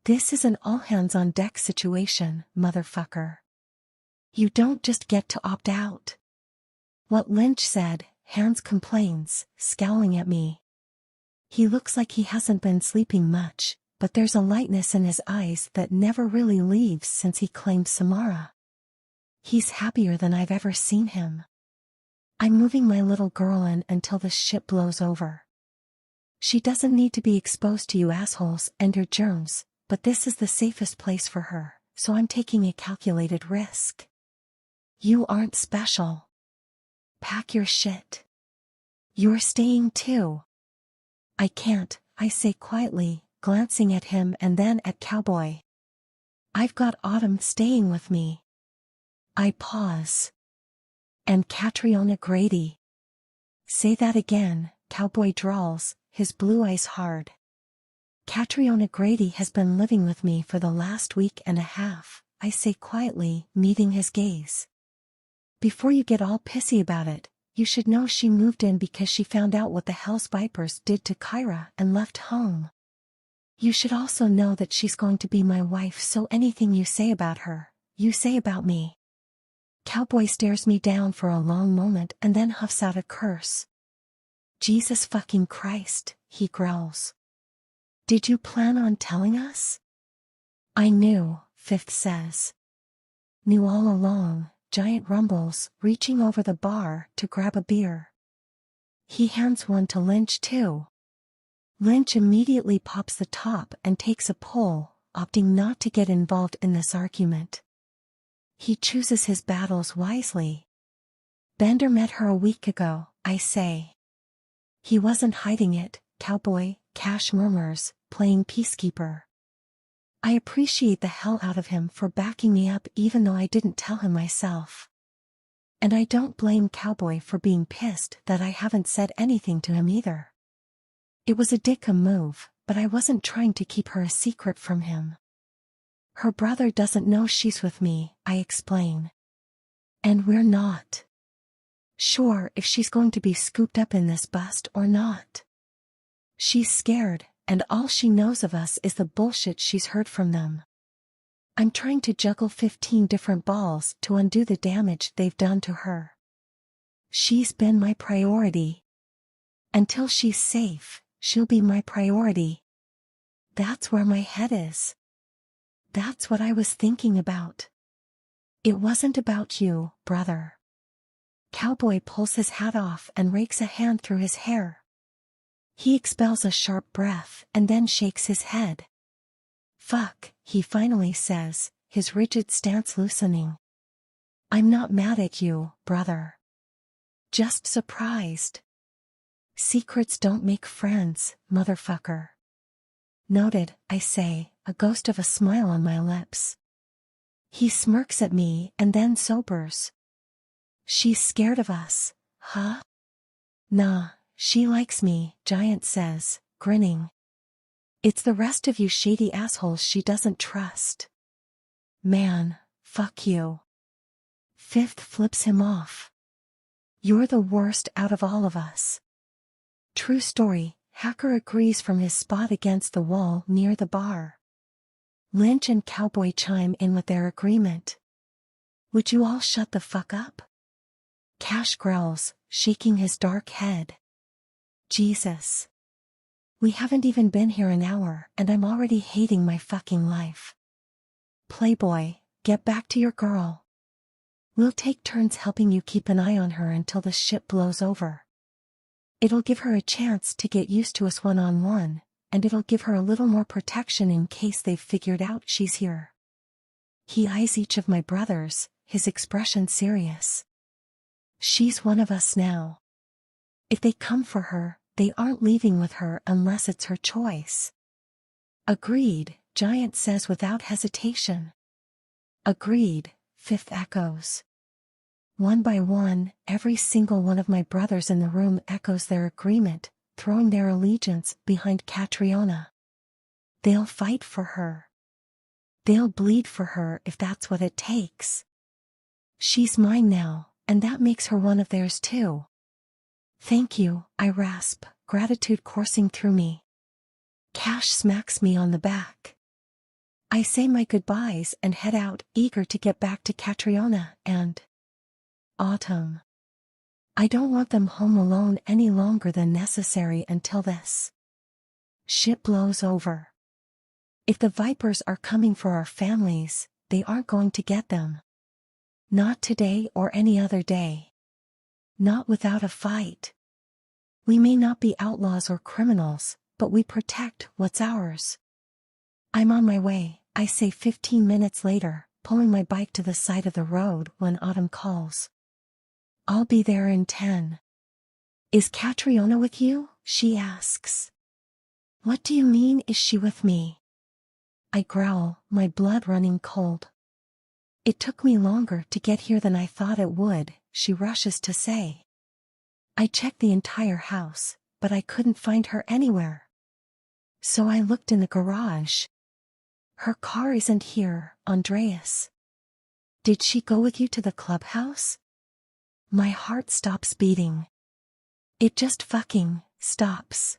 Speaker 1: This is an all-hands-on-deck situation, motherfucker. You don't just get to opt out. What Lynch said, Hans complains, scowling at me. He looks like he hasn't been sleeping much, but there's a lightness in his eyes that never really leaves since he claimed Samara. He's happier than I've ever seen him. I'm moving my little girl in until the shit blows over. She doesn't need to be exposed to you assholes and your germs, but this is the safest place for her, so I'm taking a calculated risk. You aren't special. Pack your shit. You're staying too. I can't, I say quietly, glancing at him and then at Cowboy. I've got Autumn staying with me. I pause. And Catriona Grady. Say that again, Cowboy drawls, his blue eyes hard. Catriona Grady has been living with me for the last week and a half, I say quietly, meeting his gaze. Before you get all pissy about it, you should know she moved in because she found out what the Hell's Vipers did to Kyra and left home. You should also know that she's going to be my wife, so anything you say about her, you say about me. Cowboy stares me down for a long moment and then huffs out a curse. Jesus fucking Christ, he growls. Did you plan on telling us? I knew, Fifth says. Knew all along, Giant rumbles, reaching over the bar to grab a beer. He hands one to Lynch too. Lynch immediately pops the top and takes a pull, opting not to get involved in this argument. He chooses his battles wisely. Bender met her a week ago, I say. He wasn't hiding it, Cowboy, Cash murmurs, playing peacekeeper. I appreciate the hell out of him for backing me up even though I didn't tell him myself. And I don't blame Cowboy for being pissed that I haven't said anything to him either. It was a dickum move, but I wasn't trying to keep her a secret from him. Her brother doesn't know she's with me, I explain. And we're not sure if she's going to be scooped up in this bust or not. She's scared, and all she knows of us is the bullshit she's heard from them. I'm trying to juggle 15 different balls to undo the damage they've done to her. She's been my priority. Until she's safe, she'll be my priority. That's where my head is. That's what I was thinking about. It wasn't about you, brother. Cowboy pulls his hat off and rakes a hand through his hair. He expels a sharp breath and then shakes his head. Fuck, he finally says, his rigid stance loosening. I'm not mad at you, brother. Just surprised. Secrets don't make friends, motherfucker. Noted, I say, a ghost of a smile on my lips. He smirks at me and then sobers. She's scared of us, huh? Nah, she likes me, Giant says, grinning. It's the rest of you shady assholes she doesn't trust. Man, fuck you. Fifth flips him off. You're the worst out of all of us. True story, Hacker agrees from his spot against the wall near the bar. Lynch and Cowboy chime in with their agreement. Would you all shut the fuck up? Cash growls, shaking his dark head. Jesus. We haven't even been here an hour and I'm already hating my fucking life. Playboy, get back to your girl. We'll take turns helping you keep an eye on her until the shit blows over. It'll give her a chance to get used to us one-on-one, and it'll give her a little more protection in case they've figured out she's here. He eyes each of my brothers, his expression serious. She's one of us now. If they come for her, they aren't leaving with her unless it's her choice. Agreed, Giant says without hesitation. Agreed, Fifth echoes. One by one, every single one of my brothers in the room echoes their agreement, throwing their allegiance behind Catriona. They'll fight for her. They'll bleed for her if that's what it takes. She's mine now, and that makes her one of theirs too. Thank you, I rasp, gratitude coursing through me. Cash smacks me on the back. I say my goodbyes and head out, eager to get back to Catriona and Autumn. I don't want them home alone any longer than necessary until this shit blows over. If the vipers are coming for our families, they aren't going to get them. Not today or any other day. Not without a fight. We may not be outlaws or criminals, but we protect what's ours. I'm on my way, I say 15 minutes later, pulling my bike to the side of the road when Autumn calls. I'll be there in 10. Is Catriona with you? She asks. What do you mean, is she with me? I growl, my blood running cold. It took me longer to get here than I thought it would, she rushes to say. I checked the entire house, but I couldn't find her anywhere. So I looked in the garage. Her car isn't here, Andreas. Did she go with you to the clubhouse? My heart stops beating. It just fucking stops.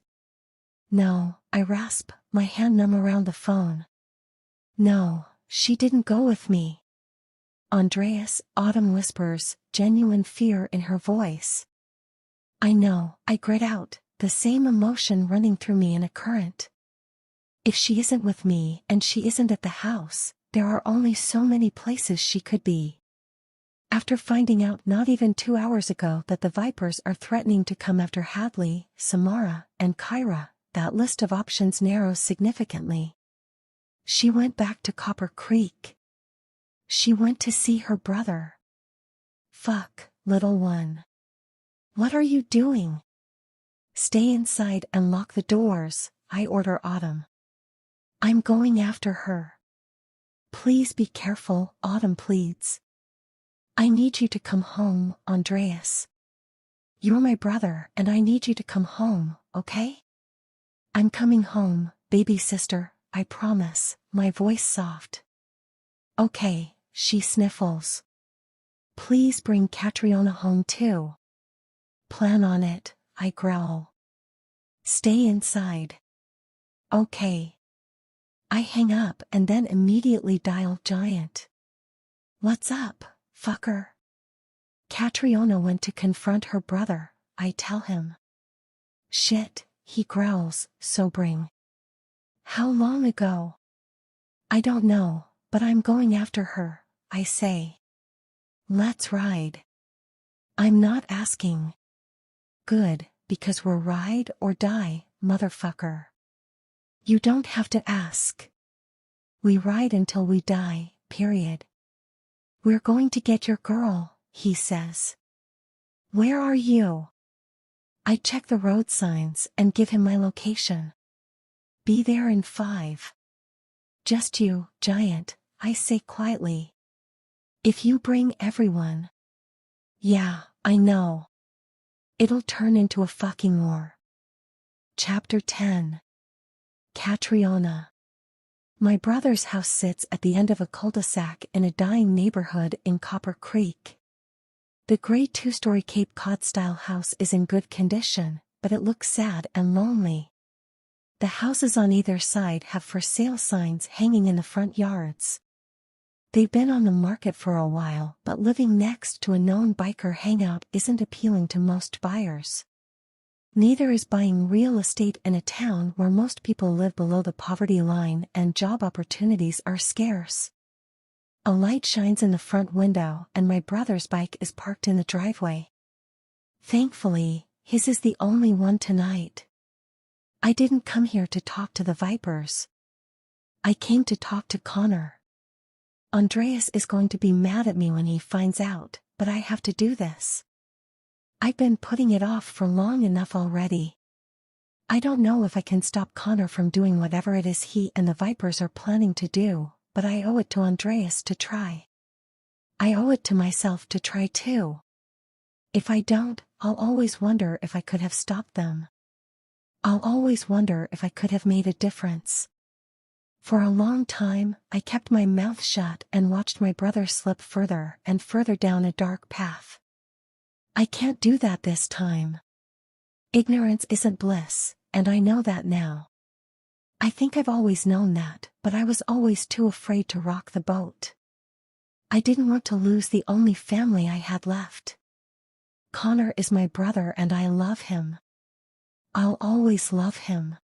Speaker 1: No, I rasp, my hand numb around the phone. No, she didn't go with me. Andreas, Autumn whispers, genuine fear in her voice. I know, I grit out, the same emotion running through me in a current. If she isn't with me and she isn't at the house, there are only so many places she could be. After finding out not even 2 hours ago that the vipers are threatening to come after Hadley, Samara, and Kyra, that list of options narrows significantly. She went back to Copper Creek. She went to see her brother. Fuck, little one. What are you doing? Stay inside and lock the doors, I order Autumn. I'm going after her. Please be careful, Autumn pleads. I need you to come home, Andreas. You're my brother and I need you to come home, okay? I'm coming home, baby sister, I promise, my voice soft. Okay, she sniffles. Please bring Catriona home too. Plan on it, I growl. Stay inside. Okay. I hang up and then immediately dial Giant. What's up, fucker? Catriona went to confront her brother, I tell him. Shit, he growls, sobering. How long ago? I don't know, but I'm going after her, I say. Let's ride. I'm not asking. Good, because we're ride or die, motherfucker. You don't have to ask. We ride until we die, period. We're going to get your girl, he says. Where are you? I check the road signs and give him my location. Be there in 5. Just you, Giant, I say quietly. If you bring everyone. Yeah, I know. It'll turn into a fucking war. Chapter 10. Catriona. My brother's house sits at the end of a cul-de-sac in a dying neighborhood in Copper Creek. The gray 2-story Cape Cod-style house is in good condition, but it looks sad and lonely. The houses on either side have for sale signs hanging in the front yards. They've been on the market for a while, but living next to a known biker hangout isn't appealing to most buyers. Neither is buying real estate in a town where most people live below the poverty line and job opportunities are scarce. A light shines in the front window and my brother's bike is parked in the driveway. Thankfully, his is the only one tonight. I didn't come here to talk to the vipers. I came to talk to Connor. Andreas is going to be mad at me when he finds out, but I have to do this. I've been putting it off for long enough already. I don't know if I can stop Connor from doing whatever it is he and the Vipers are planning to do, but I owe it to Andreas to try. I owe it to myself to try too. If I don't, I'll always wonder if I could have stopped them. I'll always wonder if I could have made a difference. For a long time, I kept my mouth shut and watched my brother slip further and further down a dark path. I can't do that this time. Ignorance isn't bliss, and I know that now. I think I've always known that, but I was always too afraid to rock the boat. I didn't want to lose the only family I had left. Connor is my brother and I love him. I'll always love him.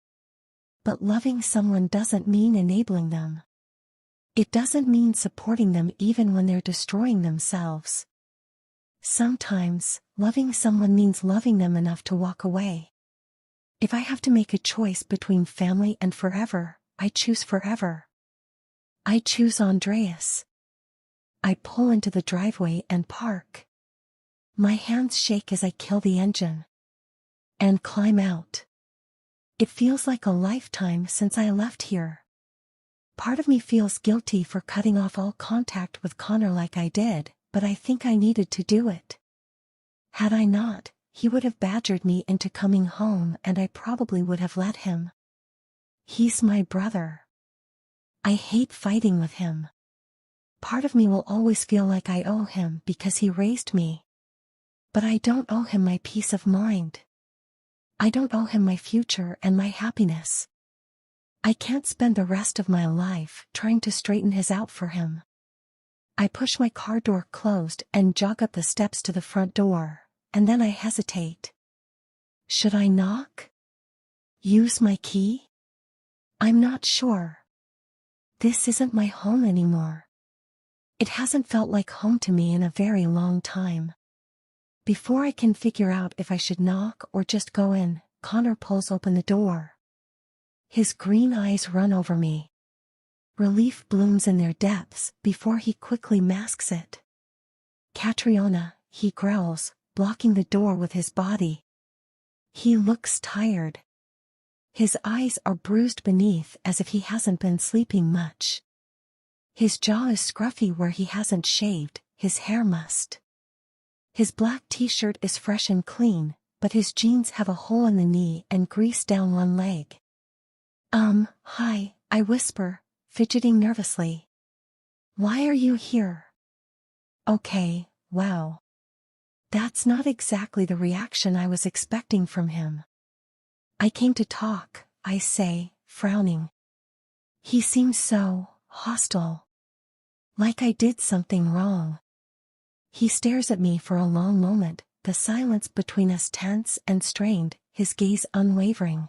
Speaker 1: But loving someone doesn't mean enabling them. It doesn't mean supporting them even when they're destroying themselves. Sometimes, loving someone means loving them enough to walk away. If I have to make a choice between family and forever, I choose forever. I choose Andreas. I pull into the driveway and park. My hands shake as I kill the engine. And climb out. It feels like a lifetime since I left here. Part of me feels guilty for cutting off all contact with Connor like I did, but I think I needed to do it. Had I not, he would have badgered me into coming home and I probably would have let him. He's my brother. I hate fighting with him. Part of me will always feel like I owe him because he raised me. But I don't owe him my peace of mind. I don't owe him my future and my happiness. I can't spend the rest of my life trying to straighten his out for him. I push my car door closed and jog up the steps to the front door, and then I hesitate. Should I knock? Use my key? I'm not sure. This isn't my home anymore. It hasn't felt like home to me in a very long time. Before I can figure out if I should knock or just go in, Connor pulls open the door. His green eyes run over me. Relief blooms in their depths before he quickly masks it. Catriona, he growls, blocking the door with his body. He looks tired. His eyes are bruised beneath as if he hasn't been sleeping much. His jaw is scruffy where he hasn't shaved, his hair mussed. His black t-shirt is fresh and clean, but his jeans have a hole in the knee and grease down one leg. Hi, I whisper, fidgeting nervously. Why are you here? Okay, wow. That's not exactly the reaction I was expecting from him. I came to talk, I say, frowning. He seems so hostile. Like I did something wrong. He stares at me for a long moment, the silence between us tense and strained, his gaze unwavering.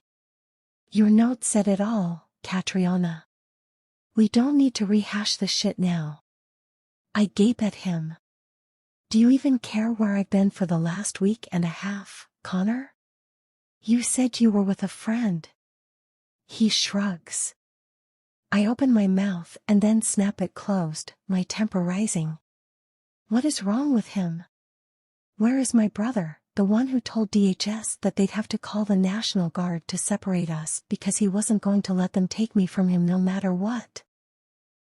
Speaker 1: Your note said it all, Catriona. We don't need to rehash the shit now. I gape at him. Do you even care where I've been for the last week and a half, Connor? You said you were with a friend. He shrugs. I open my mouth and then snap it closed, my temper rising. What is wrong with him? Where is my brother, the one who told DHS that they'd have to call the National Guard to separate us because he wasn't going to let them take me from him no matter what?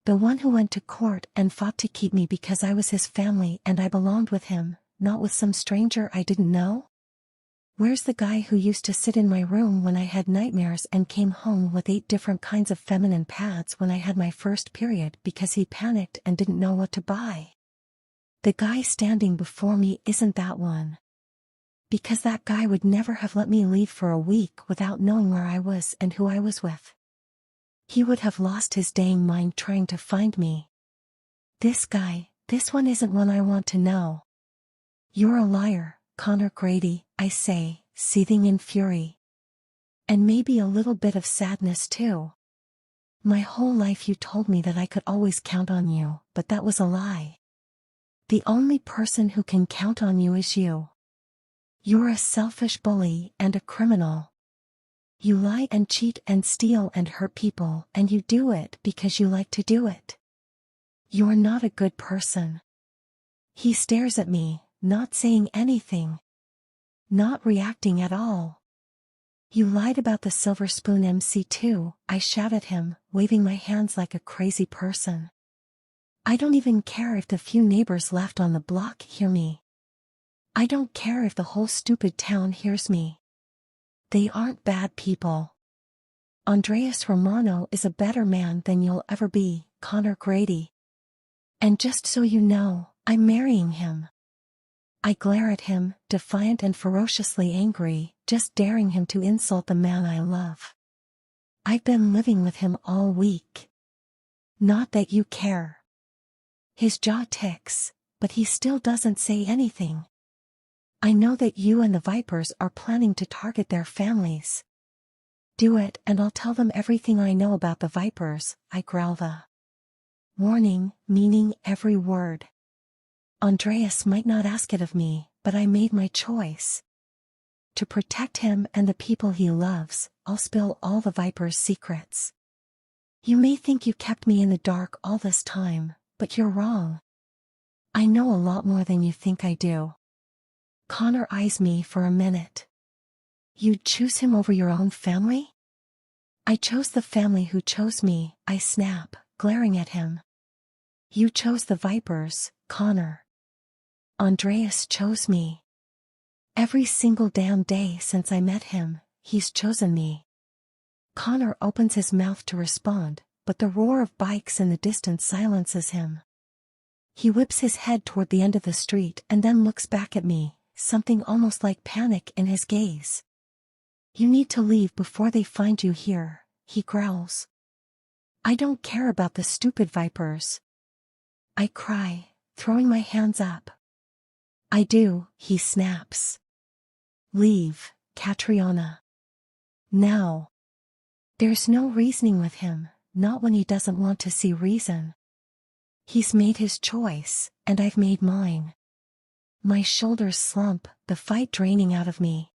Speaker 1: The one who went to court and fought to keep me because I was his family and I belonged with him, not with some stranger I didn't know? Where's the guy who used to sit in my room when I had nightmares and came home with 8 different kinds of feminine pads when I had my first period because he panicked and didn't know what to buy? The guy standing before me isn't that one. Because that guy would never have let me leave for a week without knowing where I was and who I was with. He would have lost his dang mind trying to find me. This guy, this one isn't one I want to know. You're a liar, Connor Grady, I say, seething in fury. And maybe a little bit of sadness too. My whole life you told me that I could always count on you, but that was a lie. The only person who can count on you is you. You're a selfish bully and a criminal. You lie and cheat and steal and hurt people, and you do it because you like to do it. You're not a good person. He stares at me, not saying anything. Not reacting at all. You lied about the silver spoon MC too, I shout at him, waving my hands like a crazy person. I don't even care if the few neighbors left on the block hear me. I don't care if the whole stupid town hears me. They aren't bad people. Andreas Romano is a better man than you'll ever be, Connor Grady. And just so you know, I'm marrying him. I glare at him, defiant and ferociously angry, just daring him to insult the man I love. I've been living with him all week. Not that you care. His jaw ticks, but he still doesn't say anything. I know that you and the Vipers are planning to target their families. Do it and I'll tell them everything I know about the Vipers, I growl the warning, meaning every word. Andreas might not ask it of me, but I made my choice. To protect him and the people he loves, I'll spill all the Vipers' secrets. You may think you kept me in the dark all this time, but you're wrong. I know a lot more than you think I do. Connor eyes me for a minute. You'd choose him over your own family? I chose the family who chose me, I snap, glaring at him. You chose the Vipers, Connor. Andreas chose me. Every single damn day since I met him, he's chosen me. Connor opens his mouth to respond, but the roar of bikes in the distance silences him. He whips his head toward the end of the street and then looks back at me, something almost like panic in his gaze. You need to leave before they find you here, he growls. I don't care about the stupid Vipers. I cry, throwing my hands up. I do, he snaps. Leave, Catriona. Now. There's no reasoning with him, not when he doesn't want to see reason. He's made his choice, and I've made mine. My shoulders slump, the fight draining out of me.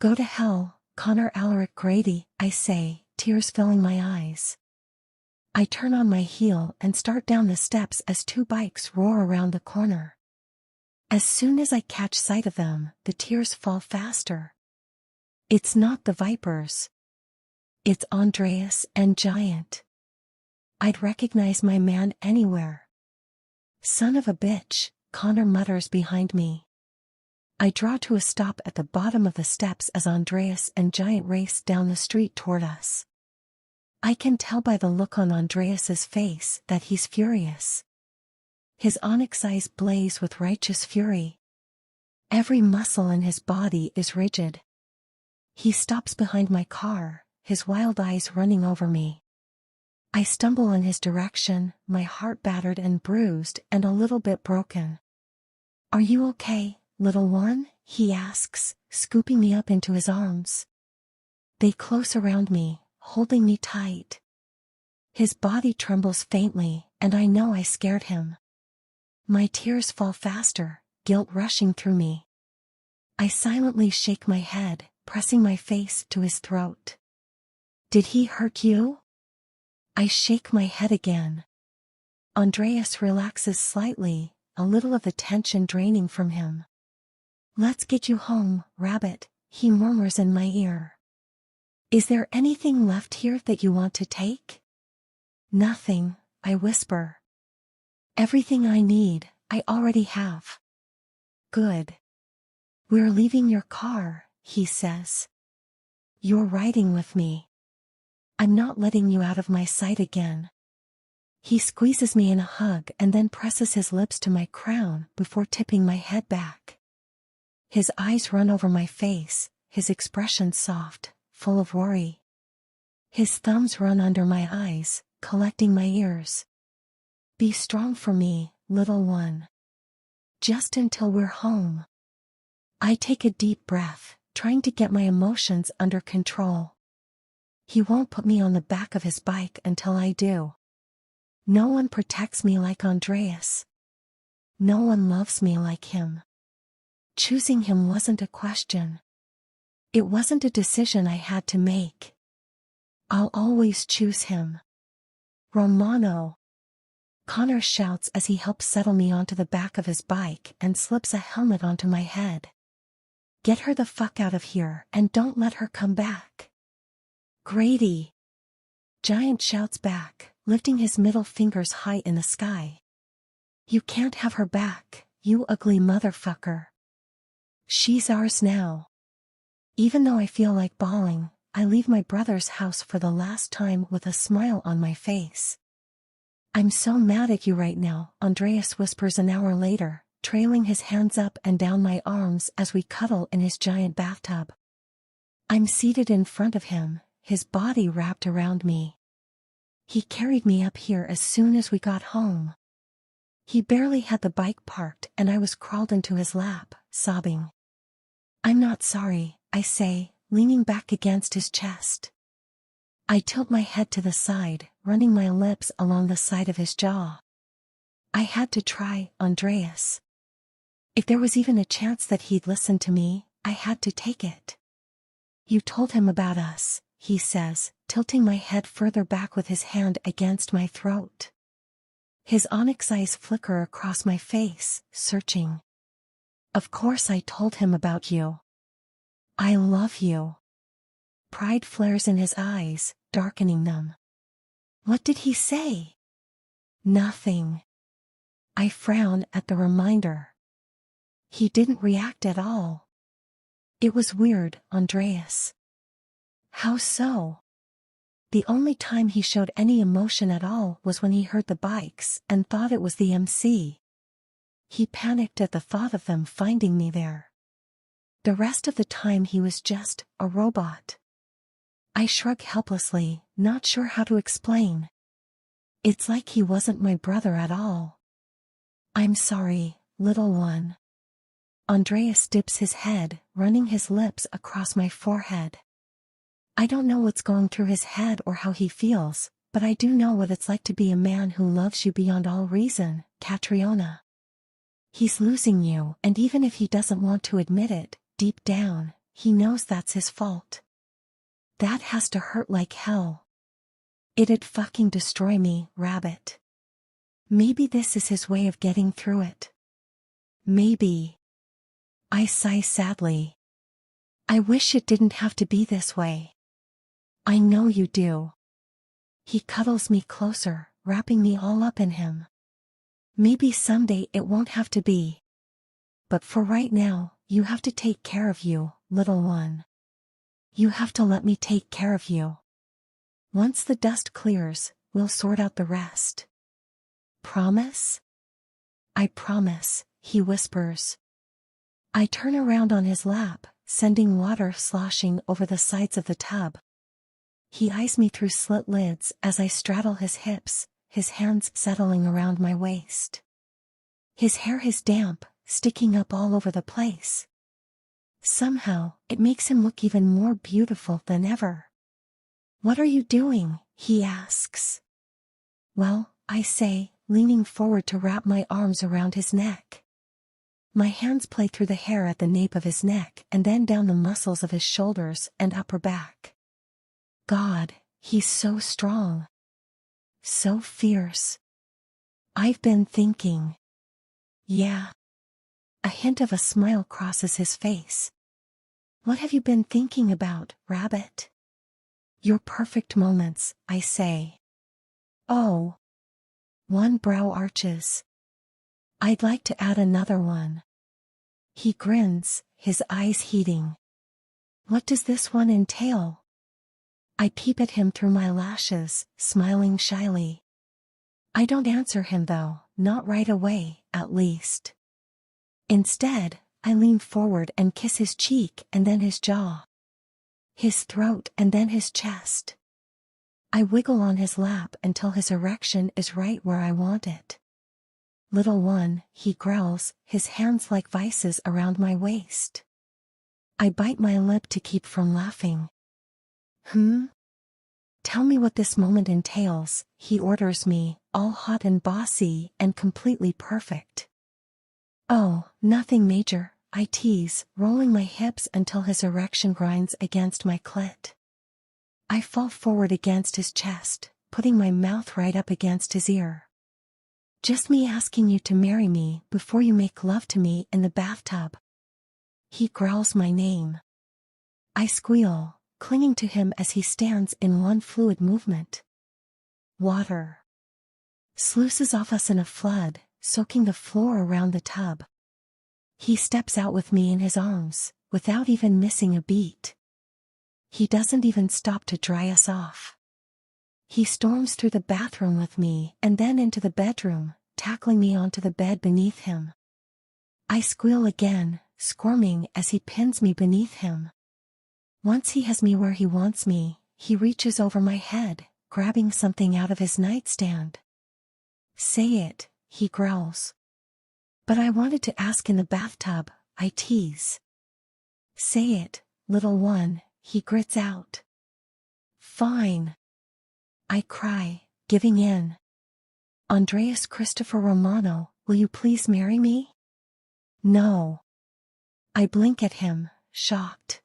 Speaker 1: Go to hell, Connor Alaric Grady, I say, tears filling my eyes. I turn on my heel and start down the steps as two bikes roar around the corner. As soon as I catch sight of them, the tears fall faster. It's not the Vipers. It's Andreas and Giant. I'd recognize my man anywhere. Son of a bitch, Connor mutters behind me. I draw to a stop at the bottom of the steps as Andreas and Giant race down the street toward us. I can tell by the look on Andreas's face that he's furious. His onyx eyes blaze with righteous fury. Every muscle in his body is rigid. He stops behind my car, his wild eyes running over me. I stumble in his direction, my heart battered and bruised and a little bit broken. Are you okay, little one? He asks, scooping me up into his arms. They close around me, holding me tight. His body trembles faintly, and I know I scared him. My tears fall faster, guilt rushing through me. I silently shake my head, pressing my face to his throat. Did he hurt you? I shake my head again. Andreas relaxes slightly, a little of the tension draining from him. Let's get you home, Rabbit, he murmurs in my ear. Is there anything left here that you want to take? Nothing, I whisper. Everything I need, I already have. Good. We're leaving your car, he says. You're riding with me. I'm not letting you out of my sight again. He squeezes me in a hug and then presses his lips to my crown before tipping my head back. His eyes run over my face, his expression soft, full of worry. His thumbs run under my eyes, collecting my ears. Be strong for me, little one. Just until we're home. I take a deep breath, trying to get my emotions under control. He won't put me on the back of his bike until I do. No one protects me like Andreas. No one loves me like him. Choosing him wasn't a question. It wasn't a decision I had to make. I'll always choose him. Romano. Connor shouts as he helps settle me onto the back of his bike and slips a helmet onto my head. Get her the fuck out of here and don't let her come back. Grady! Giant shouts back, lifting his middle fingers high in the sky. You can't have her back, you ugly motherfucker. She's ours now. Even though I feel like bawling, I leave my brother's house for the last time with a smile on my face. I'm so mad at you right now, Andreas whispers an hour later, trailing his hands up and down my arms as we cuddle in his giant bathtub. I'm seated in front of him, his body wrapped around me. He carried me up here as soon as we got home. He barely had the bike parked and I was crawled into his lap, sobbing. I'm not sorry, I say, leaning back against his chest. I tilt my head to the side, running my lips along the side of his jaw. I had to try, Andreas. If there was even a chance that he'd listen to me, I had to take it. You told him about us, he says, tilting my head further back with his hand against my throat. His onyx eyes flicker across my face, searching. Of course I told him about you. I love you. Pride flares in his eyes, darkening them. What did he say? Nothing. I frown at the reminder. He didn't react at all. It was weird, Andreas. How so? The only time he showed any emotion at all was when he heard the bikes and thought it was the MC. He panicked at the thought of them finding me there. The rest of the time he was just a robot. I shrug helplessly, not sure how to explain. It's like he wasn't my brother at all. I'm sorry, little one. Andreas dips his head, running his lips across my forehead. I don't know what's going through his head or how he feels, but I do know what it's like to be a man who loves you beyond all reason, Catriona. He's losing you, and even if he doesn't want to admit it, deep down, he knows that's his fault. That has to hurt like hell. It'd fucking destroy me, Rabbit. Maybe this is his way of getting through it. Maybe. I sigh sadly. I wish it didn't have to be this way. I know you do. He cuddles me closer, wrapping me all up in him. Maybe someday it won't have to be. But for right now, you have to take care of you, little one. You have to let me take care of you. Once the dust clears, we'll sort out the rest. Promise? I promise, he whispers. I turn around on his lap, sending water sloshing over the sides of the tub. He eyes me through slit lids as I straddle his hips, his hands settling around my waist. His hair is damp, sticking up all over the place. Somehow, it makes him look even more beautiful than ever. What are you doing? He asks. Well, I say, leaning forward to wrap my arms around his neck. My hands play through the hair at the nape of his neck and then down the muscles of his shoulders and upper back. God, he's so strong. So fierce. I've been thinking. Yeah. A hint of a smile crosses his face. What have you been thinking about, Rabbit? Your perfect moments, I say. Oh. One brow arches. I'd like to add another one. He grins, his eyes heating. What does this one entail? I peep at him through my lashes, smiling shyly. I don't answer him though, not right away, at least. Instead, I lean forward and kiss his cheek and then his jaw. His throat and then his chest. I wiggle on his lap until his erection is right where I want it. Little one, he growls, his hands like vices around my waist. I bite my lip to keep from laughing. Tell me what this moment entails, he orders me, all hot and bossy and completely perfect. Oh, nothing major, I tease, rolling my hips until his erection grinds against my clit. I fall forward against his chest, putting my mouth right up against his ear. Just me asking you to marry me before you make love to me in the bathtub. he growls my name. I squeal, clinging to him as he stands in one fluid movement. Water sluices off us in a flood, soaking the floor around the tub. He steps out with me in his arms, without even missing a beat. He doesn't even stop to dry us off. He storms through the bathroom with me and then into the bedroom, tackling me onto the bed beneath him. I squeal again, squirming as he pins me beneath him. Once he has me where he wants me, he reaches over my head, grabbing something out of his nightstand. Say it, he growls. But I wanted to ask in the bathtub, I tease. Say it, little one, he grits out. Fine. I cry, giving in. Andreas Christopher Romano, will you please marry me? No. I blink at him, shocked.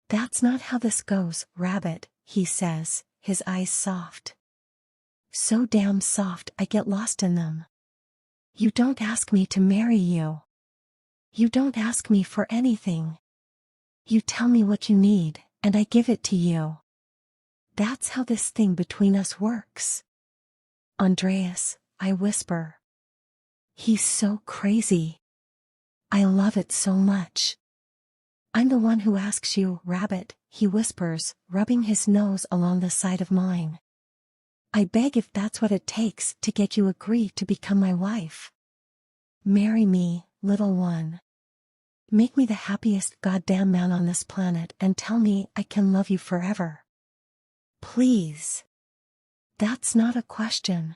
Speaker 1: That's not how this goes, rabbit, he says, his eyes soft. So damn soft I get lost in them. You don't ask me to marry you. You don't ask me for anything. You tell me what you need, and I give it to you. That's how this thing between us works. Andreas, I whisper. He's so crazy. I love it so much. I'm the one who asks you, rabbit, he whispers, rubbing his nose along the side of mine. I beg if that's what it takes to get you agree to become my wife. Marry me, little one. Make me the happiest goddamn man on this planet and tell me I can love you forever. Please. That's not a question.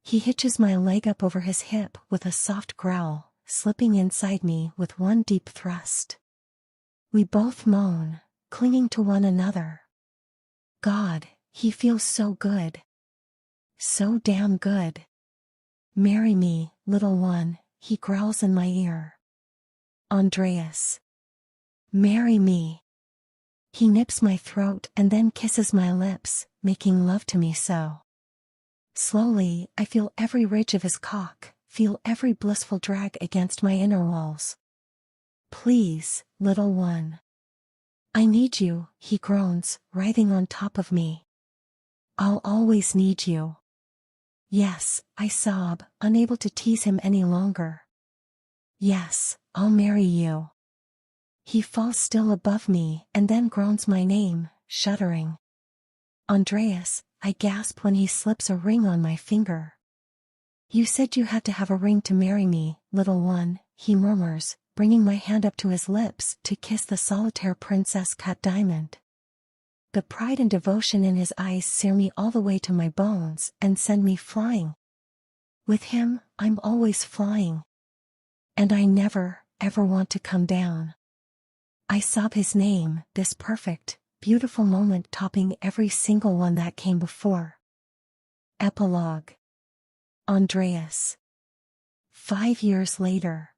Speaker 1: He hitches my leg up over his hip with a soft growl, slipping inside me with one deep thrust. We both moan, clinging to one another. God, he feels so good. So damn good. Marry me, little one, he growls in my ear. Andreas. Marry me. He nips my throat and then kisses my lips, making love to me so. Slowly, I feel every ridge of his cock, feel every blissful drag against my inner walls. Please, little one. I need you, he groans, writhing on top of me. I'll always need you. Yes, I sob, unable to tease him any longer. Yes, I'll marry you. He falls still above me and then groans my name, shuddering. Andreas, I gasp when he slips a ring on my finger. You said you had to have a ring to marry me, little one, he murmurs, bringing my hand up to his lips to kiss the solitaire princess-cut diamond. The pride and devotion in his eyes sear me all the way to my bones and send me flying. With him, I'm always flying. And I never, ever want to come down. I sob his name, this perfect, beautiful moment topping every single one that came before. Epilogue. Andreas. 5 years later.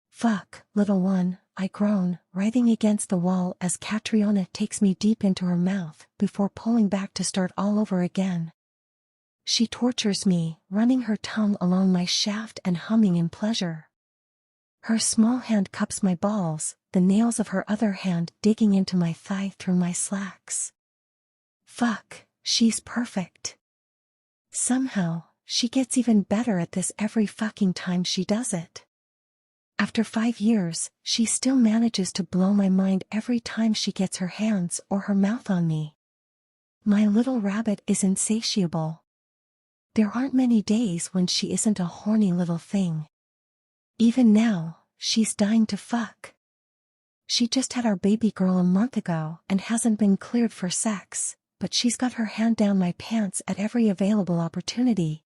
Speaker 1: Fuck, little one, I groan, writhing against the wall as Catriona takes me deep into her mouth before pulling back to start all over again. She tortures me, running her tongue along my shaft and humming in pleasure. Her small hand cups my balls, the nails of her other hand digging into my thigh through my slacks. Fuck, she's perfect. Somehow, she gets even better at this every fucking time she does it. After 5 years, she still manages to blow my mind every time she gets her hands or her mouth on me. My little rabbit is insatiable. There aren't many days when she isn't a horny little thing. Even now, she's dying to fuck. She just had our baby girl a month ago and hasn't been cleared for sex, but she's got her hand down my pants at every available opportunity.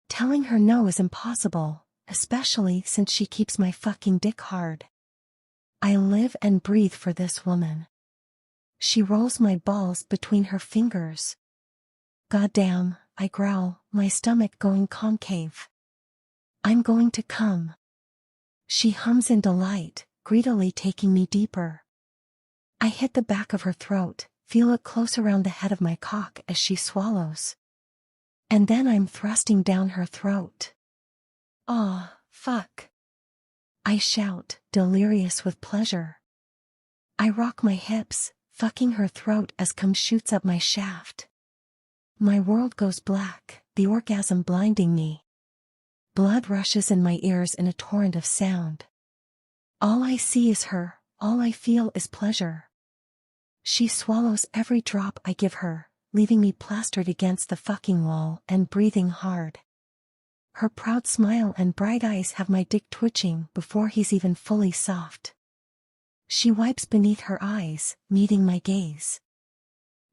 Speaker 1: Telling her no is impossible, especially since she keeps my fucking dick hard. I live and breathe for this woman. She rolls my balls between her fingers. Goddamn, I growl, my stomach going concave. I'm going to come. She hums in delight, greedily taking me deeper. I hit the back of her throat, feel it close around the head of my cock as she swallows. And then I'm thrusting down her throat. Aw, fuck. I shout, delirious with pleasure. I rock my hips, fucking her throat as cum shoots up my shaft. My world goes black, the orgasm blinding me. Blood rushes in my ears in a torrent of sound. All I see is her, all I feel is pleasure. She swallows every drop I give her, leaving me plastered against the fucking wall and breathing hard. Her proud smile and bright eyes have my dick twitching before he's even fully soft. She wipes beneath her eyes, meeting my gaze.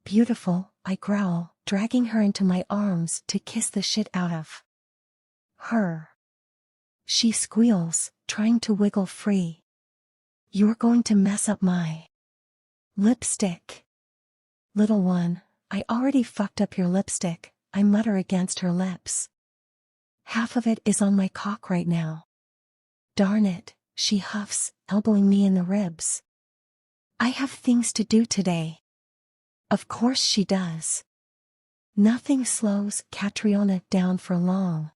Speaker 1: Beautiful, I growl, dragging her into my arms to kiss the shit out of her. She squeals, trying to wiggle free. You're going to mess up my lipstick. Little one, I already fucked up your lipstick, I mutter against her lips. Half of it is on my cock right now. Darn it, she huffs, elbowing me in the ribs. I have things to do today. Of course she does. Nothing slows Catriona down for long.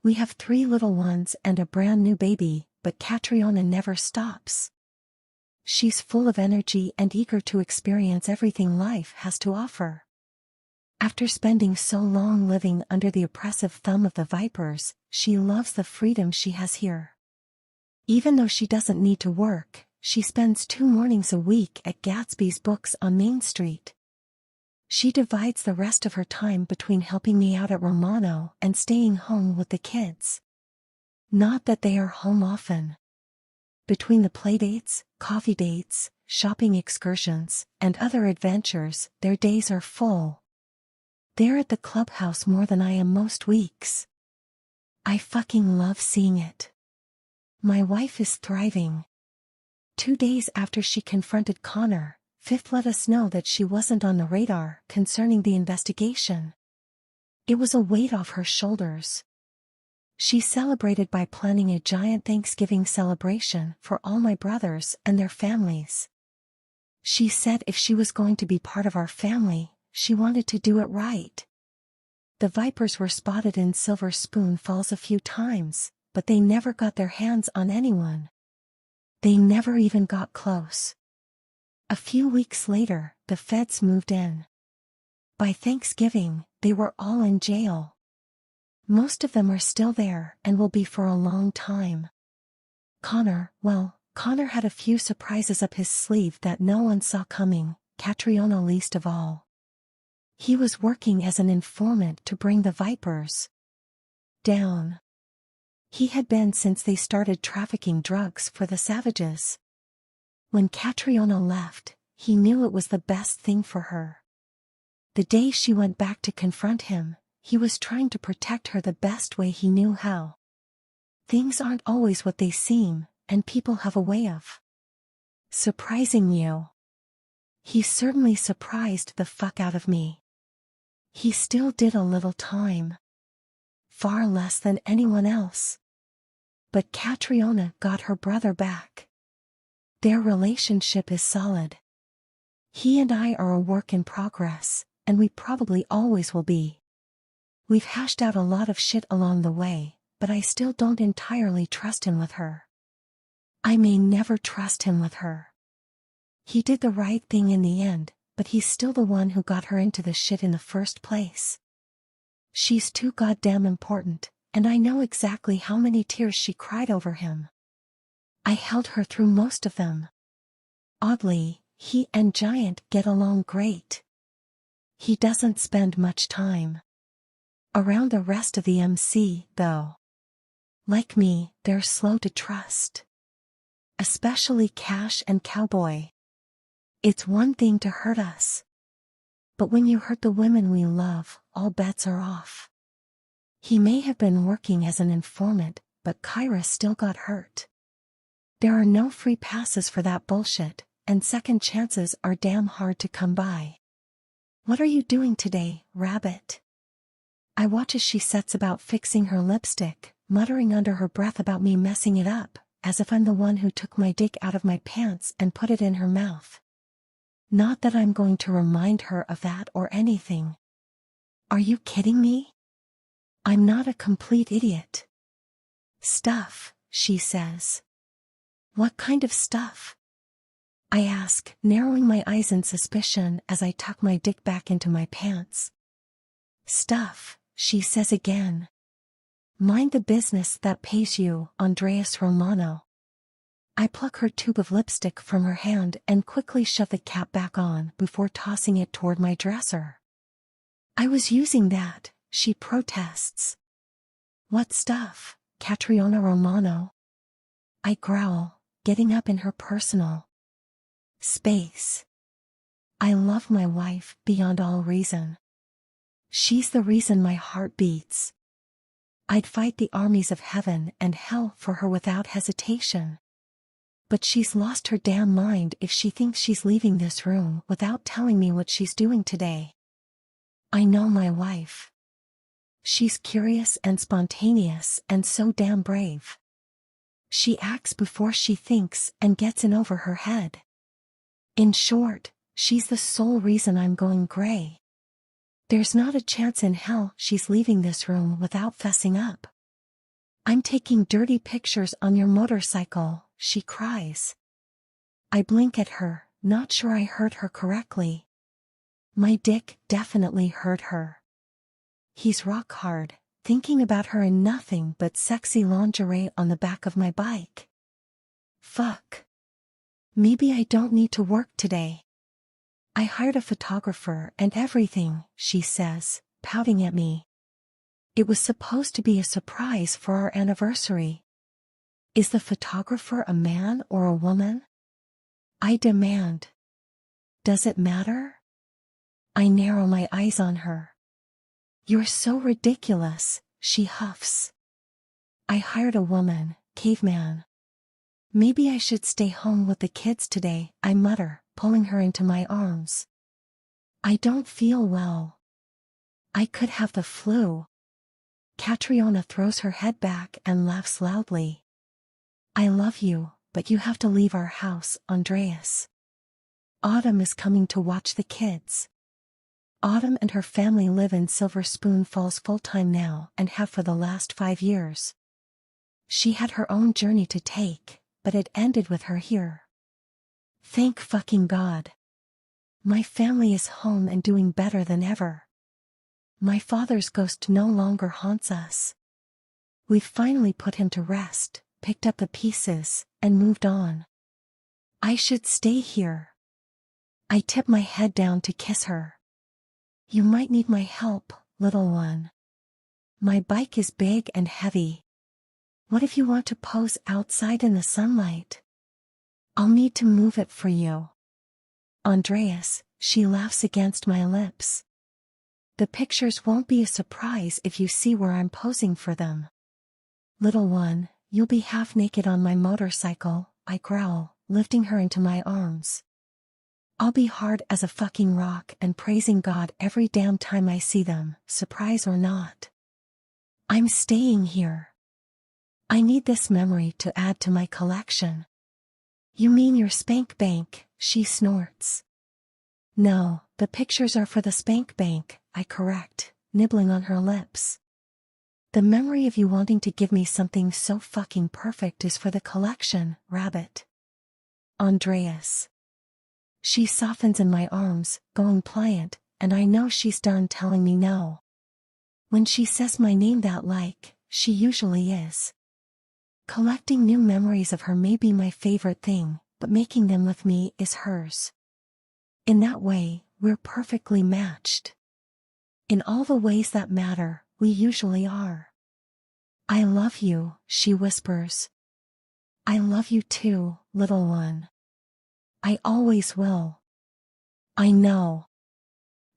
Speaker 1: We have 3 little ones and a brand new baby, but Catriona never stops. She's full of energy and eager to experience everything life has to offer. After spending so long living under the oppressive thumb of the vipers, she loves the freedom she has here. Even though she doesn't need to work, she spends 2 mornings a week at Gatsby's Books on Main Street. She divides the rest of her time between helping me out at Romano and staying home with the kids. Not that they are home often. Between the playdates, coffee dates, shopping excursions, and other adventures, their days are full. They're at the clubhouse more than I am most weeks. I fucking love seeing it. My wife is thriving. 2 days after she confronted Connor, Fifth let us know that she wasn't on the radar concerning the investigation. It was a weight off her shoulders. She celebrated by planning a giant Thanksgiving celebration for all my brothers and their families. She said if she was going to be part of our family, she wanted to do it right. The vipers were spotted in Silver Spoon Falls a few times, but they never got their hands on anyone. They never even got close. A few weeks later, the feds moved in. By Thanksgiving, they were all in jail. Most of them are still there and will be for a long time. Connor had a few surprises up his sleeve that no one saw coming, Catriona least of all. He was working as an informant to bring the vipers down. He had been since they started trafficking drugs for the savages. When Catriona left, he knew it was the best thing for her. The day she went back to confront him, he was trying to protect her the best way he knew how. Things aren't always what they seem, and people have a way of surprising you. He certainly surprised the fuck out of me. He still did a little time. Far less than anyone else. But Catriona got her brother back. Their relationship is solid. He and I are a work in progress, and we probably always will be. We've hashed out a lot of shit along the way, but I still don't entirely trust him with her. I may never trust him with her. He did the right thing in the end, but he's still the one who got her into the shit in the first place. She's too goddamn important, and I know exactly how many tears she cried over him. I held her through most of them. Oddly, he and Giant get along great. He doesn't spend much time around the rest of the MC, though. Like me, they're slow to trust. Especially Cash and Cowboy. It's one thing to hurt us. But when you hurt the women we love, all bets are off. He may have been working as an informant, but Kyra still got hurt. There are no free passes for that bullshit, and second chances are damn hard to come by. What are you doing today, Rabbit? I watch as she sets about fixing her lipstick, muttering under her breath about me messing it up, as if I'm the one who took my dick out of my pants and put it in her mouth. Not that I'm going to remind her of that or anything. Are you kidding me? I'm not a complete idiot. Stuff, she says. What kind of stuff? I ask, narrowing my eyes in suspicion as I tuck my dick back into my pants. Stuff, she says again. Mind the business that pays you, Andreas Romano. I pluck her tube of lipstick from her hand and quickly shove the cap back on before tossing it toward my dresser. I was using that, she protests. What stuff, Catriona Romano? I growl, getting up in her personal space. I love my wife beyond all reason. She's the reason my heart beats. I'd fight the armies of heaven and hell for her without hesitation. But she's lost her damn mind if she thinks she's leaving this room without telling me what she's doing today. I know my wife. She's curious and spontaneous and so damn brave. She acts before she thinks and gets in over her head. In short, she's the sole reason I'm going gray. There's not a chance in hell she's leaving this room without fessing up. I'm taking dirty pictures on your motorcycle, she cries. I blink at her, not sure I heard her correctly. My dick definitely hurt her. He's rock hard, thinking about her in nothing but sexy lingerie on the back of my bike. Fuck. Maybe I don't need to work today. I hired a photographer and everything, she says, pouting at me. It was supposed to be a surprise for our anniversary. Is the photographer a man or a woman? I demand. Does it matter? I narrow my eyes on her. You're so ridiculous, she huffs. I hired a woman, caveman. Maybe I should stay home with the kids today, I mutter, pulling her into my arms. I don't feel well. I could have the flu. Catriona throws her head back and laughs loudly. I love you, but you have to leave our house, Andreas. Autumn is coming to watch the kids. Autumn and her family live in Silver Spoon Falls full-time now and have for the last 5 years. She had her own journey to take, but it ended with her here. Thank fucking God. My family is home and doing better than ever. My father's ghost no longer haunts us. We've finally put him to rest, picked up the pieces, and moved on. I should stay here. I tip my head down to kiss her. You might need my help, little one. My bike is big and heavy. What if you want to pose outside in the sunlight? I'll need to move it for you. Andreas, she laughs against my lips. The pictures won't be a surprise if you see where I'm posing for them. Little one, you'll be half naked on my motorcycle, I growl, lifting her into my arms. I'll be hard as a fucking rock and praising God every damn time I see them, surprise or not. I'm staying here. I need this memory to add to my collection. You mean your spank bank, she snorts. No, the pictures are for the spank bank, I correct, nibbling on her lips. The memory of you wanting to give me something so fucking perfect is for the collection, rabbit. Andreas. She softens in my arms, going pliant, and I know she's done telling me no. When she says my name that like, she usually is. Collecting new memories of her may be my favorite thing, but making them with me is hers. In that way, we're perfectly matched. In all the ways that matter, we usually are. I love you, she whispers. I love you too, little one. I always will. I know.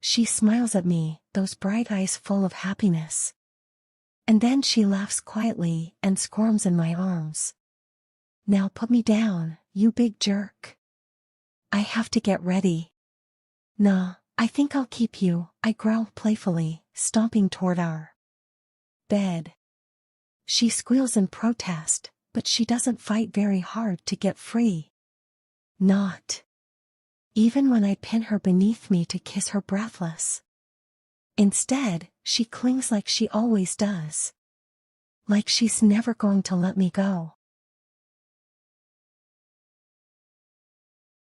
Speaker 1: She smiles at me, those bright eyes full of happiness. And then she laughs quietly and squirms in my arms. Now put me down, you big jerk. I have to get ready. Nah, I think I'll keep you, I growl playfully, stomping toward our bed. She squeals in protest, but she doesn't fight very hard to get free. Not even when I pin her beneath me to kiss her breathless. Instead, she clings like she always does. Like she's never going to let me go.